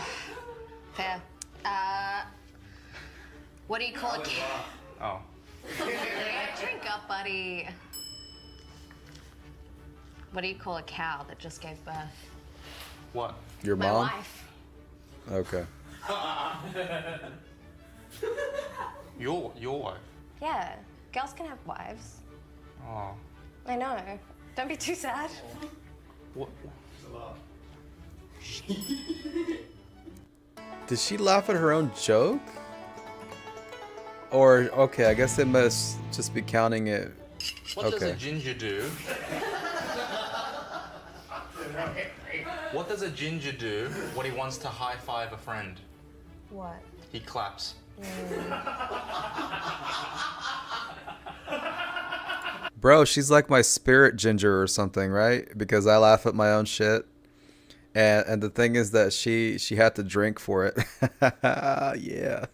fair. What do you call a cow? Oh. Drink up, buddy. What do you call a cow that just gave birth? What? Your My mom? wife. Okay. Your wife? Yeah, girls can have wives. Oh. I know. Don't be too sad. What? Did she laugh at her own joke? Or, okay, I guess they must just be counting it. What does a Okay. ginger do? What does a ginger do when he wants to high-five a friend? What? He claps. Bro, she's like my spirit ginger or something, right? Because I laugh at my own shit. And the thing is that she had to drink for it. Yeah.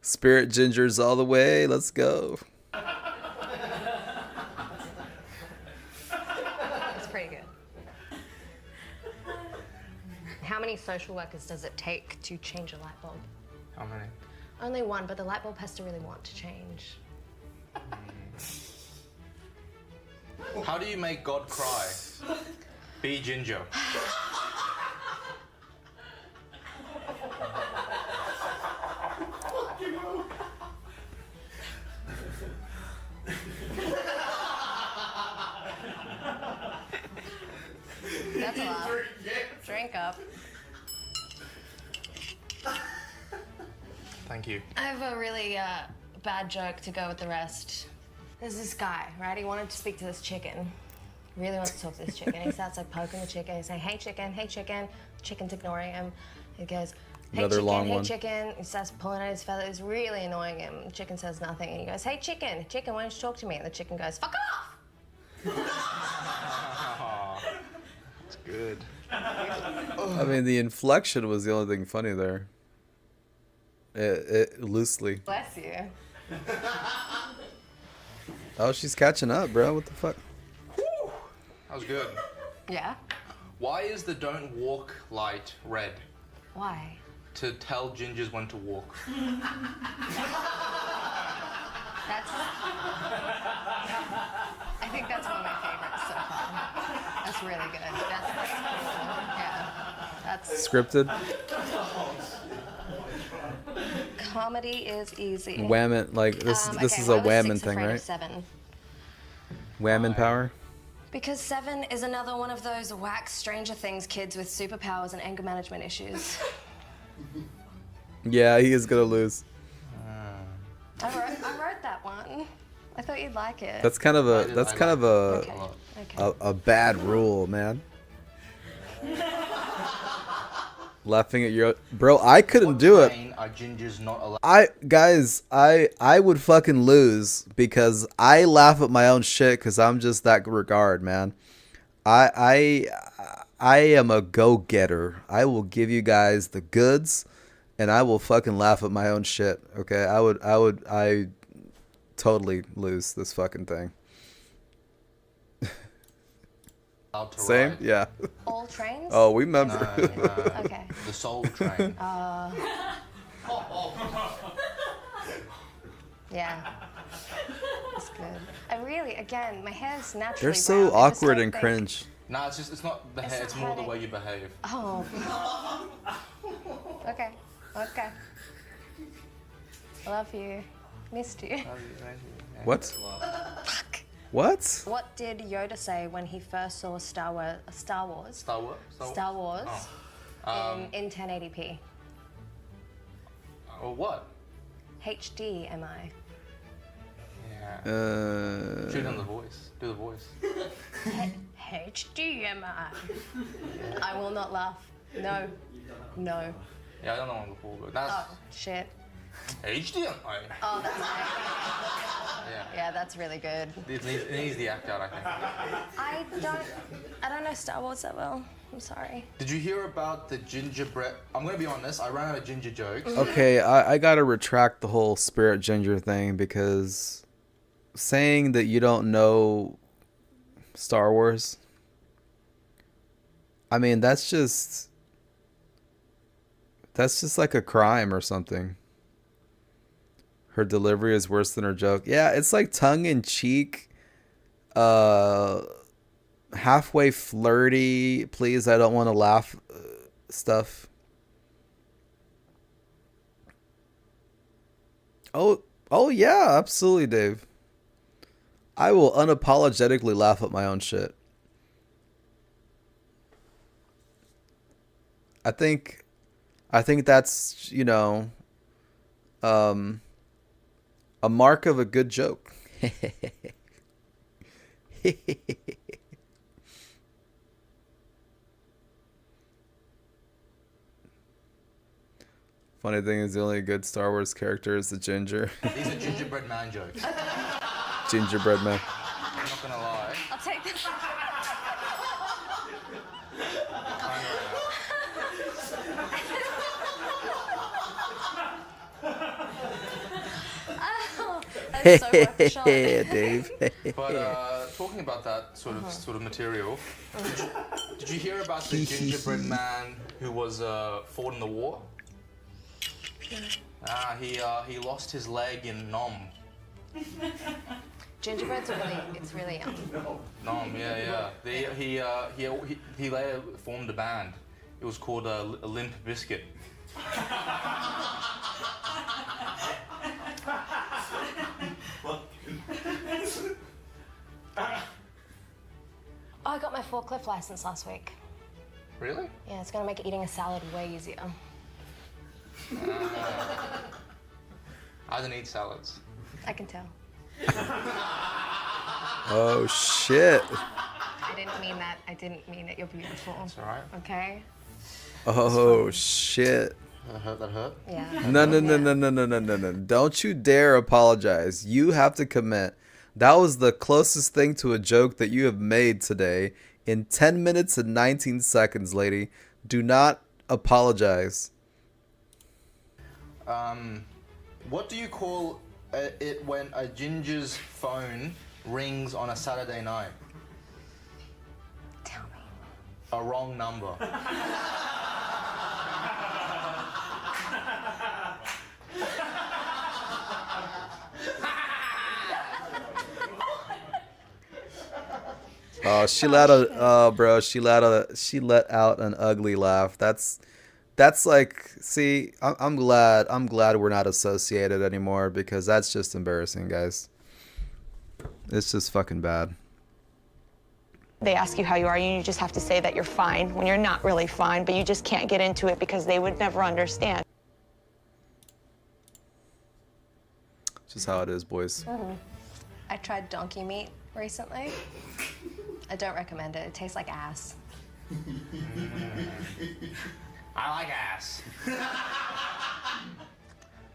Spirit gingers all the way. Let's go. It's pretty good. How many social workers does it take to change a light bulb? How many? Only one, but the light bulb has to really want to change. How do you make God cry? Be ginger. That's a lot. Drink up. Thank you. I have a really bad joke to go with the rest. There's this guy, right? He wanted to speak to this chicken. Really wants to talk to this chicken. He starts like poking the chicken. He's saying, hey chicken, hey chicken. Chicken's ignoring him. He goes, hey Another chicken, long hey one. chicken. He starts pulling at his feathers, really annoying him. The chicken says nothing. And he goes, hey chicken, chicken, why don't you talk to me? And the chicken goes, fuck off! That's good. I mean, the inflection was the only thing funny there. It loosely. Bless you. Oh, she's catching up, bro. What the fuck? That was good. Yeah? Why is the don't walk light red? Why? To tell gingers when to walk. That's... I think that's one of my favorites so far. That's really good. That's cool. Yeah. That's... Scripted? Comedy is easy. Whammon, like this Okay, is why a was whammon 6 thing, afraid of right? 7? Whammon power? Because 7 is another one of those whack Stranger Things kids with superpowers and anger management issues. Yeah, he is gonna lose. I wrote that one. I thought you'd like it. That's kind of a bad rule, man. Laughing at your bro, I couldn't do it. Are gingers not allowed? I would fucking lose because I laugh at my own shit because I'm just that regard, man. I am a go-getter. I will give you guys the goods, and I will fucking laugh at my own shit. Okay, I totally lose this fucking thing. Same, ride. yeah. All trains? Oh, we remember. No. Okay. The soul train. Yeah. That's good. I really, again, my hair's naturally They're so brown. I just awkward don't and think- cringe. No, it's not the hair. It's more the way you behave. Oh. Okay. Okay. Love you. Missed you. What? What? What did Yoda say when he first saw Star Wars? Star Wars? In 1080p. Or what? HDMI. Yeah. Shoot on the voice. Do the voice. HDMI. I will not laugh. No. No. Yeah, I don't know one before, but that's. Oh, shit. HDMI. Oh, that's right. Yeah, that's really good. It needs the act out, I think. I don't know Star Wars that well. I'm sorry. Did you hear about the gingerbread? I'm gonna be honest. I ran out of ginger jokes. Okay, I gotta retract the whole spirit ginger thing, because saying that you don't know Star Wars, I mean, that's just like a crime or something. Her delivery is worse than her joke. Yeah, it's like tongue-in-cheek, halfway flirty, please, I don't want to laugh stuff. Oh yeah, absolutely, Dave. I will unapologetically laugh at my own shit. I think that's, you know, a mark of a good joke. Funny thing is, the only good Star Wars character is the ginger. These are gingerbread man jokes. Gingerbread man. I'm not gonna lie. I'll take this. That's so worth the shot. Dave. But talking about that sort of material, did you hear about the gingerbread man who was fought in the war? He lost his leg in Nom. Gingerbread's really Nom, yeah. He later formed a band. It was called a Limp Biscuit. Oh, I got my forklift license last week. Really? Yeah, it's gonna make eating a salad way easier. I don't eat salads. I can tell. Oh shit. I didn't mean that. I didn't mean it. You're beautiful. That's alright. Okay? Oh shit. That hurt? Yeah. No. Don't you dare apologize. You have to commit. That was the closest thing to a joke that you have made today in 10 minutes and 19 seconds, lady. Do not apologize. What do you call it when a ginger's phone rings on a Saturday night? Tell me. A wrong number. Oh, she let out an ugly laugh. That's like, see, I'm glad we're not associated anymore, because that's just embarrassing, guys. It's just fucking bad. They ask you how you are, and you just have to say that you're fine when you're not really fine, but you just can't get into it because they would never understand. Just how it is, boys. I tried donkey meat recently. I don't recommend it. It tastes like ass. I like ass.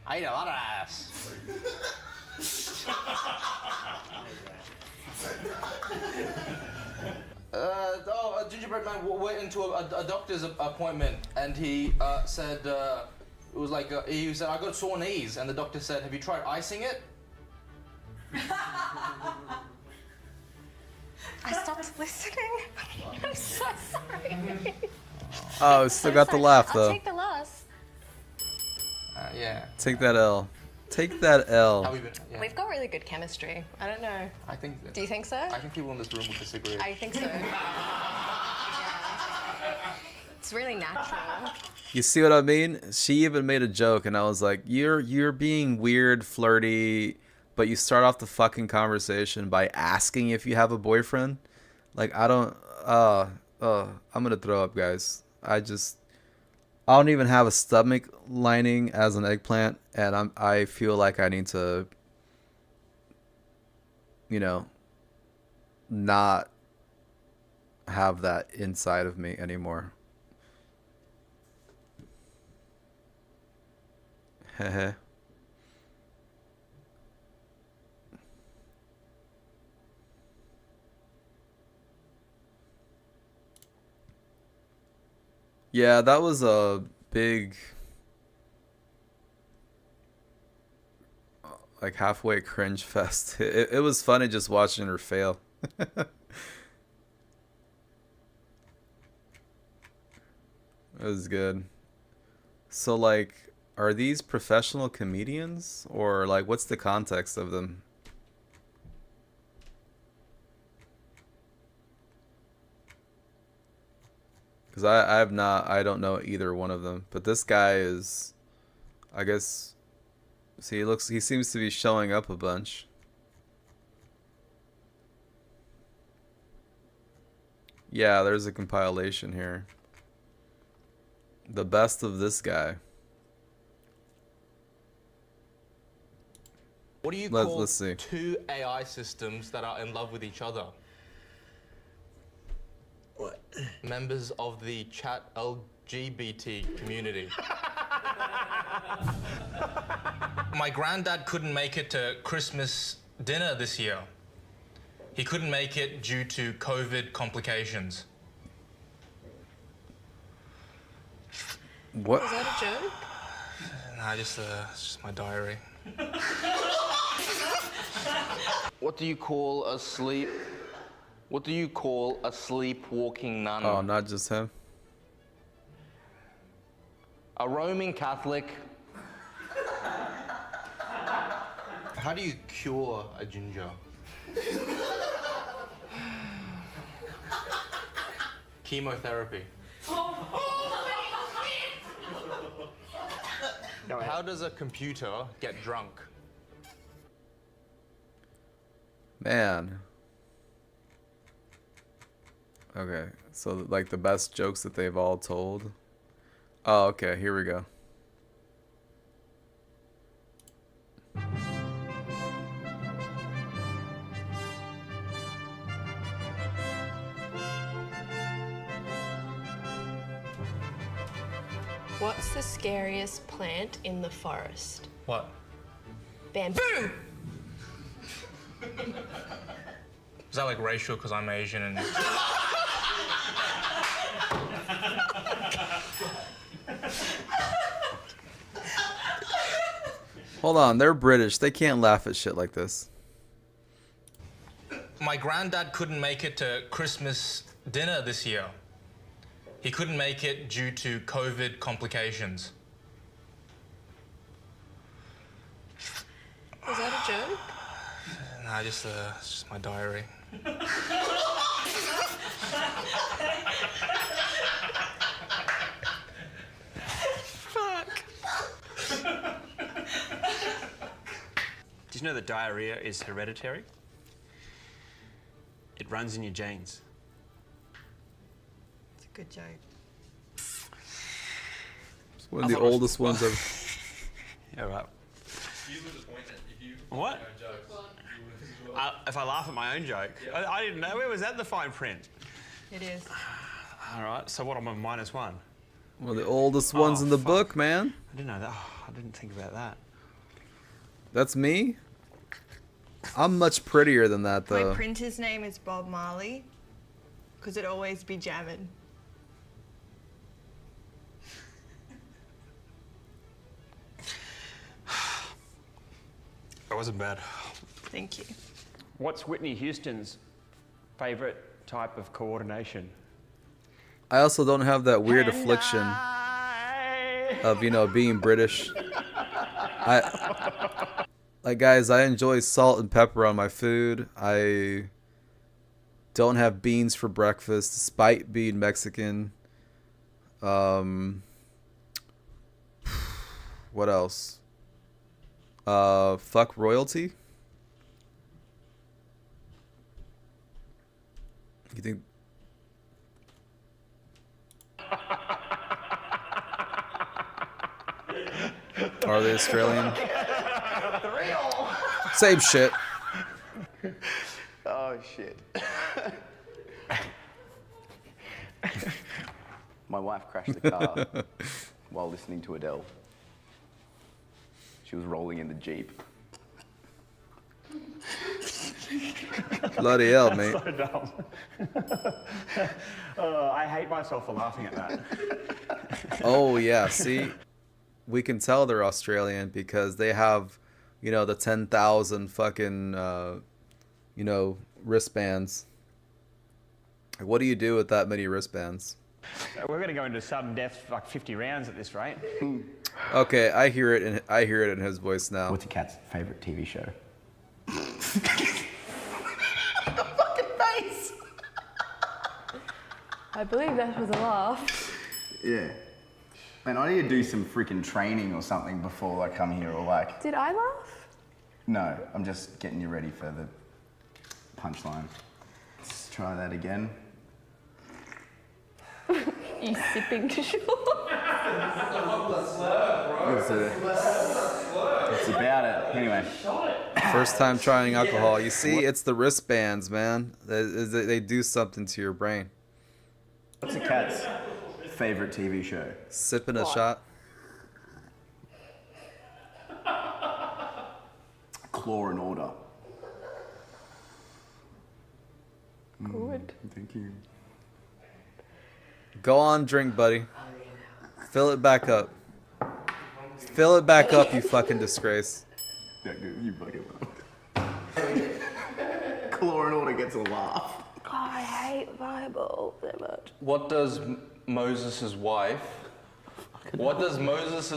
I eat a lot of ass. A gingerbread man went into a doctor's appointment, and he said, it was like, he said, I got sore knees, and the doctor said, have you tried icing it? I stopped listening. I'm so sorry. Oh, still got the laugh though. I'll take the loss. Yeah. Take that L. Take that L. We've got really good chemistry. I don't know. I think. Do you think so? I think people in this room would disagree. I think so. Yeah. It's really natural. You see what I mean? She even made a joke, and I was like, "You're being weird, flirty." But you start off the fucking conversation by asking if you have a boyfriend. Like, I don't, I'm gonna throw up, guys. I don't even have a stomach lining as an eggplant, and I feel like I need to, you know, not have that inside of me anymore. Heh. Yeah, that was a big, like, halfway cringe fest. It was funny just watching her fail. It was good. So, like, are these professional comedians, or like, what's the context of them? Because I don't know either one of them. But this guy is, I guess, see, he seems to be showing up a bunch. Yeah, there's a compilation here. The best of this guy. What do you call two AI systems that are in love with each other? What? Members of the chat LGBT community. My granddad couldn't make it to Christmas dinner this year. He couldn't make it due to COVID complications. What? Is that a joke? Nah, it's just my diary. What do you call a sleepwalking nun? Oh, not just him. A Roman Catholic. How do you cure a ginger? Chemotherapy. How does a computer get drunk? Man. Okay, so like the best jokes that they've all told. Oh, okay, here we go. What's the scariest plant in the forest? What? Bamboo! Is that like racial because I'm Asian and... Hold on, they're British. They can't laugh at shit like this. My granddad couldn't make it to Christmas dinner this year. He couldn't make it due to COVID complications. Is that a joke? Nah, it's just my diary. Fuck. Did you know that diarrhea is hereditary? It runs in your genes. It's a good joke. It's one of the oldest ones ever. Yeah, right. What? If I laugh at my own joke? Yeah. I didn't know. Where was that in the fine print? It is. All right, so what, I'm on -1? One of the oldest ones in the book, man. I didn't know that. Oh, I didn't think about that. That's me? I'm much prettier than that, though. My printer's name is Bob Marley, because it'd always be jamming. That wasn't bad. Thank you. What's Whitney Houston's favorite type of coordination? I also don't have that weird affliction of, you know, being British. Like, guys, I enjoy salt and pepper on my food. I don't have beans for breakfast, despite being Mexican. What else? Fuck royalty? You think... Are they Australian? Same shit. Oh shit. My wife crashed the car while listening to Adele. She was rolling in the Jeep. Bloody hell, That's mate. so dumb. I hate myself for laughing at that. Oh yeah, see, we can tell they're Australian because they have, you know, the 10,000 fucking, you know, wristbands. Like, what do you do with that many wristbands? We're going to go into sudden death like 50 rounds at this rate. Okay, I hear it in his voice now. What's your cat's favourite TV show? I believe that was a laugh. Yeah. Man, I need to do some freaking training or something before I come here, or like... Did I laugh? No, I'm just getting you ready for the punchline. Let's try that again. You sipping to sure? It's about it. Anyway. First time trying alcohol. You see, it's the wristbands, man. They do something to your brain. What's a cat's favourite TV show? Sipping a shot. Claw and Order. Good. Thank you. Go on, drink, buddy. Fill it back up. Fill it back up, you fucking disgrace. Yeah, good. You fucking Claw and Order gets a laugh. Oh, I hate Bible so much. What does Moses'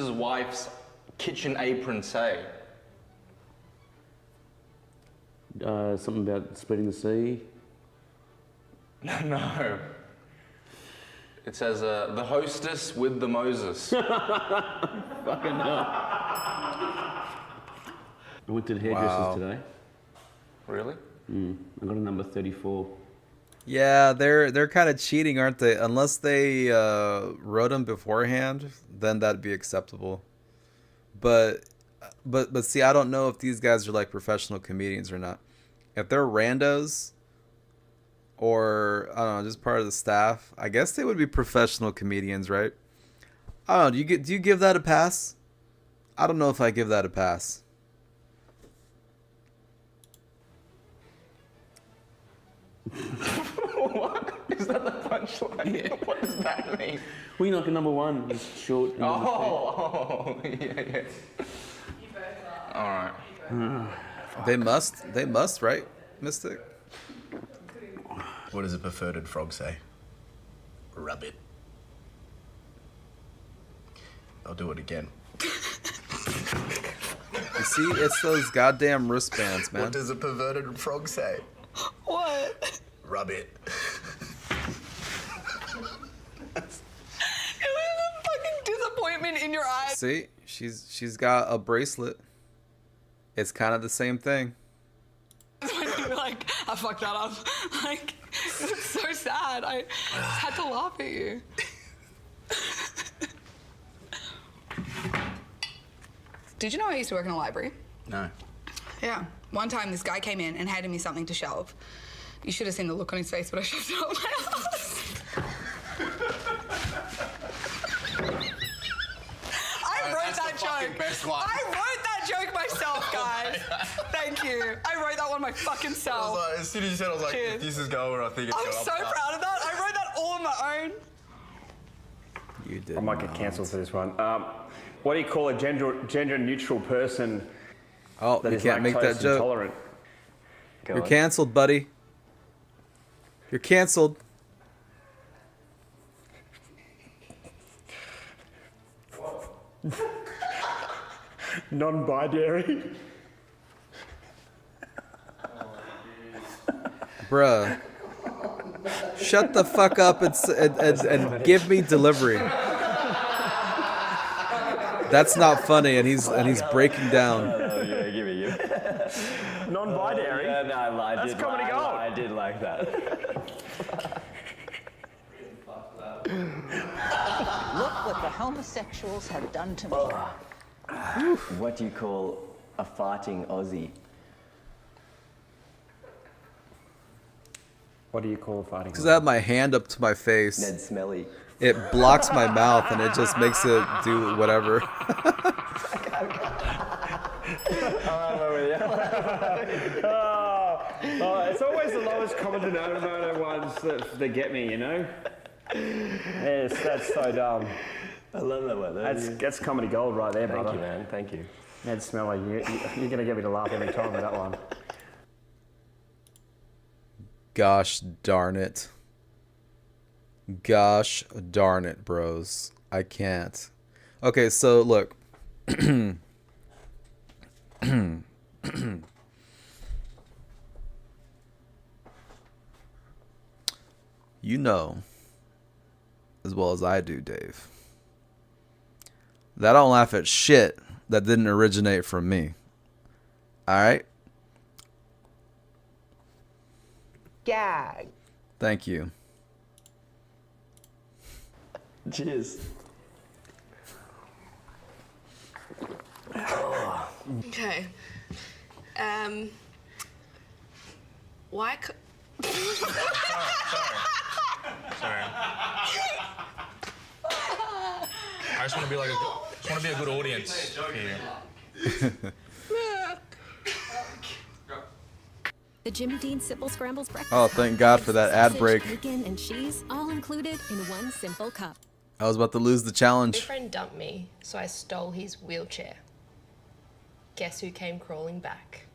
wife's kitchen apron say? Something about splitting the sea. No. It says, the hostess with the Moses. Fucking hell. I went to the hairdressers today. Really? I got a number 34. Yeah, they're kind of cheating, aren't they? Unless they wrote them beforehand, then that'd be acceptable. But see, I don't know if these guys are like professional comedians or not. If they're randos, or I don't know, just part of the staff, I guess they would be professional comedians, right? I don't know. Do you give that a pass? I don't know if I give that a pass. What? Is that the punchline? Yeah. What does that mean? Well, you're like a number one. It's short. And Yeah. All right. They must, right, Mystic? What does a perverted frog say? Rabbit. I'll do it again. You see, it's those goddamn wristbands, man. What does a perverted frog say? What? Rabbit. It was a fucking disappointment in your eyes. See, she's got a bracelet. It's kind of the same thing. When you were like, I fucked that up. Like, it was so sad. I just had to laugh at you. Did you know I used to work in a library? No. Yeah. One time this guy came in and handed me something to shelve. You should have seen the look on his face when I shoved it up my ass. I wrote that joke. I wrote that joke myself, guys. Thank you. I wrote that one my fucking self. As soon as you said, I was like, if this is going, I think it's I'm going. so proud of that. I wrote that all on my own. You did. I might get cancelled for this one. What do you call a gender-neutral person? Oh, that you is can't make that lactose joke. intolerant? You're canceled, buddy. You're canceled. Non-binary. Bruh. Shut the fuck up and give me delivery. That's not funny, and he's breaking down. Yeah, give me. Non-binary. No, That's comedy gold. I did like that. Look what the homosexuals have done to me. What do you call a farting Aussie? What do you call a farting? Because I have my hand up to my face. Ned Smelly. It blocks my mouth and it just makes it do whatever. Oh, it's always the lowest common denominator ones that get me, you know? Yes, that's so dumb. I love that one. That's comedy gold right there, Thank brother. you, man. Thank you. Ned Smelly, you're going to get me to laugh every time with that one. Gosh darn it. Gosh darn it, bros. I can't. Okay, so look. You know, as well as I do, Dave, that I don't laugh at shit that didn't originate from me. Alright? Gag. Thank you. Cheers. Okay. Why Sorry. I just want to be like a good audience here. The Jimmy Dean Simple Scrambles breakfast. Oh, thank God for that ad break. Bacon and cheese, all included in one simple cup. I was about to lose the My challenge. friend dumped me, so I stole his wheelchair. Guess who came crawling back?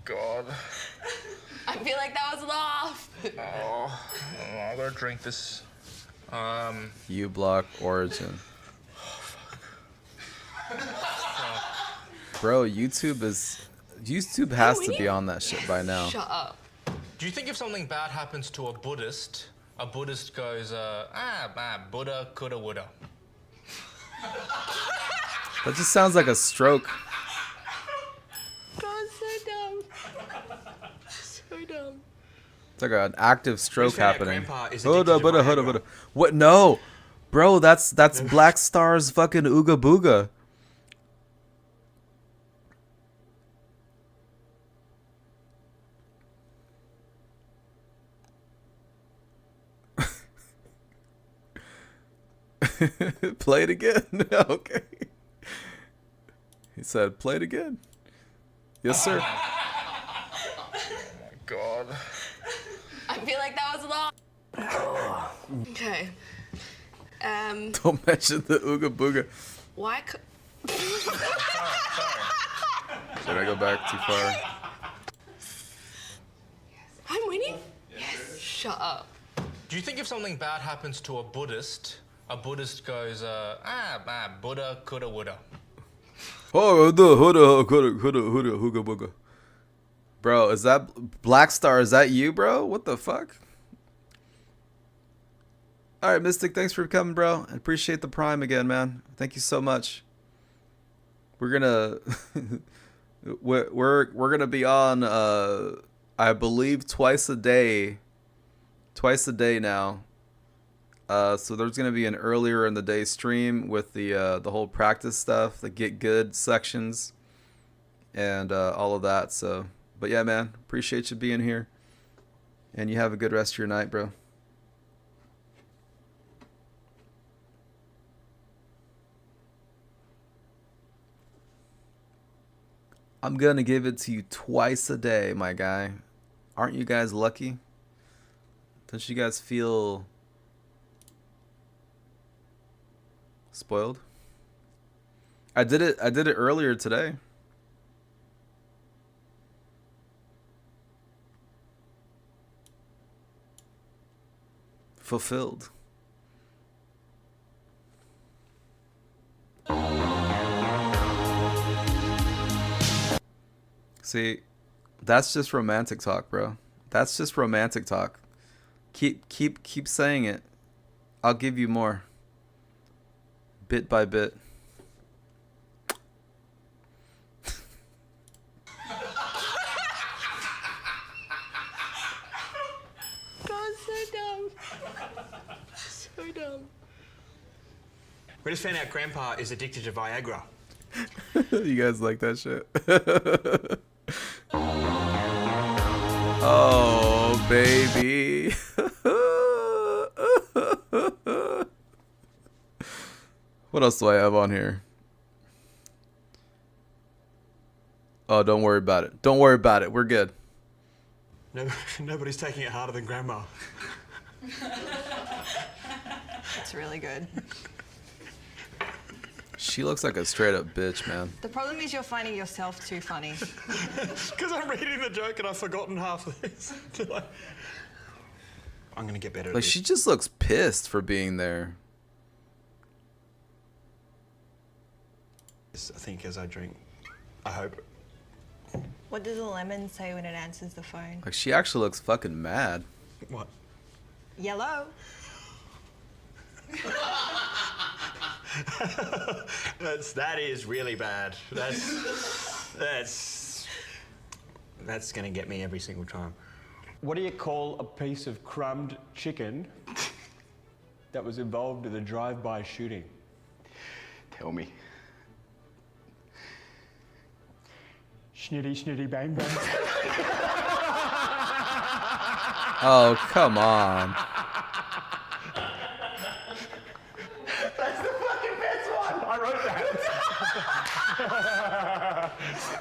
God. I feel like that was a laugh. Oh, I gotta drink this. U-Block Origin. Bro, YouTube has to be on that shit by now. Shut up. Do you think if something bad happens to a Buddhist goes, Buddha, coulda, woulda? That just sounds like a stroke. God, so dumb. So dumb. It's like an active stroke found out happening. Grandpa is Hold up, addicted to hold up, hold up. What? No, bro, that's Black Star's fucking Ooga Booga. Play it again. Okay. He said, play it again. Yes, sir. God. I feel like that was a laugh. Okay. Don't mention the Ooga Booga. Why Should I go back too far? I'm winning? Yes. Shut up. Do you think if something bad happens to a Buddhist goes, Buddha, coulda, woulda? Oh, Ooga Booga. Bro, is that Black Star? Is that you, bro? What the fuck? All right, Mystic, thanks for coming, bro. I appreciate the Prime again, man. Thank you so much. We're gonna we're gonna be on I believe twice a day now. So there's gonna be an earlier in the day stream with the whole practice stuff, the get good sections, and all of that. So, but yeah, man, appreciate you being here, and you have a good rest of your night, bro. I'm gonna give it to you twice a day, my guy. Aren't you guys lucky? Don't you guys feel spoiled? I did it earlier today. Fulfilled. See, that's just romantic talk, bro. That's just romantic talk. Keep saying it. I'll give you more. Bit by bit. God, so dumb. So dumb. We just found out Grandpa is addicted to Viagra. You guys like that shit? Oh, baby. What else do I have on here? Oh, don't worry about it. Don't worry about it. We're good. No, nobody's taking it harder than Grandma. It's really good. She looks like a straight up bitch, man. The problem is you're finding yourself too funny. Because I'm reading the joke and I've forgotten half of this. I'm going to get better at Like, this. she just looks pissed for being there. I think as I drink, I hope. What does a lemon say when it answers the phone? Like, she actually looks fucking mad. What? Yellow. That is really bad. That's going to get me every single time. What do you call a piece of crumbed chicken that was involved in a drive-by shooting? Tell me. Schnitty, schnitty, bang, bang. Oh, come on. That's the fucking best one. I wrote that.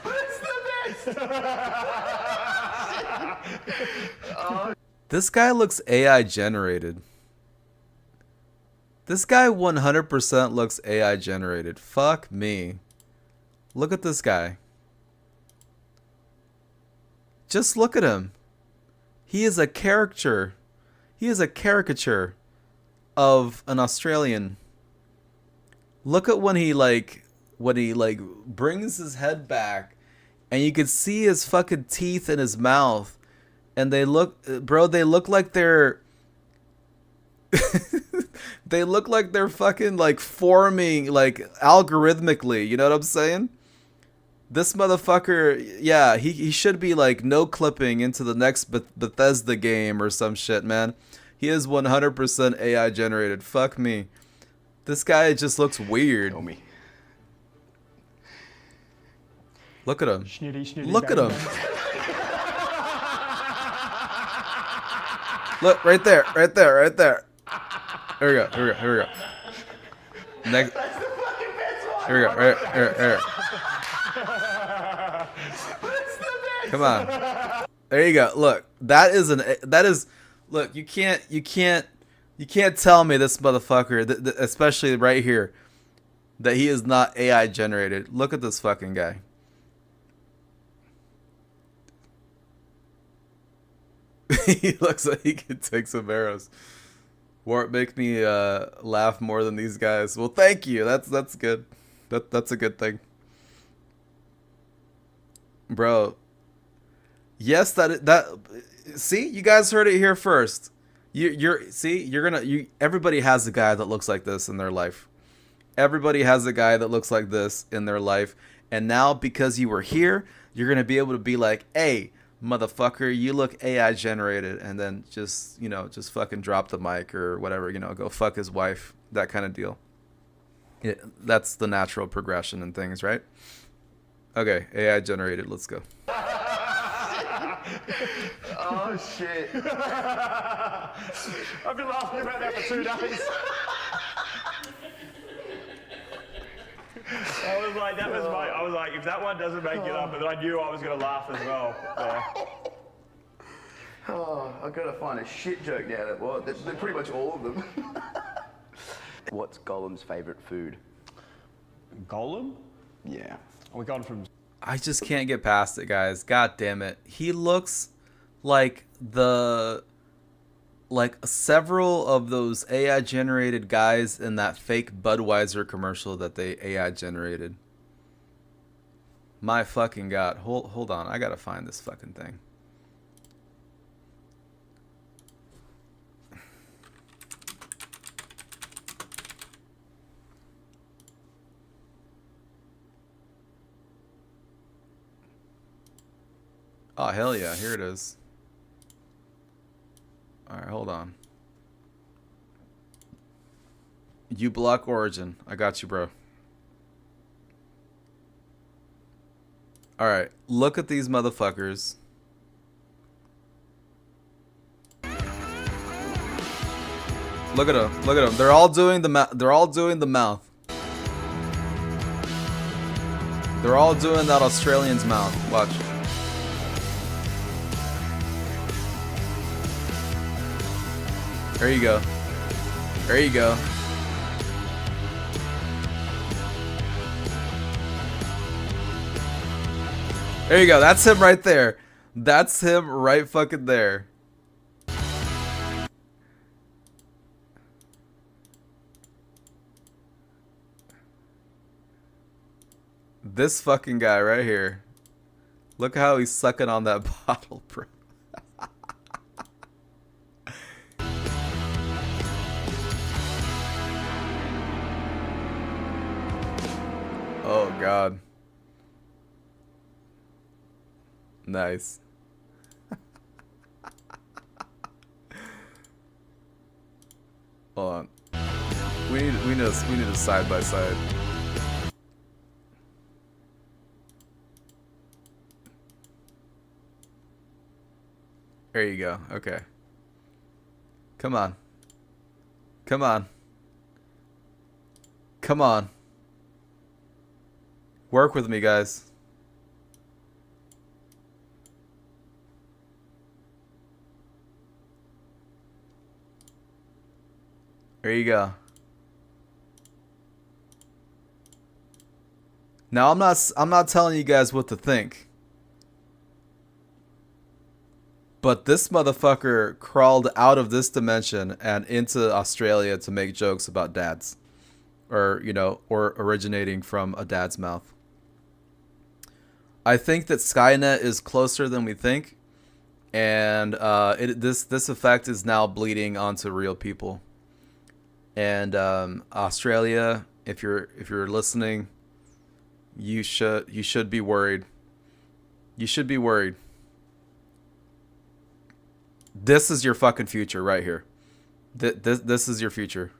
That's the best. This guy looks AI generated. This guy 100% looks AI generated. Fuck me. Look at this guy. Just look at him. He is a caricature. He is a caricature of an Australian. Look at when he brings his head back and you can see his fucking teeth in his mouth and they look, bro, they look like they're they look like they're fucking like forming like algorithmically, you know what I'm saying? This motherfucker, yeah, he should be like no clipping into the next Bethesda game or some shit, man. He is 100% AI generated. Fuck me. This guy just looks weird. Tell me. Look at him. Schnitty, schnitty, Look at bang, him. bang. Look, right there, right there, right there. Here we go, here we go, here we go. Next. That's the fucking best one. Here we go, right here. That's the best. Come on. There you go. Look, that is look, you can't tell me this motherfucker, especially right here, that he is not AI generated. Look at this fucking guy. He looks like he could take some arrows. Warp make me laugh more than these guys. Well, thank you. That's good. That's a good thing, bro. Yes, that. See, you guys heard it here first. Everybody has a guy that looks like this in their life. Everybody has a guy that looks like this in their life, and now because you were here, you're gonna be able to be like, hey, motherfucker, you look AI generated, and then just fucking drop the mic or whatever, go fuck his wife, that kind of deal. That's the natural progression in things, right? Okay, AI generated, let's go. Oh shit. I've been laughing about that for 2 days. I was like, if that one doesn't make it up, and then I knew I was going to laugh as well. Yeah. Oh, I've got to find a shit joke now. Well, they're pretty much all of them. What's Gollum's favourite food? Golem? Yeah. We got him from... I just can't get past it, guys. God damn it. He looks like several of those AI generated guys in that fake Budweiser commercial that they AI generated. My fucking God. Hold on. I gotta find this fucking thing. Oh, hell yeah. Here it is. Alright, hold on. You block Origin. I got you, bro. Alright, look at these motherfuckers. Look at them. Look at them. They're all doing the mouth. They're all doing that Australian's mouth. Watch. There you go. There you go. There you go. That's him right there. That's him right fucking there. This fucking guy right here. Look how he's sucking on that bottle, bro. Oh God. Nice. Hold on. We need a side by side. There you go. Okay. Come on. Come on. Come on. Work with me, guys. There you go. Now I'm not telling you guys what to think. But this motherfucker crawled out of this dimension and into Australia to make jokes about dads. Or, you know, or originating from a dad's mouth. I think that Skynet is closer than we think. And this effect is now bleeding onto real people. And Australia, if you're listening, you should be worried. You should be worried. This is your fucking future right here. This is your future.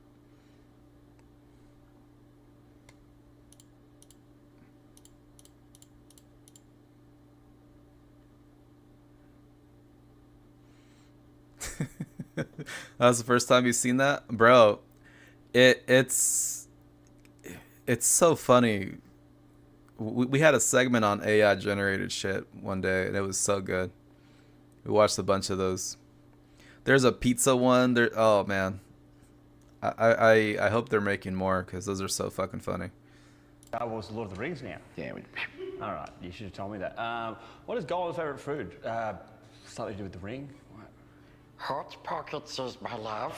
That was the first time you've seen that? Bro, it's so funny. We had a segment on AI generated shit one day, and it was so good. We watched a bunch of those. There's a pizza one. There. Oh man, I hope they're making more because those are so fucking funny. Star Wars: Lord of the Rings now. Yeah. All right, you should have told me that. What is Gollum's favourite food? Something to do with the ring. What? Hot pockets is my love.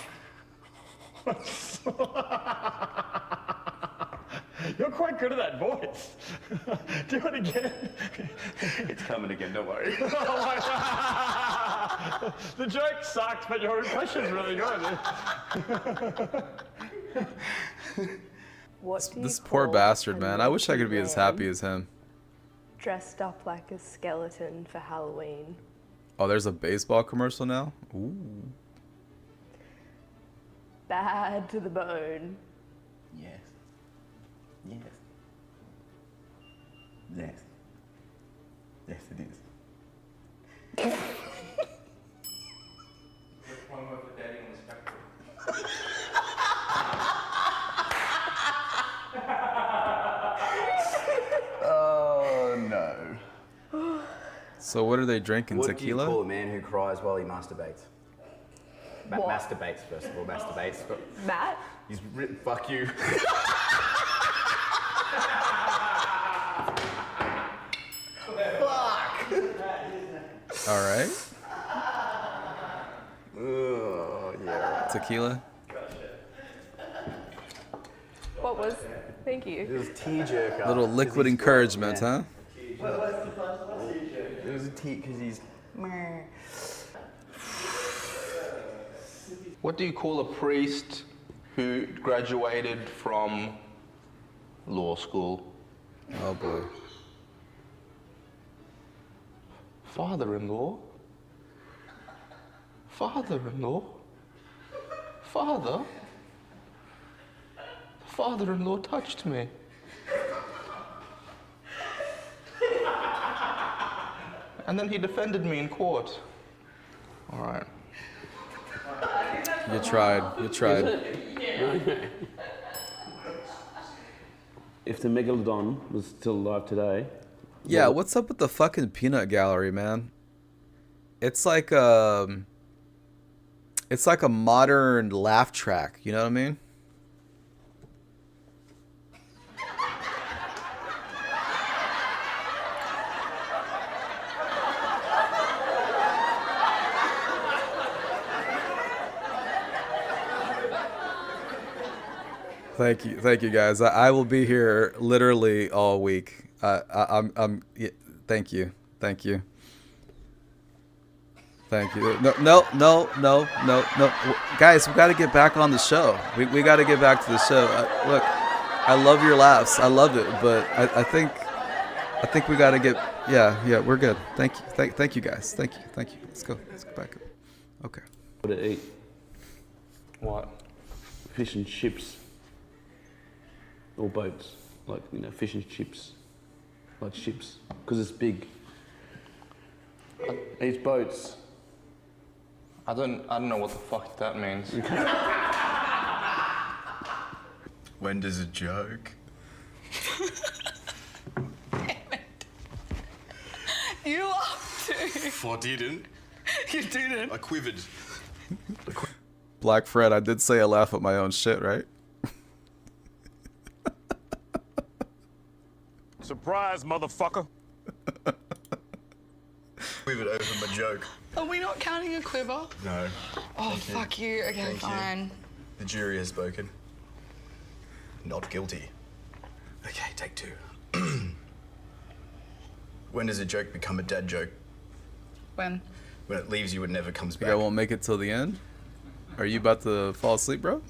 You're quite good at that voice. Do it again. It's coming again, don't worry. The joke sucked, but your impression's really good. What do you This poor call bastard, a man. I wish I could be naked as happy man as him. dressed up like a skeleton for Halloween? Oh, there's a baseball commercial now? Ooh. Bad to the bone. Yes. Yes. Yes. Yes, it is. Oh no. So what are they drinking? What Tequila? do you call a man who cries while he masturbates? What? Masturbates, first of all, masturbates. Matt? He's fuck you. All right. Oh, yeah. Tequila? What was? Thank you. It was tearjerker. Little liquid encouragement, huh? It was a tea because he's. What do you call a priest who graduated from law school? Oh boy. Father-in-law? Father-in-law? Father? Father-in-law touched me. And then he defended me in court. All right. You tried. You tried. if the Megalodon was still alive today. Yeah, what's up with the fucking peanut gallery, man? It's like it's like a modern laugh track, you know what I mean? Thank you guys. I will be here literally all week. Yeah, thank you. Thank you. No. Guys, we got to get back on the show. We got to get back to the show. Look, I love your laughs. I love it, but I think we got to get. Yeah, we're good. Thank you. Thank you guys. Thank you. Let's go back up. Okay. What to eat? What? Fish and chips. Or boats, like, you know, fish and chips, like ships, because it's big. Eats boats. I don't know what the fuck that means. When does a joke? You laughed too. I didn't. You didn't. I quivered. Black Fred, I did say I laugh at my own shit, right? Surprise, motherfucker. Quivered over my joke. Are we not counting a quiver? No. Oh, fuck you. Okay, Thank fine. you. The jury has spoken. Not guilty. Okay, take two. When does a joke become a dad joke? When? When it leaves you and never comes Think back. I won't make it till the end? Are you about to fall asleep, bro?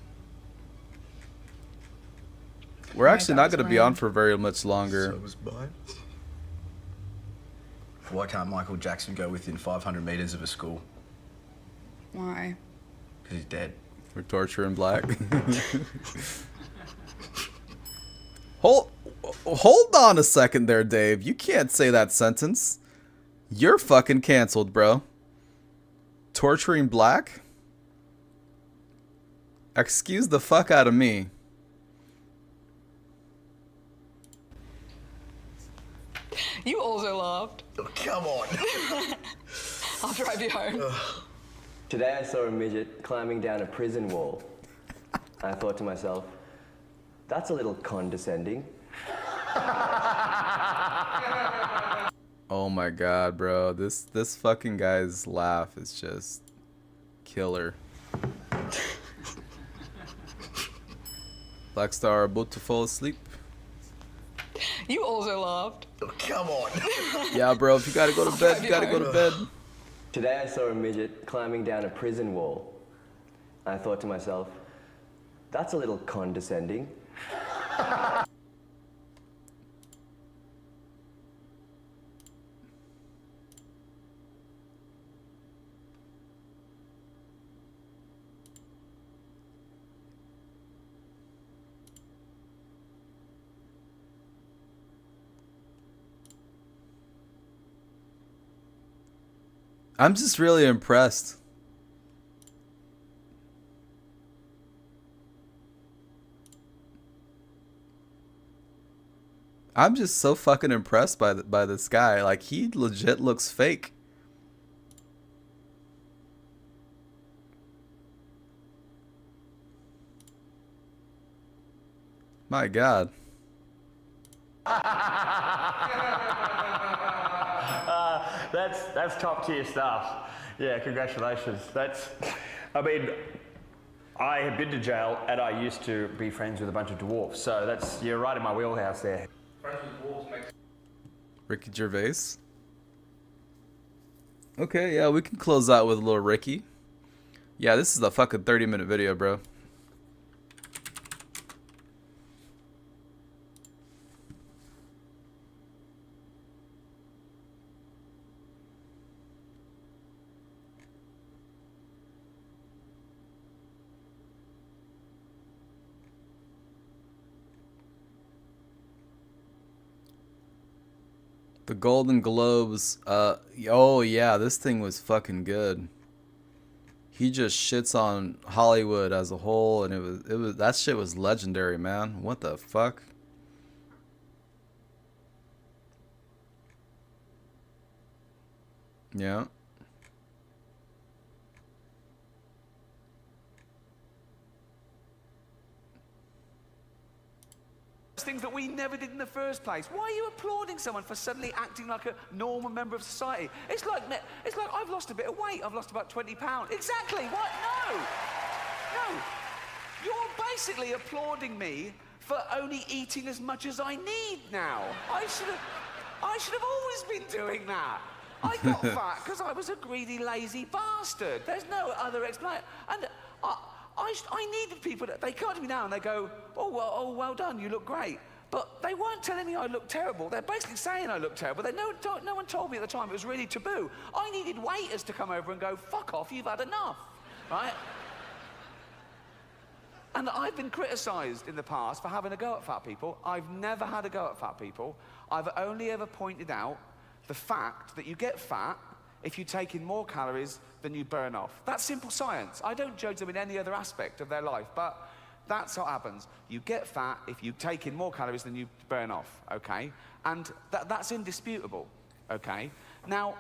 We're actually not going to be on for very much longer. So was mine. Why can't Michael Jackson go within 500 meters of a school? Why? Because he's dead. For torturing black. Hold on a second there, Dave. You can't say that sentence. You're fucking canceled, bro. Torturing black? Excuse the fuck out of me. You also laughed. Oh, come on. I'll drive you home. Today I saw a midget climbing down a prison wall. I thought to myself, that's a little condescending. Oh my god, bro. This fucking guy's laugh is just killer. Blackstar about to fall asleep. You also laughed. Oh, come on. Yeah, bro, if you gotta go to bed, you gotta go to bed. Today I saw a midget climbing down a prison wall. I thought to myself, that's a little condescending. I'm just really impressed. I'm just so fucking impressed by this guy. Like, he legit looks fake. My God. That's top tier stuff. Yeah, congratulations. I mean, I have been to jail and I used to be friends with a bunch of dwarfs, so you're right in my wheelhouse there. Friends with wolves makes. Ricky Gervais. Okay, yeah, we can close out with a little Ricky. Yeah, this is a fucking 30-minute video, bro. The Golden Globes, oh yeah, this thing was fucking good. He just shits on Hollywood as a whole, and it was that shit was legendary, man. What the fuck? Yeah. Things that we never did in the first place. Why are you applauding someone for suddenly acting like a normal member of society? It's like I've lost a bit of weight. I've lost about 20 pounds. Exactly. What? No. You're basically applauding me for only eating as much as I need now. I should have always been doing that. I got fat because I was a greedy, lazy bastard. There's no other explanation. And I needed people that they come to me now and they go, oh, well done, you look great. But they weren't telling me I looked terrible. They're basically saying I look terrible. No one told me at the time. It was really taboo. I needed waiters to come over and go, fuck off, you've had enough, right? And I've been criticised in the past for having a go at fat people. I've never had a go at fat people. I've only ever pointed out the fact that you get fat if you take in more calories than you burn off. That's simple science. I don't judge them in any other aspect of their life, but that's what happens. You get fat if you take in more calories than you burn off, okay? And that's indisputable, okay? Now,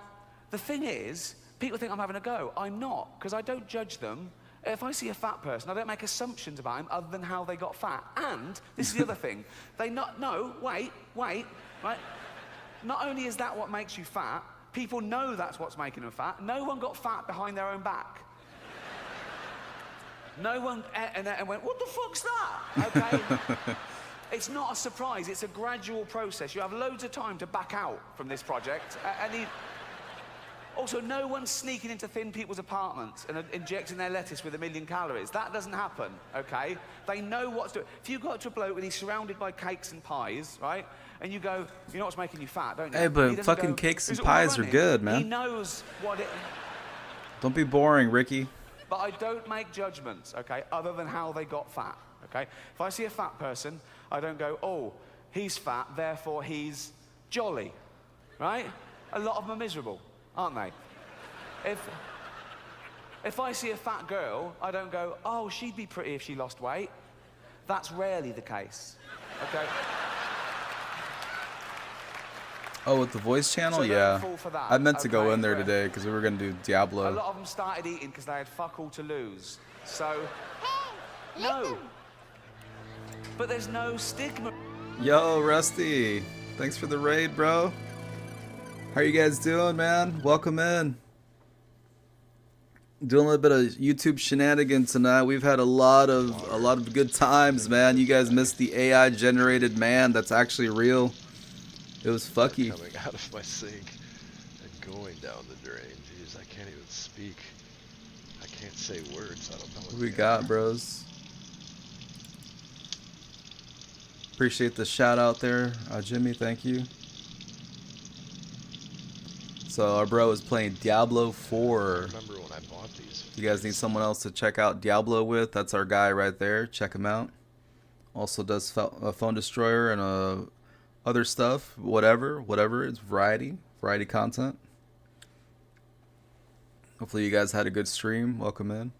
the thing is, people think I'm having a go. I'm not, because I don't judge them. If I see a fat person, I don't make assumptions about him other than how they got fat. And, this is the other thing, wait, right? Not only is that what makes you fat, people know that's what's making them fat. No one got fat behind their own back. No one and went, what the fuck's that? Okay? It's not a surprise. It's a gradual process. You have loads of time to back out from this project. Also, no one's sneaking into thin people's apartments and injecting their lettuce with 1,000,000 calories. That doesn't happen, okay? They know what's doing. If you go up to a bloke and he's surrounded by cakes and pies, right? And you go, you know what's making you fat, don't you? Hey, but fucking cakes and pies are good, man. He knows what it... Don't be boring, Ricky. But I don't make judgments, okay, other than how they got fat, okay? If I see a fat person, I don't go, oh, he's fat, therefore he's jolly, right? A lot of them are miserable, aren't they? If I see a fat girl, I don't go, oh, she'd be pretty if she lost weight. That's rarely the case, okay? Oh, with the voice channel? So yeah. fall for that, I meant to go okay? in there today because we were going to do Diablo. A lot of them started eating because they had fuck all to lose. So, no. But there's no stigma. Yo, Rusty. Thanks for the raid, bro. How are you guys doing, man? Welcome in. Doing a little bit of YouTube shenanigans tonight. We've had a lot of good times, man. You guys missed the AI generated man that's actually real. It was fucky. Coming out of my sink and going down the drain. Jeez, I can't even speak. I can't say words. I don't know What we got, bros? Appreciate the shout out there, Jimmy. Thank you. So our bro is playing Diablo 4. I remember when I bought these. If you guys need someone else to check out Diablo with, that's our guy right there. Check him out. Also does a phone destroyer and other stuff, whatever. It's variety content. Hopefully you guys had a good stream. Welcome in.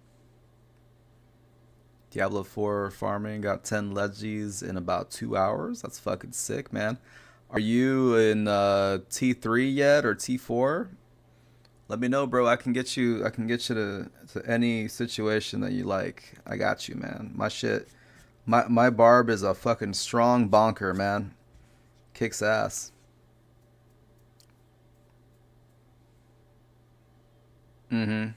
Diablo 4 farming, got 10 legis in about 2 hours. That's fucking sick, man. Are you in T3 yet or T4? Let me know, bro. I can get you to any situation that you like. I got you, man. My shit, my barb is a fucking strong bonker, man. Kicks ass. Mm-hmm.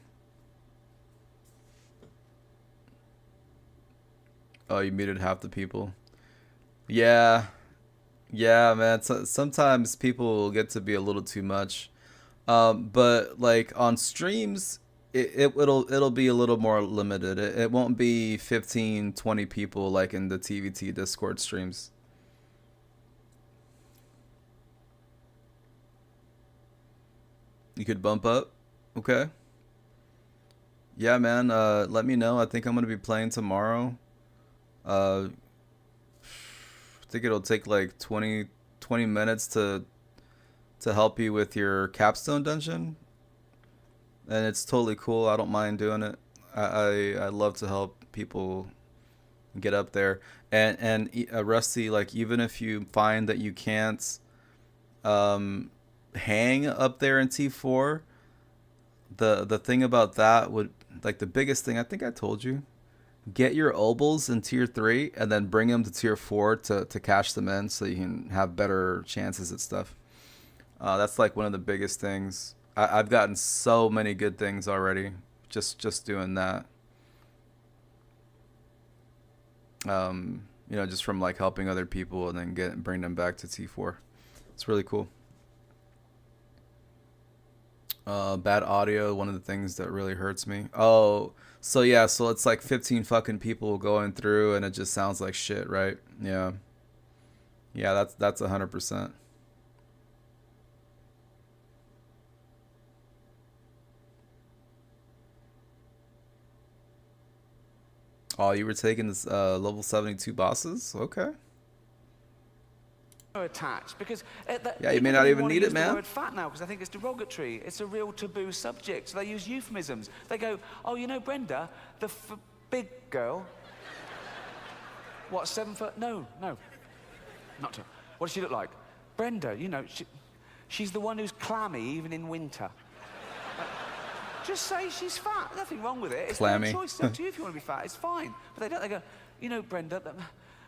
Oh, you muted half the people. Yeah, man. Sometimes people get to be a little too much. But like on streams, it'll be a little more limited. It won't be 15, 20 people like in the TVT Discord streams. You could bump up. Okay. Yeah, man. Let me know. I think I'm gonna be playing tomorrow. I think it'll take like 20 minutes to help you with your capstone dungeon, and it's totally cool. I don't mind doing it. I love to help people get up there. And Rusty, like even if you find that you can't hang up there in T4, the thing about that would, like, the biggest thing, I think I told you, get your obols in tier 3 and then bring them to tier 4 to cash them in so you can have better chances at stuff. That's like one of the biggest things. I've gotten so many good things already just doing that. You know, just from like helping other people and then bring them back to T4. It's really cool. Bad audio, one of the things that really hurts me. Oh, so yeah, so it's like 15 fucking people going through and it just sounds like shit, right? Yeah. Yeah, that's 100%. Oh, you were taking this level 72 bosses? Okay. Attached because yeah, you may not even need it, man. The word fat now because I think it's derogatory. It's a real taboo subject. So they use euphemisms. They go, "Oh, you know, Brenda, the big girl. What, 7 foot? No, not her. What does she look like? Brenda, you know, she's the one who's clammy even in winter." Just say she's fat. Nothing wrong with it. It's clammy. Their choice. It's up to you if you want to be fat. It's fine. But they don't. They go, "You know, Brenda,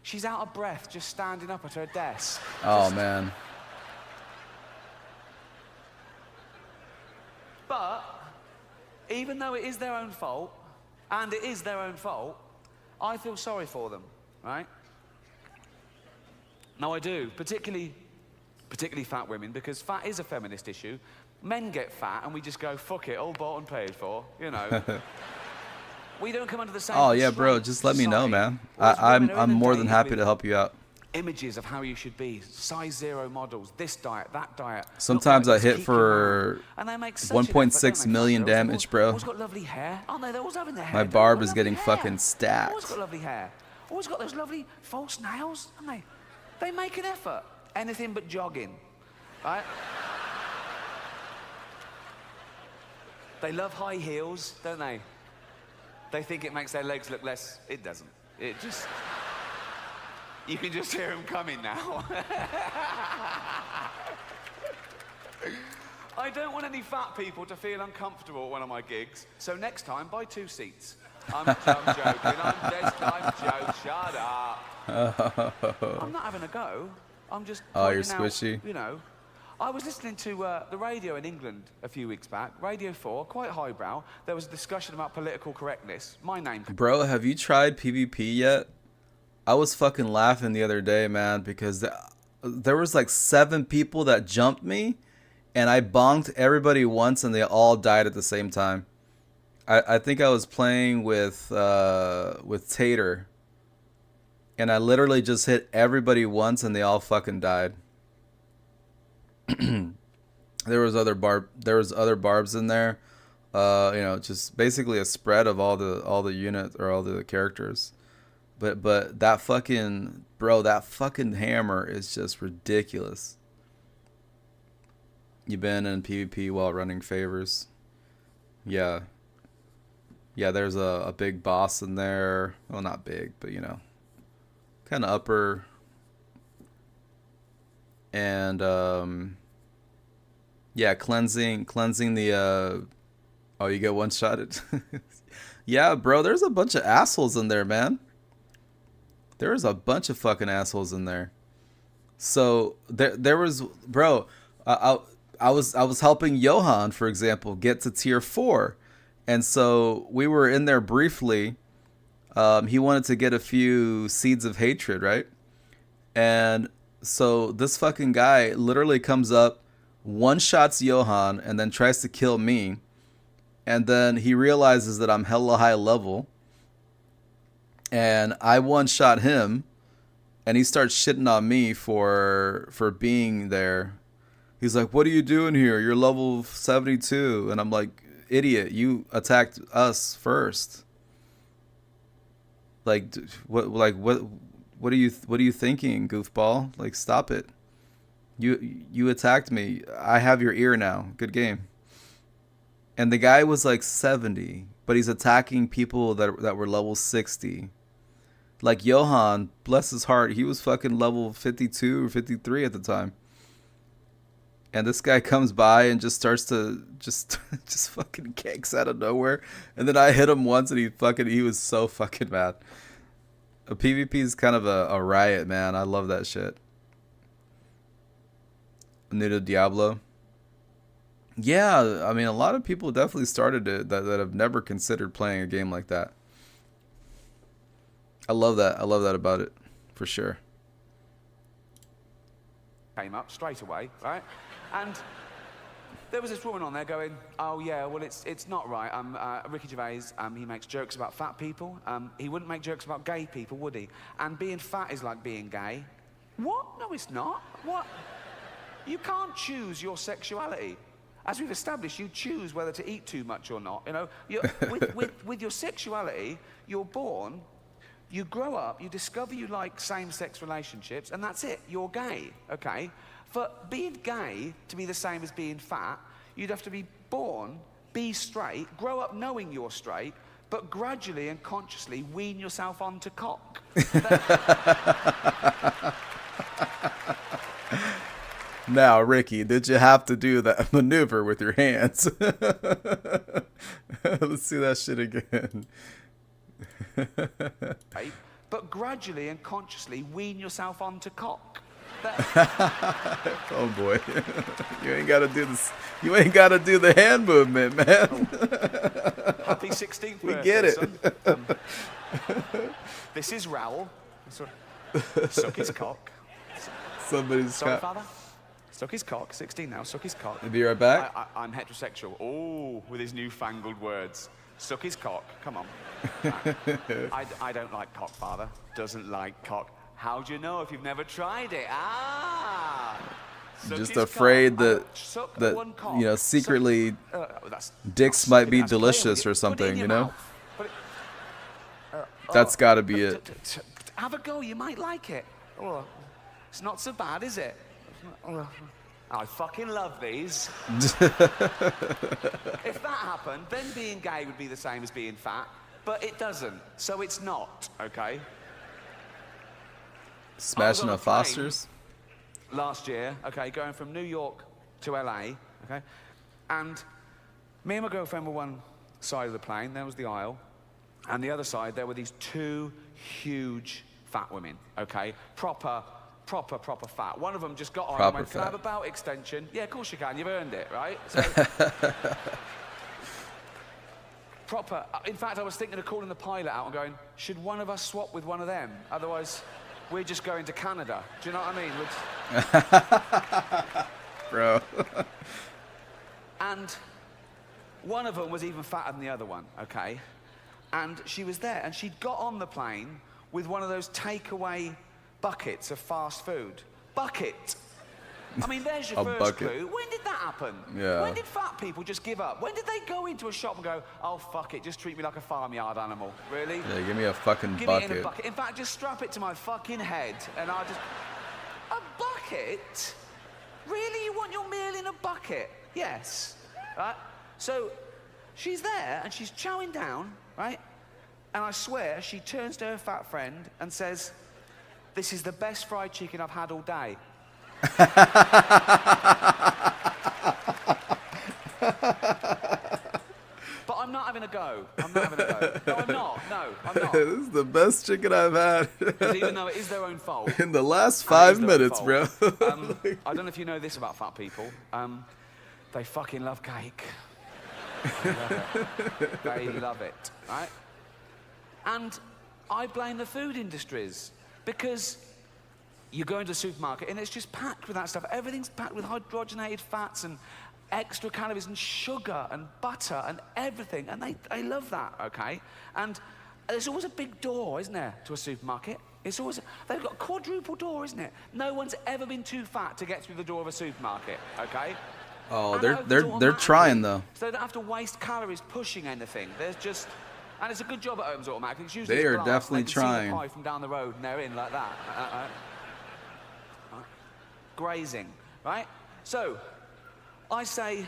she's out of breath just standing up at her desk." Oh, man. But even though it is their own fault, and it is their own fault, I feel sorry for them, right? No, I do. Particularly fat women, because fat is a feminist issue. Men get fat and we just go, fuck it, all bought and paid for, you know. We don't come under the same. Oh yeah, bro, just let me know, man. I'm more than happy to help you out. Images of how you should be, size 0 models, this diet, that diet. Sometimes I hit for 1.6 million damage, bro. Always got lovely hair. Oh no, they're always having their hair. My barb is getting fucking stacked. Always got lovely hair. Always got those lovely false nails, haven't they? They make an effort. Anything but jogging, right? They love high heels, don't they? They think it makes their legs look less. It doesn't. It just... You can just hear them coming now. I don't want any fat people to feel uncomfortable at one of my gigs, so next time, buy 2 seats. I'm joking. I'm joking. Shut up. I'm not having a go. I'm just... Oh, you're squishy. Out, you know... I was listening to the radio in England a few weeks back, Radio 4, quite highbrow. There was a discussion about political correctness. My name... Bro, have you tried PvP yet? I was fucking laughing the other day, man, because there was like 7 people that jumped me, and I bonked everybody once, and they all died at the same time. I think I was playing with Tater, and I literally just hit everybody once, and they all fucking died. There was other barbs in there, you know, just basically a spread of all the units or all the characters, but that fucking that fucking hammer is just ridiculous. You've been in PvP while running favors. Yeah, there's a big boss in there. Well, not big, but you know, kind of upper. And yeah, cleansing the oh, you get one-shotted. Yeah, bro, there's a bunch of assholes in there, man. There's a bunch of fucking assholes in there. So there was, bro, I was helping Johan, for example, get to tier 4. And so we were in there briefly. He wanted to get a few seeds of hatred, right? And so this fucking guy literally comes up, one-shots Johan, and then tries to kill me. And then he realizes that I'm hella high level. And I one-shot him. And he starts shitting on me for being there. He's like, what are you doing here? You're level 72. And I'm like, idiot, you attacked us first. What are you thinking, goofball? Like, stop it. You attacked me. I have your ear now. Good game. And the guy was like 70, but he's attacking people that were level 60. Like Johan, bless his heart, he was fucking level 52 or 53 at the time. And this guy comes by and just starts to just fucking kicks out of nowhere. And then I hit him once and he was so fucking mad. A PvP is kind of a riot, man. I love that shit. New to Diablo. Yeah, I mean, a lot of people definitely started it that have never considered playing a game like that. I love that. I love that about it, for sure. Came up straight away, right? And there was this woman on there going, oh yeah, well it's not right. Ricky Gervais, he makes jokes about fat people. He wouldn't make jokes about gay people, would he? And being fat is like being gay. What? No, it's not. What? You can't choose your sexuality. As we've established, you choose whether to eat too much or not. You know, with your sexuality, you're born, you grow up, you discover you like same-sex relationships, and that's it. You're gay, okay? For being gay to be the same as being fat, you'd have to be born, be straight, grow up knowing you're straight, but gradually and consciously wean yourself onto cock. Now, Ricky, did you have to do that maneuver with your hands? Let's see that shit again. But gradually and consciously wean yourself onto cock. Oh boy, you ain't gotta do this. You ain't gotta do the hand movement, man. Happy 16th birthday, we get it. Son. This is Raoul. Suck his cock. Somebody's Sorry, father. Suck his cock. 16 now. Suck his cock. I'll be right back. I'm heterosexual. Oh, with his newfangled words. Suck his cock. Come on. I don't like cock, father. Doesn't like cock. How do you know if you've never tried it? Ah! Just afraid that you know, secretly dicks might be delicious or something, you know? That's got to be it. Have a go. You might like it. Oh, it's not so bad, is it? I fucking love these. If that happened, then being gay would be the same as being fat, but it doesn't, so it's not, okay? Smashing a Foster's? Last year, okay, going from New York to LA, okay? And me and my girlfriend were one side of the plane, there was the aisle, and the other side, there were these two huge fat women, okay? Proper fat. One of them just got on and went, can I have a belt extension? Yeah, of course you can, you've earned it, right? So, proper. In fact, I was thinking of calling the pilot out and going, should one of us swap with one of them? Otherwise, we're just going to Canada. Do you know what I mean? Bro. And one of them was even fatter than the other one, okay? And she was there, and she'd got on the plane with one of those takeaway buckets of fast food. Bucket! I mean, there's your first clue. When did that happen? Yeah. When did fat people just give up? When did they go into a shop and go, oh, fuck it, just treat me like a farmyard animal? Really? Yeah, give me a fucking bucket. Me in a bucket. In fact, just strap it to my fucking head and I'll just... A bucket? Really? You want your meal in a bucket? Yes. Right? So, she's there and she's chowing down, right? And I swear, she turns to her fat friend and says, this is the best fried chicken I've had all day. But I'm not having a go. I'm not having a go. No, I'm not. No, I'm not. This is the best chicken I've had. Because even though it is their own fault. In the last 5 minutes, bro. I don't know if you know this about fat people. They fucking love cake. They love it. They love it, right? And I blame the food industries. Because you go into a supermarket and it's just packed with that stuff. Everything's packed with hydrogenated fats and extra calories and sugar and butter and everything. And they love that, okay? And there's always a big door, isn't there, to a supermarket? It's always, they've got a quadruple door, isn't it? No one's ever been too fat to get through the door of a supermarket, okay? Oh, they're trying though. So they don't have to waste calories pushing anything. There's just... And it's a good job it opens automatically. It's usually they are glass, definitely they can trying. See the pie from down the road and they're in like that. Grazing, right? So, I say,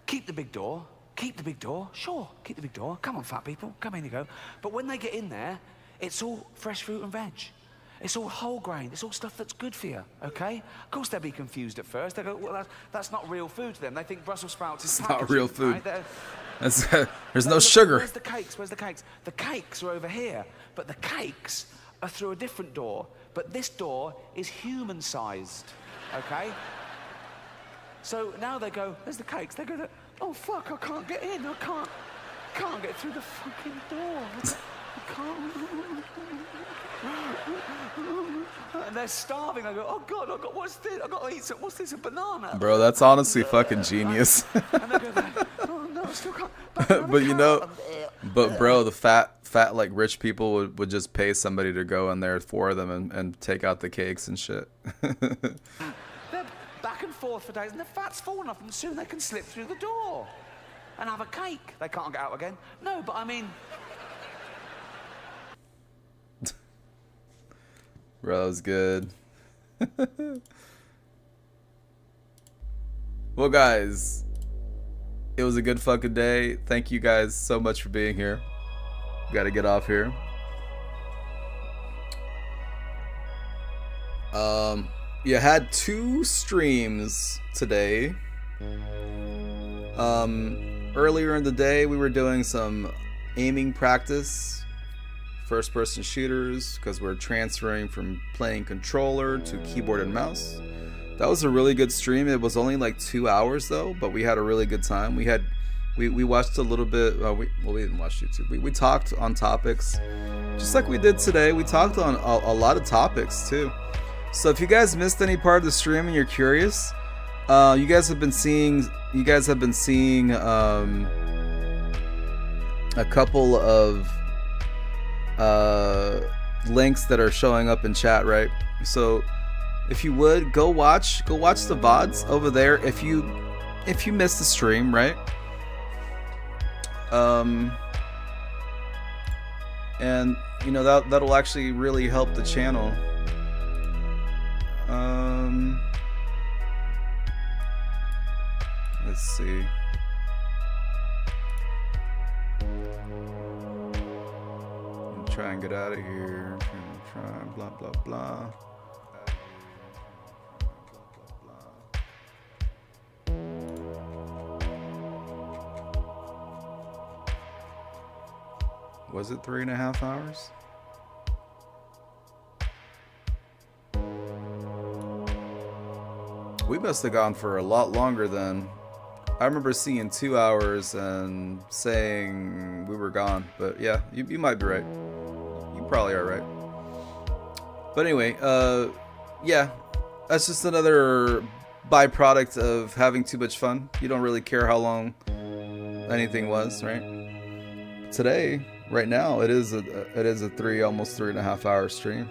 keep the big door. Keep the big door. Sure, keep the big door. Come on, fat people. Come in you go. But when they get in there, it's all fresh fruit and veg. It's all whole grain. It's all stuff that's good for you, okay? Of course they'll be confused at first. They go, well, that's not real food to them. They think Brussels sprouts is It's packaging, not real food. right? There's no sugar. Where's the cakes? Where's the cakes? The cakes are over here, but the cakes are through a different door. But this door is human-sized, okay? So now they go, there's the cakes. They go, oh, fuck, I can't get in. I can't get through the fucking door. I can't. And they're starving. I go, oh God, what's this? I got to eat some. What's this? A banana? Bro, that's honestly fucking genius. And they go, oh no, I still can't. But you know, but bro, the fat like rich people would just pay somebody to go in there for them and take out the cakes and shit. They're back and forth for days, and the fat's fallen off them. Soon they can slip through the door and have a cake. They can't get out again. No, but I mean. Bro, that was good. Well, guys, it was a good fucking day. Thank you guys so much for being here. Gotta get off here. You had 2 streams today. Earlier in the day, we were doing some aiming practice. First-person shooters, because we're transferring from playing controller to keyboard and mouse. That was a really good stream. It was only like 2 hours though, but we had a really good time. We watched a little bit. We didn't watch YouTube. We talked on topics, just like we did today. We talked on a lot of topics too. So if you guys missed any part of the stream and you're curious, you guys have been seeing a couple of links that are showing up in chat, right? So if you would go watch the VODs over there if you missed the stream, right? And you know that'll actually really help the channel. Let's see. Try and get out of here. Try blah blah blah. Was it 3.5 hours? We must have gone for a lot longer then. I remember seeing 2 hours and saying we were gone, but yeah, you might be right. You probably are right. But anyway, yeah, that's just another byproduct of having too much fun. You don't really care how long anything was, right? Today, right now, it is a almost 3.5 hour stream.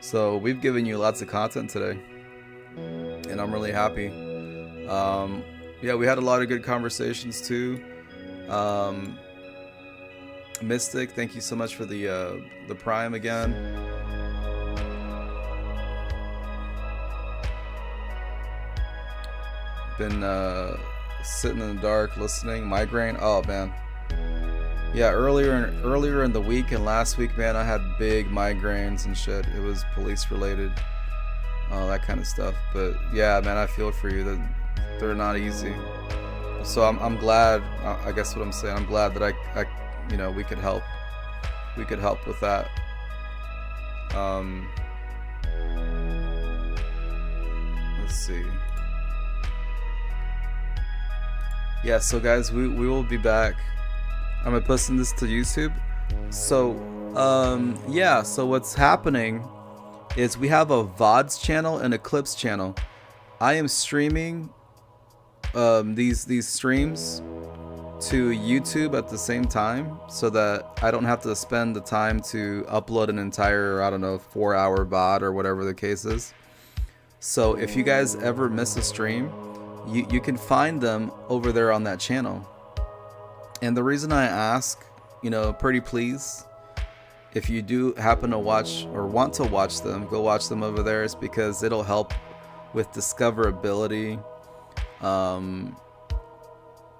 So we've given you lots of content today, and I'm really happy. Yeah, we had a lot of good conversations too. Mystic, thank you so much for the Prime again. Been sitting in the dark listening. Migraine. Oh man. Yeah, earlier in the week and last week, man, I had big migraines and shit. It was police related, all that kind of stuff. But yeah, man, I feel for you. That they're not easy. So I'm glad. I guess what I'm saying, I'm glad that I you know, we could help. We could help with that. Let's see. Yeah, so guys, we will be back. I'm gonna post this to YouTube. So yeah, so what's happening is we have a VODs channel and a clips channel. I am streaming these streams to YouTube at the same time, so that I don't have to spend the time to upload an entire, I don't know, 4-hour VOD or whatever the case is. So if you guys ever miss a stream, you can find them over there on that channel. And the reason I ask, you know, pretty please, if you do happen to watch or want to watch them, go watch them over there, is because it'll help with discoverability.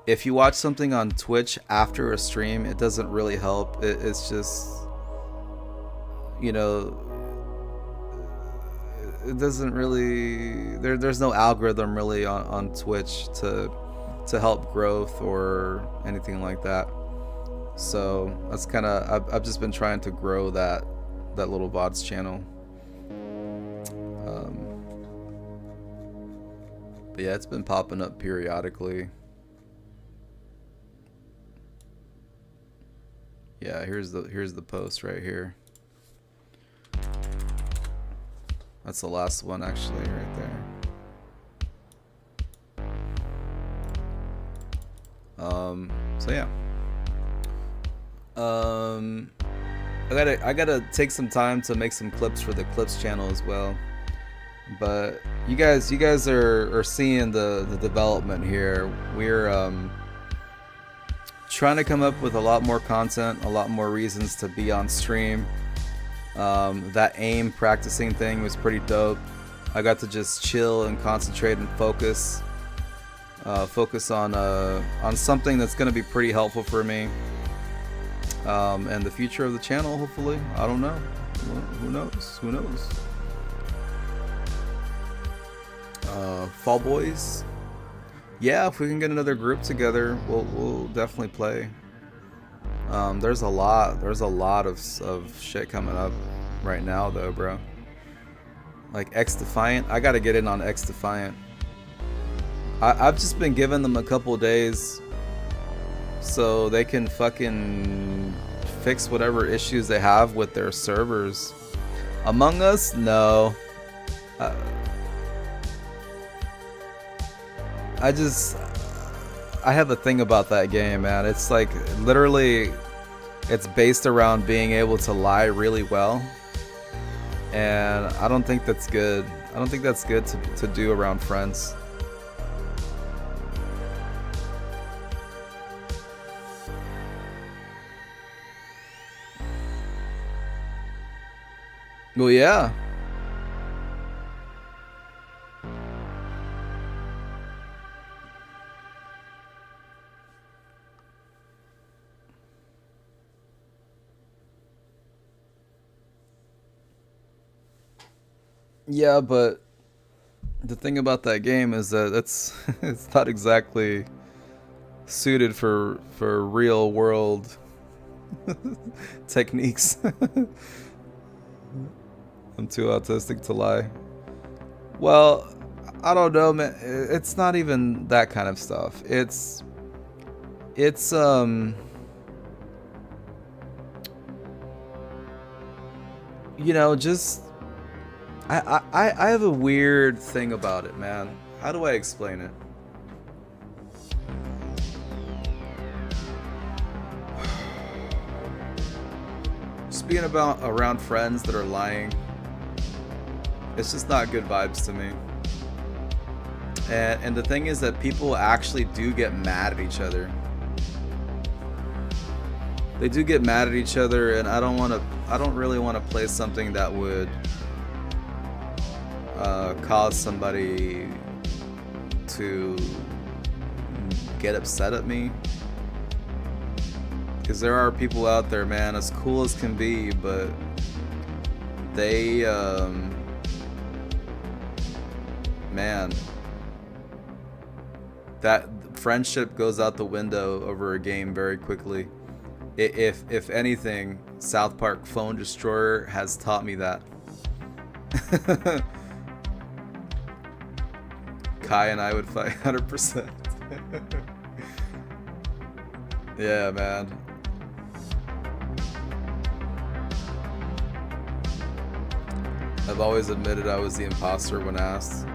If you watch something on Twitch after a stream, it doesn't really help. It's just, you know, it doesn't really, there's no algorithm really on Twitch to help growth or anything like that. So that's kind of, I've just been trying to grow that little VODs channel. But yeah, it's been popping up periodically. Yeah, here's the post right here. That's the last one actually right there. So yeah. I gotta take some time to make some clips for the clips channel as well. But you guys are seeing the development here. We're trying to come up with a lot more content, a lot more reasons to be on stream. That aim practicing thing was pretty dope. I got to just chill and concentrate and focus on something that's going to be pretty helpful for me, and the future of the channel, hopefully. I don't know. Who knows? Fall Boys. Yeah, if we can get another group together, we'll definitely play. There's a lot of shit coming up right now though, bro. Like X Defiant, I gotta get in on X Defiant. I've just been giving them a couple days so they can fucking fix whatever issues they have with their servers. Among Us, no. I have a thing about that game, man. It's like literally, it's based around being able to lie really well, and I don't think that's good. I don't think that's good to do around friends. Well, yeah. Yeah, but the thing about that game is that it's not exactly suited for real world techniques. I'm too autistic to lie. Well, I don't know, man. It's not even that kind of stuff. It's you know, just I have a weird thing about it, man. How do I explain it? Just being around friends that are lying, it's just not good vibes to me. And the thing is that people actually do get mad at each other. They do get mad at each other, and I don't really want to play something that would cause somebody to get upset at me. Because there are people out there, man, as cool as can be, but they man, that friendship goes out the window over a game very quickly. If anything, South Park Phone Destroyer has taught me that. Kai and I would fight 100%. Yeah, man. I've always admitted I was the imposter when asked.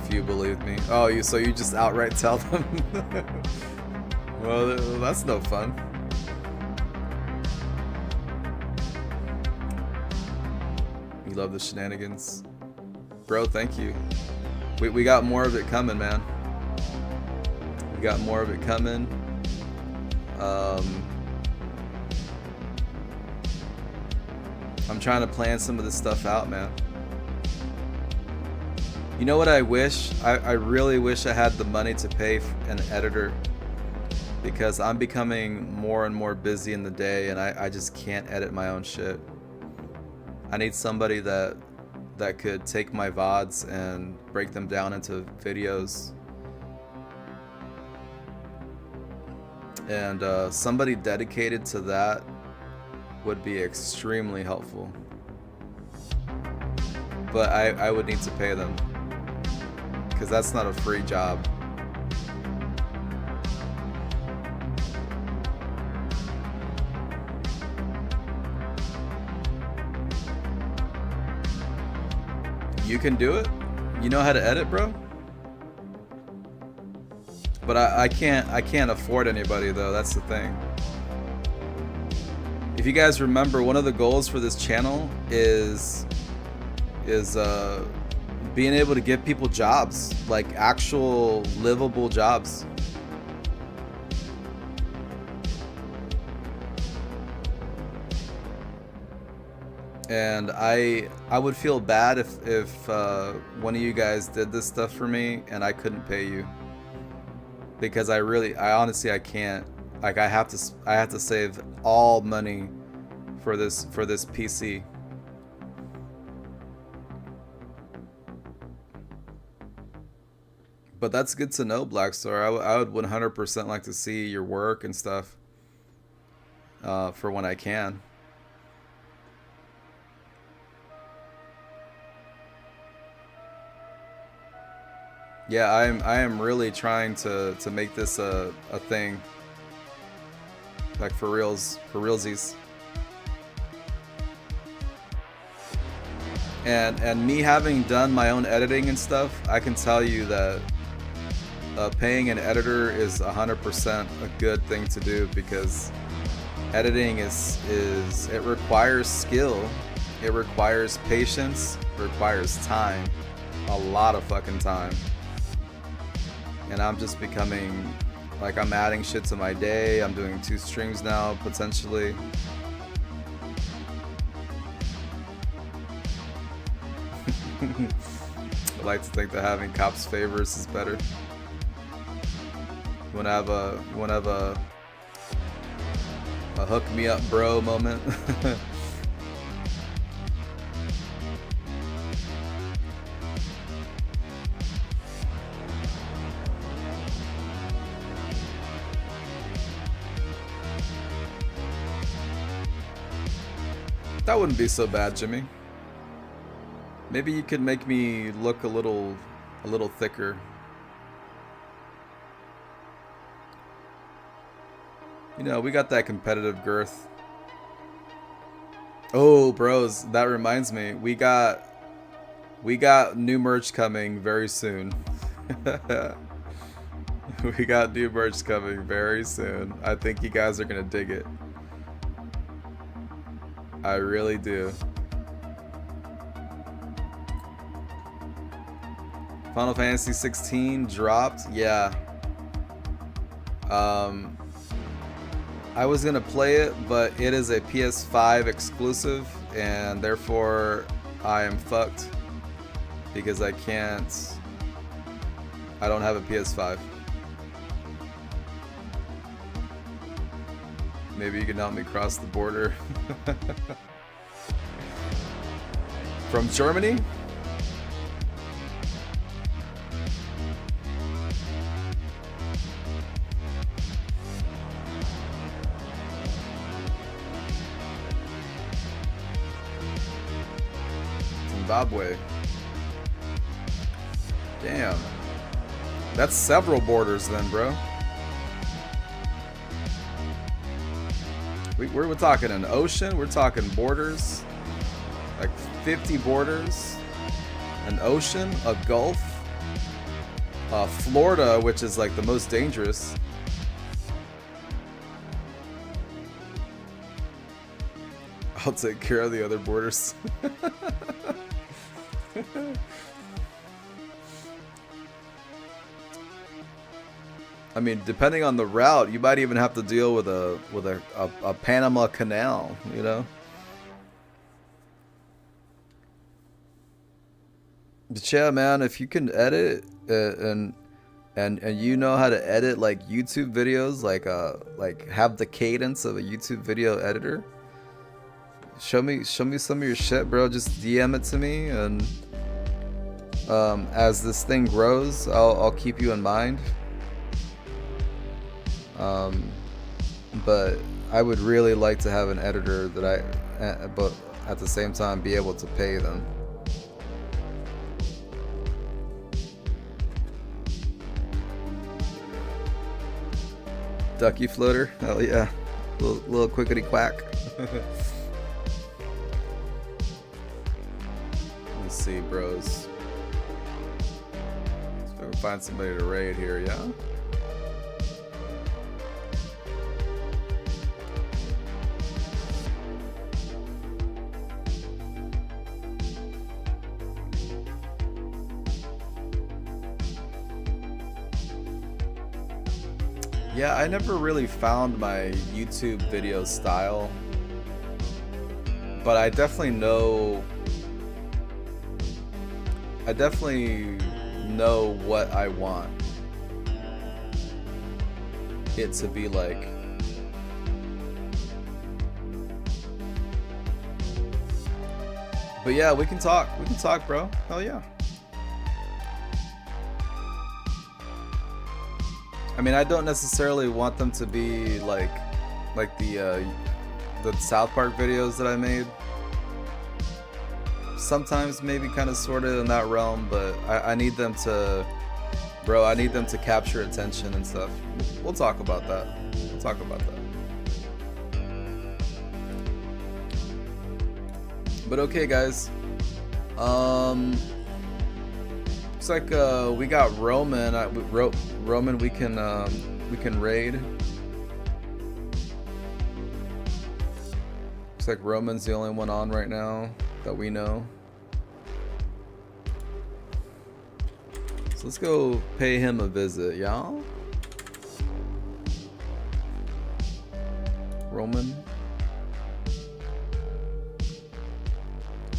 Few believed me. Oh, so you just outright tell them? Well, that's no fun. You love the shenanigans. Bro, thank you. We got more of it coming, man. We got more of it coming. I'm trying to plan some of this stuff out, man. You know what I wish? I really wish I had the money to pay an editor, because I'm becoming more and more busy in the day, and I just can't edit my own shit. I need somebody that that could take my VODs and break them down into videos. And somebody dedicated to that would be extremely helpful. But I would need to pay them, because that's not a free job. You can do it? You know how to edit, bro? But I can't afford anybody though, that's the thing. If you guys remember, one of the goals for this channel is being able to give people jobs, like actual livable jobs. And I would feel bad if one of you guys did this stuff for me and I couldn't pay you, because I honestly can't. Like I have to save all money for this PC. But that's good to know, Blackstar. I would 100% like to see your work and stuff for when I can. Yeah, I am really trying to make this a thing, like for realsies. And me having done my own editing and stuff, I can tell you that paying an editor is 100% a good thing to do, because editing it requires skill, it requires patience, it requires time, a lot of fucking time. And I'm just becoming, like, I'm adding shit to my day. I'm doing 2 streams now, potentially. I like to think that having cops favors is better. You wanna have a hook me up bro moment? That wouldn't be so bad, Jimmy. Maybe you could make me look a little thicker. You know, we got that competitive girth. Oh, bros, that reminds me. We got new merch coming very soon. We got new merch coming very soon. I think you guys are gonna dig it. I really do. Final Fantasy 16 dropped. Yeah. I was gonna play it, but it is a PS5 exclusive, and therefore I am fucked because I don't have a PS5. Maybe you can help me cross the border. From Germany? Zimbabwe. Damn. That's several borders then, bro. We're talking an ocean, we're talking borders, like 50 borders, an ocean, a gulf, Florida, which is like the most dangerous. I'll take care of the other borders. I mean, depending on the route, you might even have to deal with a Panama Canal, you know? But yeah, man, if you can edit and you know how to edit like YouTube videos, like have the cadence of a YouTube video editor, show me some of your shit, bro. Just DM it to me, and as this thing grows, I'll keep you in mind. But I would really like to have an editor that but at the same time be able to pay them. Ducky floater, hell yeah, little quickity quack. Let's see, bros. Let's go find somebody to raid here, yeah. Yeah, I never really found my YouTube video style, but I definitely know what I want it to be like. But yeah, we can talk, bro. Hell yeah. I mean, I don't necessarily want them to be like the South Park videos that I made. Sometimes maybe kind of sort of in that realm, but I need them to, bro, I need them to capture attention and stuff. We'll talk about that. We'll talk about that. But okay, guys. Looks like we got Roman. Roman, we can raid. Looks like Roman's the only one on right now that we know. So let's go pay him a visit, y'all. Roman.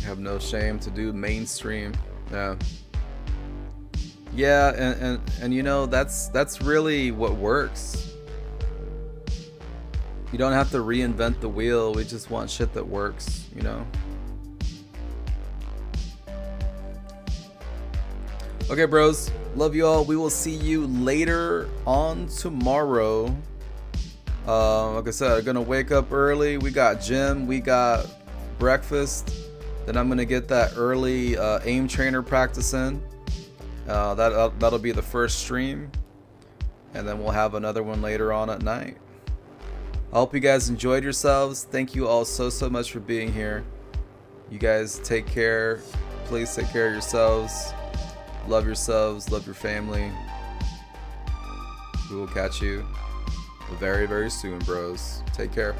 Have no shame to do mainstream. Yeah. Yeah, and you know, that's really what works. You don't have to reinvent the wheel. We just want shit that works, you know. Okay, bros. Love you all. We will see you later on tomorrow. Like I said, I'm gonna wake up early. We got gym. We got breakfast. Then I'm gonna get that early aim trainer practice in. That'll be the first stream, and then we'll have another one later on at night. I hope you guys enjoyed yourselves. Thank you all so much for being here. You guys take care. Please take care of yourselves. Love yourselves. Love your family. We will catch you very soon, bros. Take care.